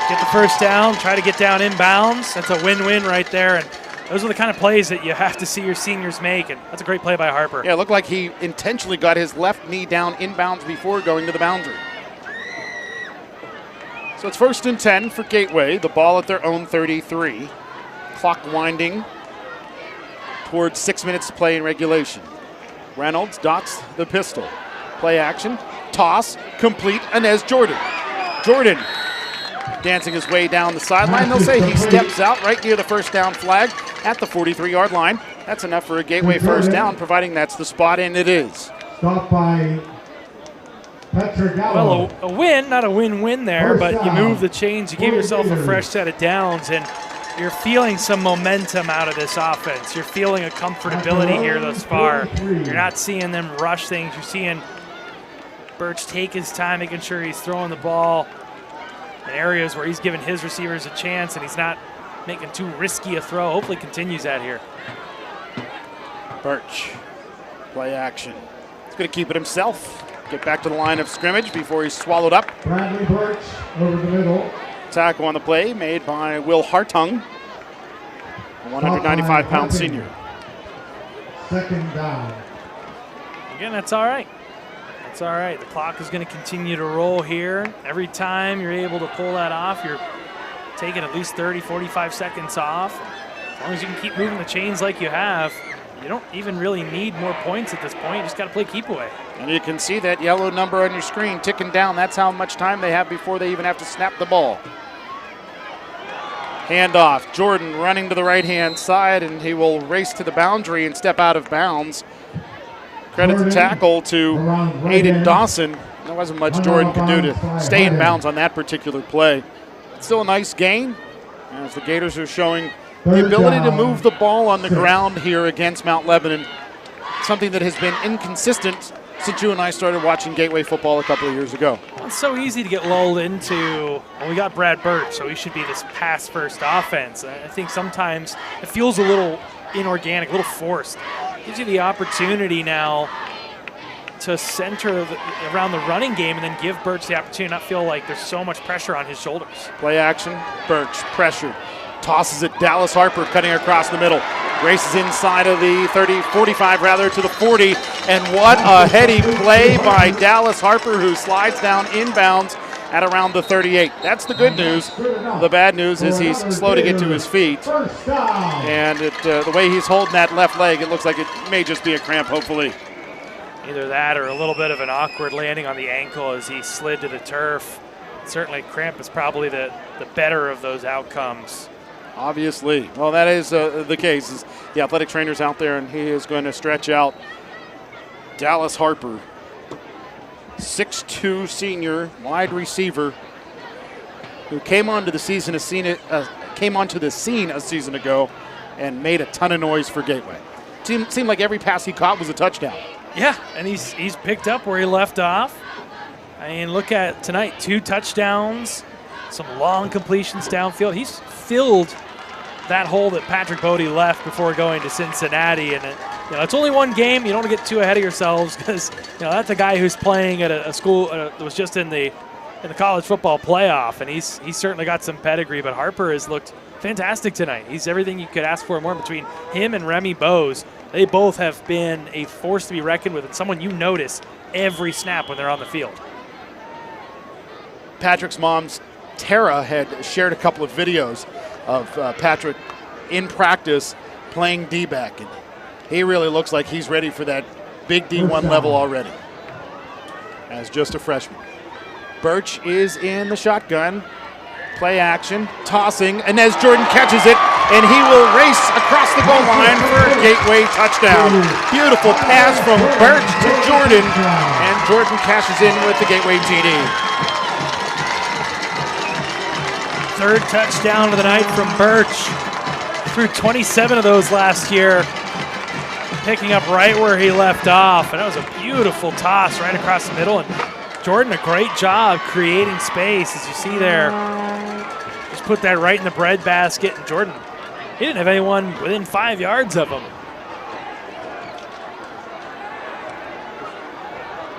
S2: Get the first down, try to get down inbounds. That's a win-win right there. And those are the kind of plays that you have to see your seniors make, and that's a great play by Harper.
S1: Yeah, it looked like he intentionally got his left knee down inbounds before going to the boundary. So it's first and 10 for Gateway, the ball at their own 33. Clock winding towards 6 minutes to play in regulation. Reynolds dots the pistol. Play action, toss, complete, Inez Jordan. Jordan dancing his way down the sideline. They'll say he steps out right near the first down flag at the 43-yard line. That's enough for a Gateway first down, providing that's the spot, and it is.
S3: Stopped by Petra Gallo.
S2: Well, a win, not a win-win there, but you move the chains, you give yourself a fresh set of downs, and you're feeling some momentum out of this offense. You're feeling a comfortability here thus far. You're not seeing them rush things. You're seeing Birch take his time, making sure he's throwing the ball in areas where he's giving his receivers a chance and he's not making too risky a throw. Hopefully continues that here.
S1: Birch, play action. He's going to keep it himself. Get back to the line of scrimmage before he's swallowed up.
S3: Bradley Birch over the middle.
S1: Tackle on the play made by Will Hartung, a 195-pound senior.
S3: Second down.
S2: Again, that's all right. That's all right. The clock is going to continue to roll here. Every time you're able to pull that off, you're taking at least 30, 45 seconds off. As long as you can keep moving the chains like you have, you don't even really need more points at this point. You just got to play keep away.
S1: And you can see that yellow number on your screen ticking down. That's how much time they have before they even have to snap the ball. Handoff. Jordan running to the right-hand side, and he will race to the boundary and step out of bounds. Credit the tackle to Aiden Dawson. There wasn't much Jordan could do to stay in bounds on that particular play. Still a nice gain, as the Gators are showing the ability to move the ball on the ground here against Mount Lebanon, something that has been inconsistent since you and I started watching Gateway football a couple of years ago.
S2: It's so easy to get lulled into, well, we got Brad Birch, so he should be this pass-first offense. I think sometimes it feels a little inorganic, a little forced. It gives you the opportunity now to center around the running game and then give Birch the opportunity to not feel like there's so much pressure on his shoulders.
S1: Play action, Birch, pressure, tosses it, Dallas Harper cutting across the middle. Races inside of the 45 to the 40, and what a heady play by Dallas Harper, who slides down inbounds at around the 38. That's the good news. The bad news is he's slow to get to his feet, and the way he's holding that left leg, it looks like it may just be a cramp, hopefully.
S2: Either that or a little bit of an awkward landing on the ankle as he slid to the turf. Certainly cramp is probably the better of those outcomes.
S1: Obviously. Well, that is the case. The athletic trainer's out there, and he is going to stretch out Dallas Harper, 6'2" senior wide receiver who came onto the scene a season ago and made a ton of noise for Gateway. Seemed like every pass he caught was a touchdown.
S2: Yeah, and he's picked up where he left off. I mean, look at tonight, 2 touchdowns, some long completions downfield. He's filled that hole that Patrick Bodie left before going to Cincinnati. And it's only one game. You don't want to get too ahead of yourselves because that's a guy who's playing at a school that was just in the college football playoff, and he's certainly got some pedigree. But Harper has looked fantastic tonight. He's everything you could ask for and more. Between him and Remy Bose, they both have been a force to be reckoned with, and someone you notice every snap when they're on the field.
S1: Patrick's mom's Tara had shared a couple of videos of Patrick in practice playing D-back, and he really looks like he's ready for that big D1 level already as just a freshman. Birch is in the shotgun. Play action, tossing, and as Jordan catches it, and he will race across the goal line for a Gateway touchdown. Beautiful pass from Birch to Jordan, and Jordan cashes in with the Gateway TD.
S2: Third touchdown of the night from Birch. Threw 27 of those last year, picking up right where he left off. And that was a beautiful toss right across the middle. And Jordan, a great job creating space, as you see there. Just put that right in the breadbasket. And Jordan, he didn't have anyone within 5 yards of him.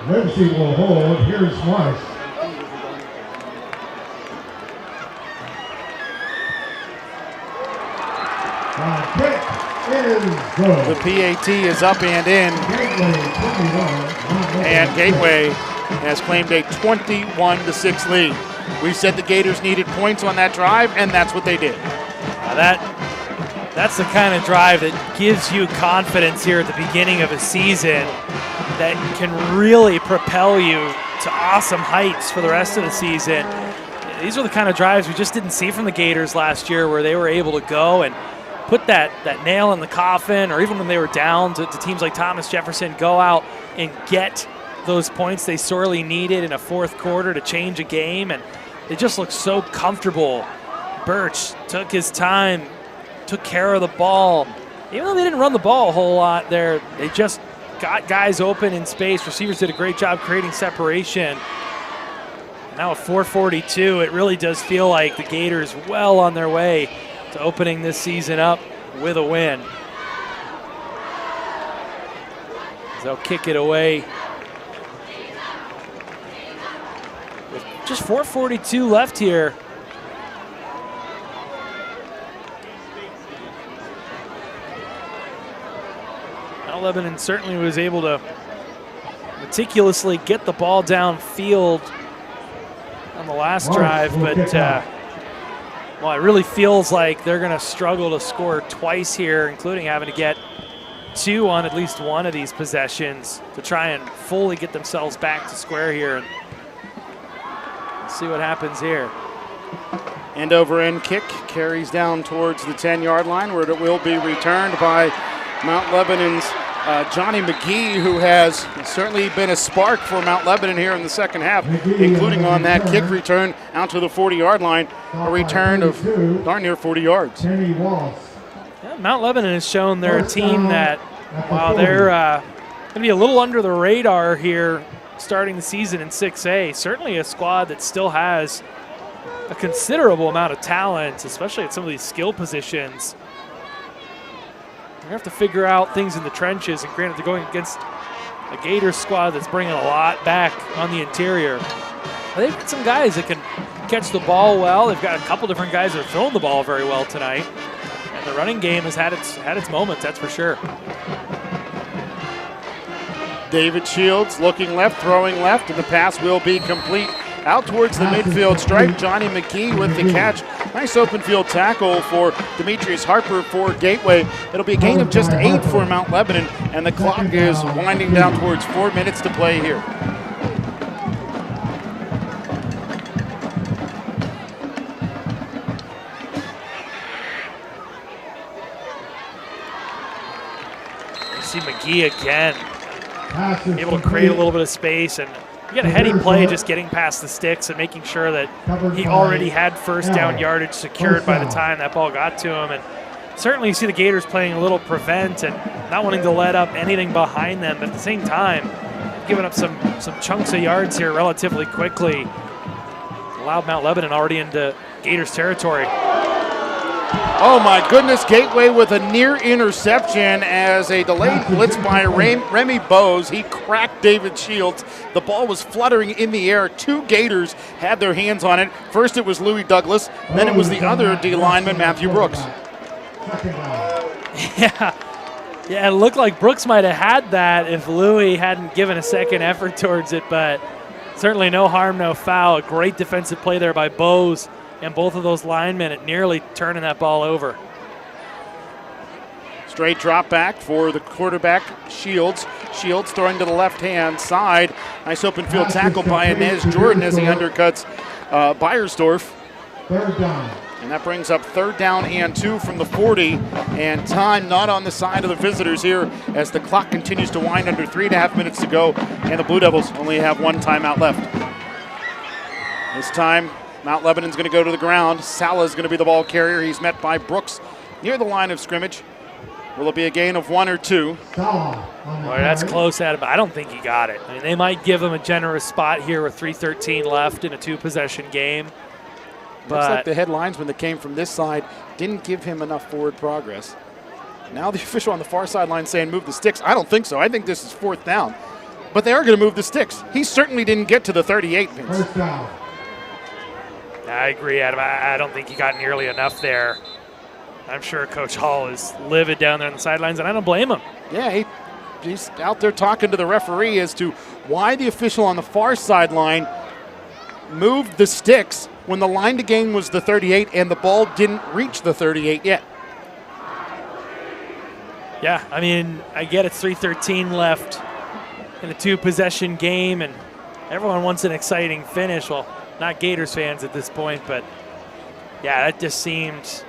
S3: Livesey will hold. Here's Weiss.
S1: The PAT is up and in, and Gateway has claimed a 21-6 lead. We said the Gators needed points on that drive, and that's what they did.
S2: That's the kind of drive that gives you confidence here at the beginning of a season that can really propel you to awesome heights for the rest of the season. These are the kind of drives we just didn't see from the Gators last year, where they were able to go and put that nail in the coffin, or even when they were down to teams like Thomas Jefferson, go out and get those points they sorely needed in a fourth quarter to change a game, and they just looked so comfortable. Birch took his time, took care of the ball. Even though they didn't run the ball a whole lot there, they just got guys open in space. Receivers did a great job creating separation. Now at 4:42, it really does feel like the Gators well on their way to opening this season up with a win. They'll kick it away with just 4:42 left here. Now Lebanon certainly was able to meticulously get the ball downfield on the last drive, but well, it really feels like they're going to struggle to score twice here, including having to get 2 on at least one of these possessions to try and fully get themselves back to square here. And see what happens here.
S1: End over end kick carries down towards the 10-yard line, where it will be returned by Mount Lebanon's Johnny McGee, who has certainly been a spark for Mount Lebanon here in the second half, including on that kick return out to the 40-yard line, a return of darn near 40 yards.
S2: Yeah, Mount Lebanon has shown they're a team that, while they're going to be a little under the radar here starting the season in 6A, certainly a squad that still has a considerable amount of talent, especially at some of these skill positions. They're going to have to figure out things in the trenches, and granted, they're going against a Gators squad that's bringing a lot back on the interior. They've got some guys that can catch the ball well. They've got a couple different guys that are throwing the ball very well tonight. And the running game has had its moments, that's for sure.
S1: David Shields looking left, throwing left, and the pass will be complete out towards the midfield stripe. Johnny McGee with the catch. Nice open field tackle for Demetrius Harper for Gateway. It'll be a gain of just 8 for Mount Lebanon, and the clock is winding down towards 4 minutes to play here.
S2: You see McGee again, able to create a little bit of space, and you got a heady play just getting past the sticks and making sure that he already had first down yardage secured by the time that ball got to him. And certainly you see the Gators playing a little prevent and not wanting to let up anything behind them, but at the same time giving up some chunks of yards here relatively quickly. Allowed Mount Lebanon already into Gators territory.
S1: Oh my goodness, Gateway with a near interception as a delayed blitz by Remy Bose. He cracked David Shields. The ball was fluttering in the air. 2 Gators had their hands on it. First it was Louis Douglas, then it was the other D lineman, Matthew Brooks.
S2: Yeah, it looked like Brooks might have had that if Louis hadn't given a second effort towards it, but certainly no harm, no foul. A great defensive play there by Bose and both of those linemen at nearly turning that ball over.
S1: Straight drop back for the quarterback, Shields. Shields throwing to the left-hand side. Nice open field tackle by Inez Jordan as he undercuts Beiersdorf.
S3: Third down.
S1: And that brings up 3rd down and 2 from the 40. And time not on the side of the visitors here as the clock continues to wind under 3.5 minutes to go. And the Blue Devils only have 1 timeout left. This time, Mount Lebanon's going to go to the ground. Sala's going to be the ball carrier. He's met by Brooks near the line of scrimmage. Will it be a gain of 1 or 2?
S2: Boy, that's close at it, but I don't think he got it. I mean, they might give him a generous spot here with 3:13 left in a 2-possession game.
S1: Looks like the headlines when they came from this side didn't give him enough forward progress. Now the official on the far sideline saying move the sticks. I don't think so. I think this is 4th down. But they are going to move the sticks. He certainly didn't get to the 38, Vince.
S3: First down.
S2: I agree, Adam. I don't think he got nearly enough there. I'm sure Coach Hall is livid down there on the sidelines, and I don't blame him.
S1: Yeah, he's out there talking to the referee as to why the official on the far sideline moved the sticks when the line to gain was the 38 and the ball didn't reach the 38 yet.
S2: Yeah, I mean, I get it's 3:13 left in a 2-possession game, and everyone wants an exciting finish. Well, not Gators fans at this point, but yeah, that just seems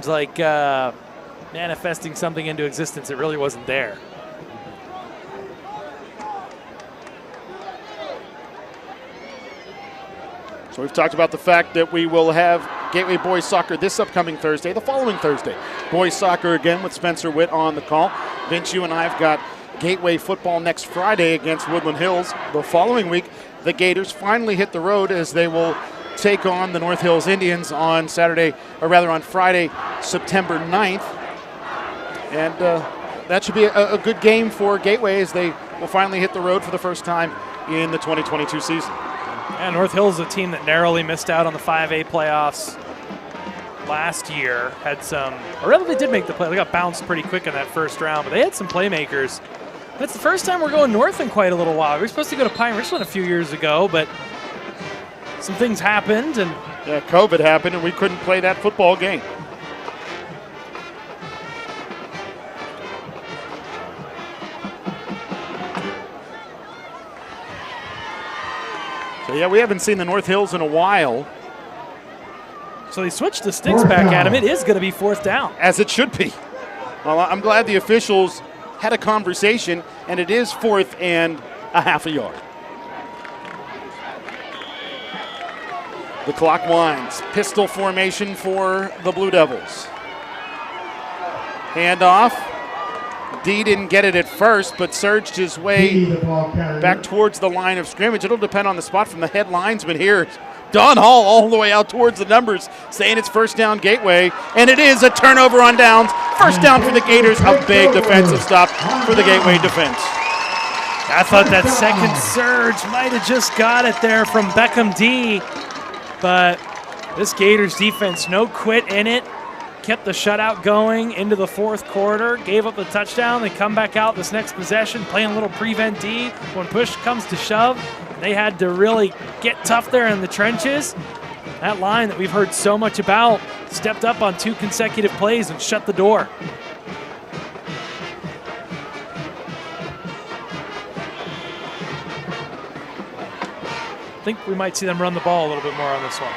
S2: like manifesting something into existence that really wasn't there.
S1: So we've talked about the fact that we will have Gateway Boys Soccer this upcoming Thursday, the following Thursday. Boys Soccer again with Spencer Witt on the call. Vince, you and I have got Gateway football next Friday against Woodland Hills. The following week, the Gators finally hit the road as they will take on the North Hills Indians on Friday, September 9th. And that should be a good game for Gateway as they will finally hit the road for the first time in the 2022 season.
S2: Yeah, North Hills is a team that narrowly missed out on the 5A playoffs last year. They did make the play. They got bounced pretty quick in that first round, but they had some playmakers. But it's the first time we're going north in quite a little while. We were supposed to go to Pine Richland a few years ago, but some things happened, and
S1: COVID happened, and we couldn't play that football game. So we haven't seen the North Hills in a while.
S2: So they switched the sticks back at him. It is going to be 4th down.
S1: As it should be. Well, I'm glad the officials had a conversation, and it is 4th and a half a yard. The clock winds. Pistol formation for the Blue Devils. Handoff. D didn't get it at first, but surged his way back towards the line of scrimmage. It'll depend on the spot from the head linesman here. Don Hall all the way out towards the numbers, saying it's first down Gateway, and it is a turnover on downs. First down for the Gators, a big defensive stop for the Gateway defense.
S2: I thought that second surge might have just got it there from Beckham D, but this Gators defense, no quit in it. Kept the shutout going into the 4th quarter, gave up the touchdown. They come back out this next possession, playing a little prevent D. When push comes to shove, they had to really get tough there in the trenches. That line that we've heard so much about stepped up on 2 consecutive plays and shut the door. I think we might see them run the ball a little bit more on this one.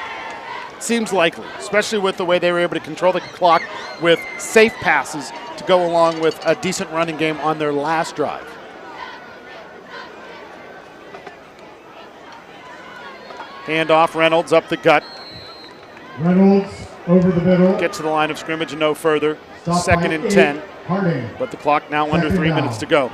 S1: Seems likely, especially with the way they were able to control the clock with safe passes to go along with a decent running game on their last drive. Handoff, Reynolds up the gut.
S3: Reynolds over the middle.
S1: Get to the line of scrimmage and no further.
S3: Stop
S1: 2nd and 10.
S3: Harding.
S1: But the clock now under 3
S3: Second
S1: minutes
S3: down.
S1: to go.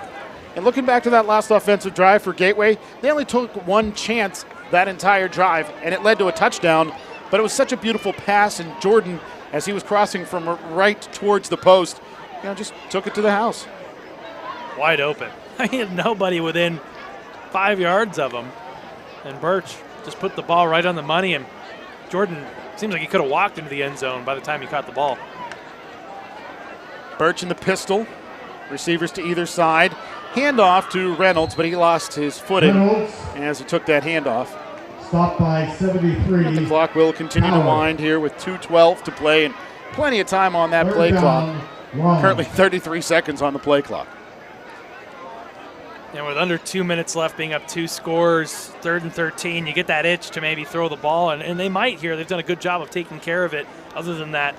S1: And looking back to that last offensive drive for Gateway, they only took one chance that entire drive, and it led to a touchdown. But it was such a beautiful pass, and Jordan, as he was crossing from right towards the post, just took it to the house.
S2: Wide open. He had nobody within 5 yards of him. And Birch just put the ball right on the money, and Jordan seems like he could have walked into the end zone by the time he caught the ball.
S1: Birch in the pistol. Receivers to either side. Handoff to Reynolds, but he lost his footing as he took that handoff.
S3: Stopped by 73.
S1: But the clock will continue to wind here with 2:12 to play and plenty of time on that play clock. Currently 33 seconds on the play clock.
S2: And with under 2 minutes left, being up 2 scores, 3rd and 13, you get that itch to maybe throw the ball, and they might here. They've done a good job of taking care of it, other than that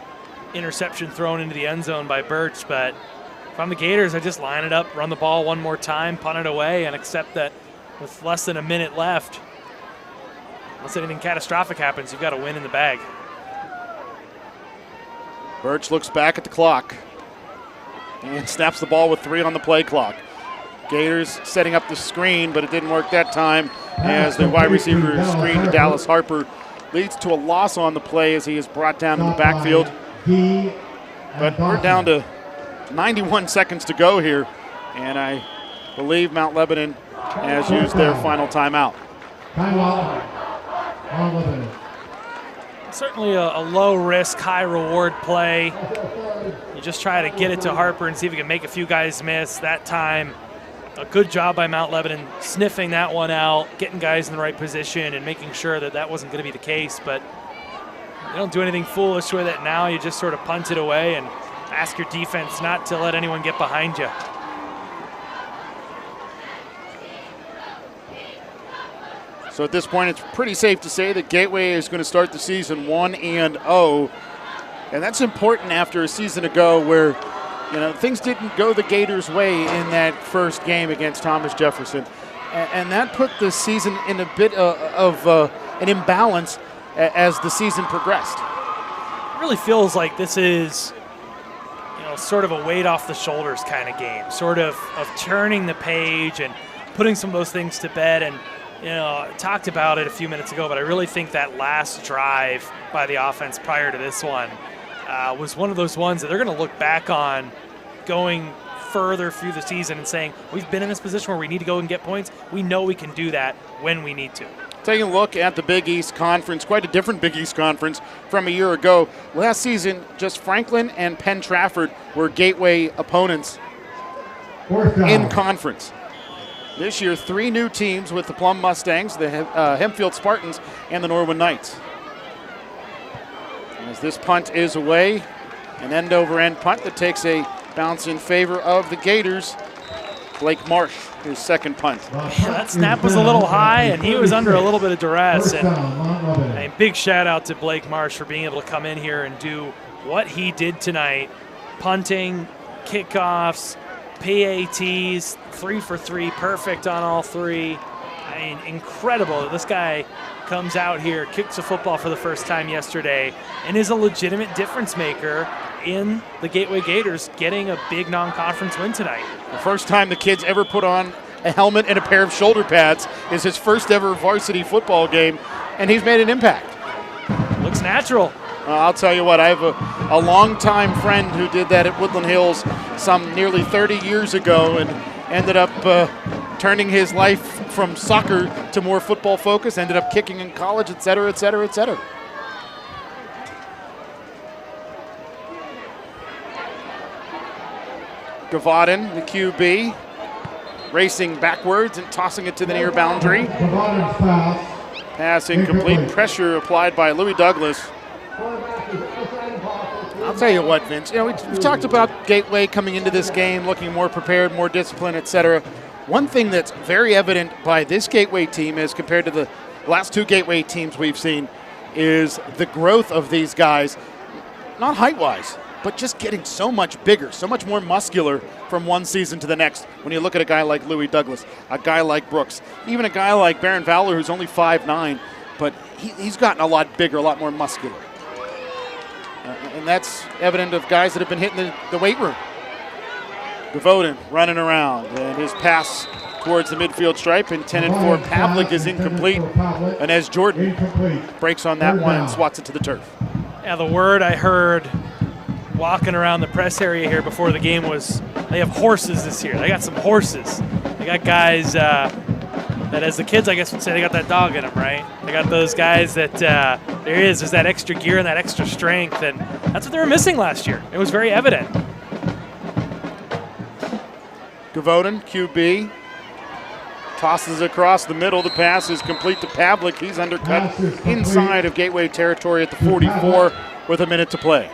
S2: interception thrown into the end zone by Birch. But if I'm the Gators, I just line it up, run the ball one more time, punt it away, and accept that with less than a minute left, unless anything catastrophic happens, you've got a win in the bag.
S1: Birch looks back at the clock and snaps the ball with 3 on the play clock. Gators setting up the screen, but it didn't work that time as the wide receiver screen to Dallas Harper leads to a loss on the play as he is brought down in the backfield. But we're down to 91 seconds to go here, and I believe Mount Lebanon has used their final timeout.
S2: Certainly a low-risk, high-reward play. You just try to get it to Harper and see if you can make a few guys miss. That time, a good job by Mount Lebanon sniffing that one out, getting guys in the right position and making sure that that wasn't going to be the case. But you don't do anything foolish with it now. You just sort of punt it away and ask your defense not to let anyone get behind you.
S1: So at this point, it's pretty safe to say that Gateway is going to start the season 1-0, and that's important after a season ago where things didn't go the Gators' way in that first game against Thomas Jefferson, and that put the season in a bit of an imbalance as the season progressed.
S2: It really feels like this is sort of a weight off the shoulders kind of game, sort of turning the page and putting some of those things to bed. And I talked about it a few minutes ago, but I really think that last drive by the offense prior to this one was one of those ones that they're going to look back on going further through the season and saying, we've been in this position where we need to go and get points. We know we can do that when we need to.
S1: Taking a look at the Big East Conference, quite a different Big East Conference from a year ago. Last season, just Franklin and Penn Trafford were Gateway opponents in conference. This year, 3 new teams with the Plum Mustangs, the Hempfield Spartans, and the Norwood Knights. As this punt is away, an end-over-end punt that takes a bounce in favor of the Gators. Blake Marsh, his second punt.
S2: Man, that snap was a little high, and he was under a little bit of duress. And a big shout-out to Blake Marsh for being able to come in here and do what he did tonight, punting, kickoffs, PATs, 3 for 3, perfect on all 3. I mean, incredible. This guy comes out here, kicks a football for the first time yesterday, and is a legitimate difference maker in the Gateway Gators getting a big non-conference win tonight.
S1: The first time the kid's ever put on a helmet and a pair of shoulder pads is his first ever varsity football game, and he's made an impact.
S2: Looks natural.
S1: I'll tell you what, I have a longtime friend who did that at Woodland Hills some nearly 30 years ago and ended up turning his life from soccer to more football focus, ended up kicking in college, et cetera, et cetera, et cetera. Gavaudin, the QB, racing backwards and tossing it to the near boundary.
S3: Gavaudin's pass.
S1: Pass incomplete. Pressure applied by Louis Douglas. I'll tell you what, Vince, we've talked about Gateway coming into this game looking more prepared, more disciplined, et cetera. One thing that's very evident by this Gateway team as compared to the last 2 Gateway teams we've seen is the growth of these guys, not height-wise, but just getting so much bigger, so much more muscular from one season to the next. When you look at a guy like Louis Douglas, a guy like Brooks, even a guy like Baron Fowler, who's only 5'9", but he's gotten a lot bigger, a lot more muscular. And that's evident of guys that have been hitting the weight room. Gavaudin running around, and his pass towards the midfield stripe intended for Pavlik is incomplete. And as Jordan breaks on that one and swats it to the turf.
S2: Yeah, the word I heard walking around the press area here before the game was they have horses this year. They got some horses. They got guys that, as the kids, I guess, would say, they got that dog in them, right? They got those guys that there's that extra gear and that extra strength, and that's what they were missing last year. It was very evident.
S1: Gavaudin, QB, tosses across the middle. The pass is complete to Pavlik. He's undercut inside of Gateway territory at the 44 with a minute to play.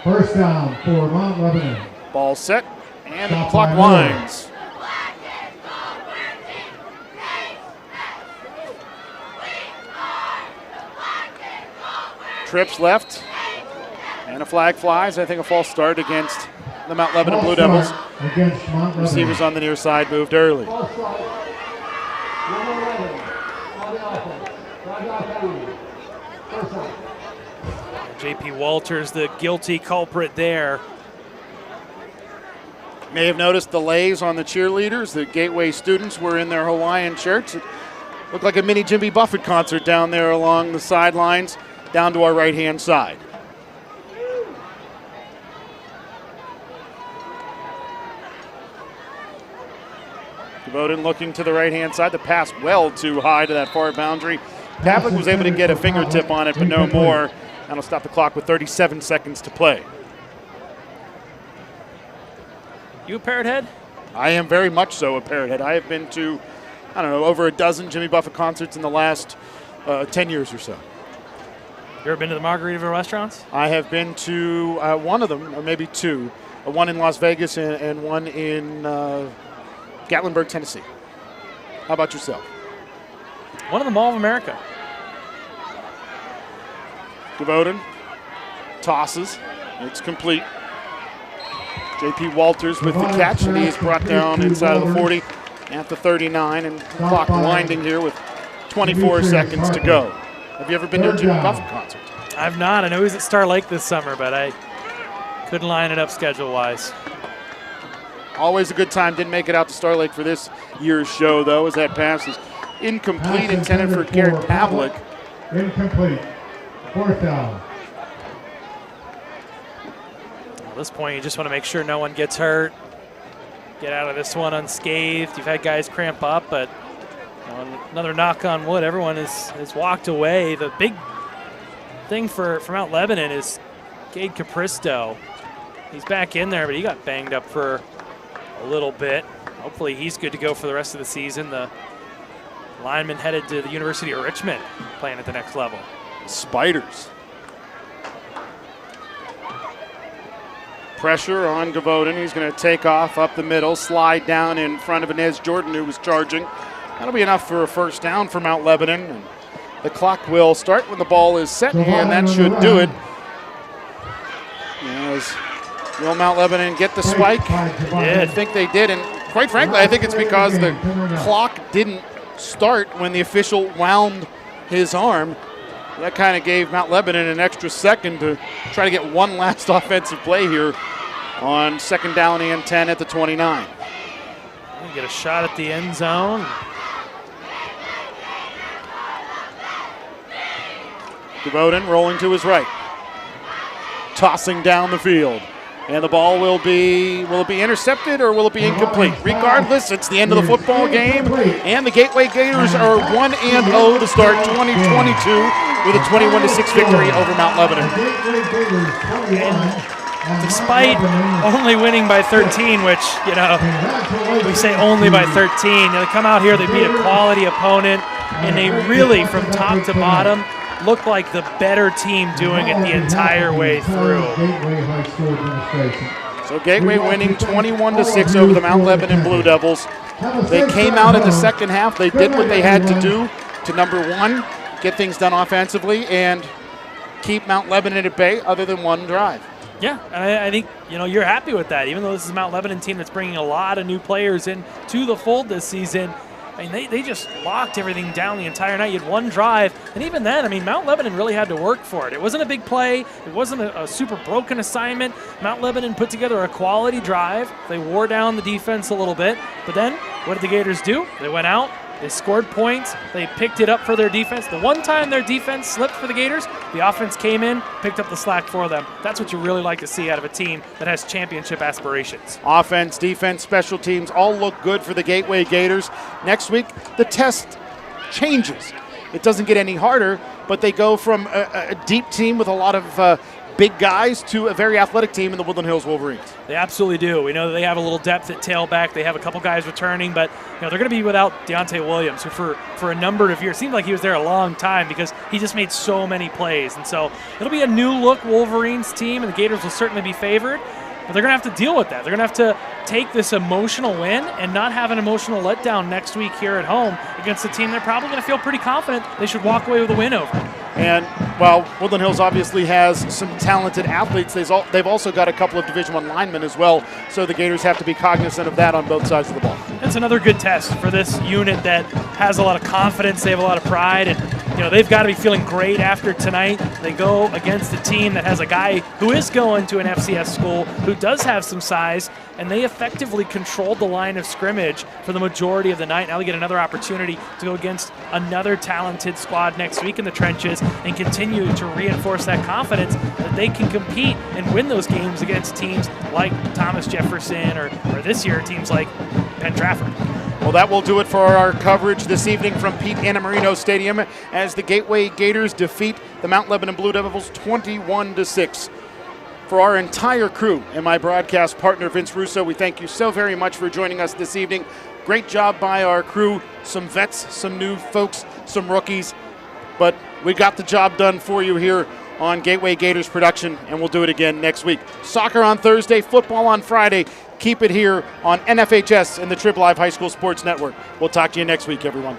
S3: First down for Mount Lebanon.
S1: Ball set, and the clock winds. Trips left, and a flag flies. I think a false start against the Mount Lebanon Blue Devils. Receivers on the near side moved early.
S2: J.P. Walters, the guilty culprit there.
S1: May have noticed the lays on the cheerleaders. The Gateway students were in their Hawaiian shirts. It looked like a mini Jimmy Buffett concert down there along the sidelines, down to our right-hand side. Gavaudin looking to the right-hand side. The pass well too high to that far boundary. Pavlik was able to get a fingertip on it, but no more. That'll stop the clock with 37 seconds to play.
S2: You a Parrot Head?
S1: I am very much so a Parrot Head. I have been to, over a dozen Jimmy Buffett concerts in the last 10 years or so.
S2: You ever been to the Margaritaville restaurants?
S1: I have been to one of them, or maybe 2. One in Las Vegas and one in Gatlinburg, Tennessee. How about yourself?
S2: One of the Mall of America.
S1: Gavaudin tosses. It's complete. J.P. Walters with the catch, and he is brought down inside of the 40 at the 39, and the clock winding here with 24 seconds to go. Have you ever been to a Jimmy Buffett concert?
S2: I've not. I know he's at Star Lake this summer, but I couldn't line it up schedule-wise.
S1: Always a good time. Didn't make it out to Star Lake for this year's show, though, as that pass is incomplete, intended for Garrett Pavlik.
S3: Incomplete. Fourth down.
S2: At this point, you just want to make sure no one gets hurt. Get out of this one unscathed. You've had guys cramp up, but another knock on wood. Everyone has walked away. The big thing for Mount Lebanon is Cade Capristo. He's back in there, but he got banged up for a little bit. Hopefully he's good to go for the rest of the season. The lineman headed to the University of Richmond, playing at the next level.
S1: Spiders. Pressure on Gavaudin. He's going to take off up the middle, slide down in front of Inez Jordan, who was charging. That'll be enough for a first down for Mount Lebanon. And the clock will start when the ball is set, and that should do it. As Will Mount Lebanon get the spike? I think they did, and quite frankly, I think it's because the clock didn't start when the official wound his arm. That kind of gave Mount Lebanon an extra second to try to get one last offensive play here on 2nd down and 10 at the 29.
S2: Get a shot at the end zone.
S1: DeVoden rolling to his right, tossing down the field. And the ball will it be intercepted or will it be incomplete? Regardless, it's the end of the football game, and the Gateway Gators are 1-0 to start 2022 with a 21-6 victory over Mount Lebanon.
S2: And despite only winning by 13, which, we say only by 13, they come out here, they beat a quality opponent, and they really, from top to bottom, looked like the better team doing it the entire way through.
S1: So Gateway winning 21-6 over the Mount Lebanon Blue Devils. They came out in the second half. They did what they had to do to, number one, get things done offensively and keep Mount Lebanon at bay other than one drive.
S2: Yeah, and I think, you're happy with that. Even though this is a Mount Lebanon team that's bringing a lot of new players into the fold this season, they just locked everything down the entire night. You had one drive, and even then, Mount Lebanon really had to work for it. It wasn't a big play. It wasn't a super broken assignment. Mount Lebanon put together a quality drive. They wore down the defense a little bit, but then what did the Gators do? They went out. They scored points. They picked it up for their defense. The one time their defense slipped for the Gators, the offense came in, picked up the slack for them. That's what you really like to see out of a team that has championship aspirations.
S1: Offense, defense, special teams all look good for the Gateway Gators. Next week, the test changes. It doesn't get any harder, but they go from a deep team with a lot of big guys to a very athletic team in the Woodland Hills Wolverines.
S2: They absolutely do. We know that they have a little depth at tailback. They have a couple guys returning, but they're going to be without Deontay Williams, who for a number of years, seemed like he was there a long time because he just made so many plays. And so it'll be a new look Wolverines team, and the Gators will certainly be favored. But they're going to have to deal with that. They're going to have to take this emotional win and not have an emotional letdown next week here at home against a team they're probably going to feel pretty confident they should walk away with a win over.
S1: And while Woodland Hills obviously has some talented athletes, they've also got a couple of Division I linemen as well, so the Gators have to be cognizant of that on both sides of the ball.
S2: That's another good test for this unit that has a lot of confidence. They have a lot of pride, and they've got to be feeling great after tonight. They go against a team that has a guy who is going to an FCS school, who does have some size, and they effectively controlled the line of scrimmage for the majority of the night. Now they get another opportunity to go against another talented squad next week in the trenches and continue to reinforce that confidence that they can compete and win those games against teams like Thomas Jefferson or this year teams like Penn Trafford.
S1: Well, that will do it for our coverage this evening from Pete Annamarino Stadium as the Gateway Gators defeat the Mount Lebanon Blue Devils 21-6. For our entire crew and my broadcast partner, Vince Russo, we thank you so very much for joining us this evening. Great job by our crew, some vets, some new folks, some rookies, but we got the job done for you here on Gateway Gators production, and we'll do it again next week. Soccer on Thursday, football on Friday. Keep it here on NFHS and the Trib Live High School Sports Network. We'll talk to you next week, everyone.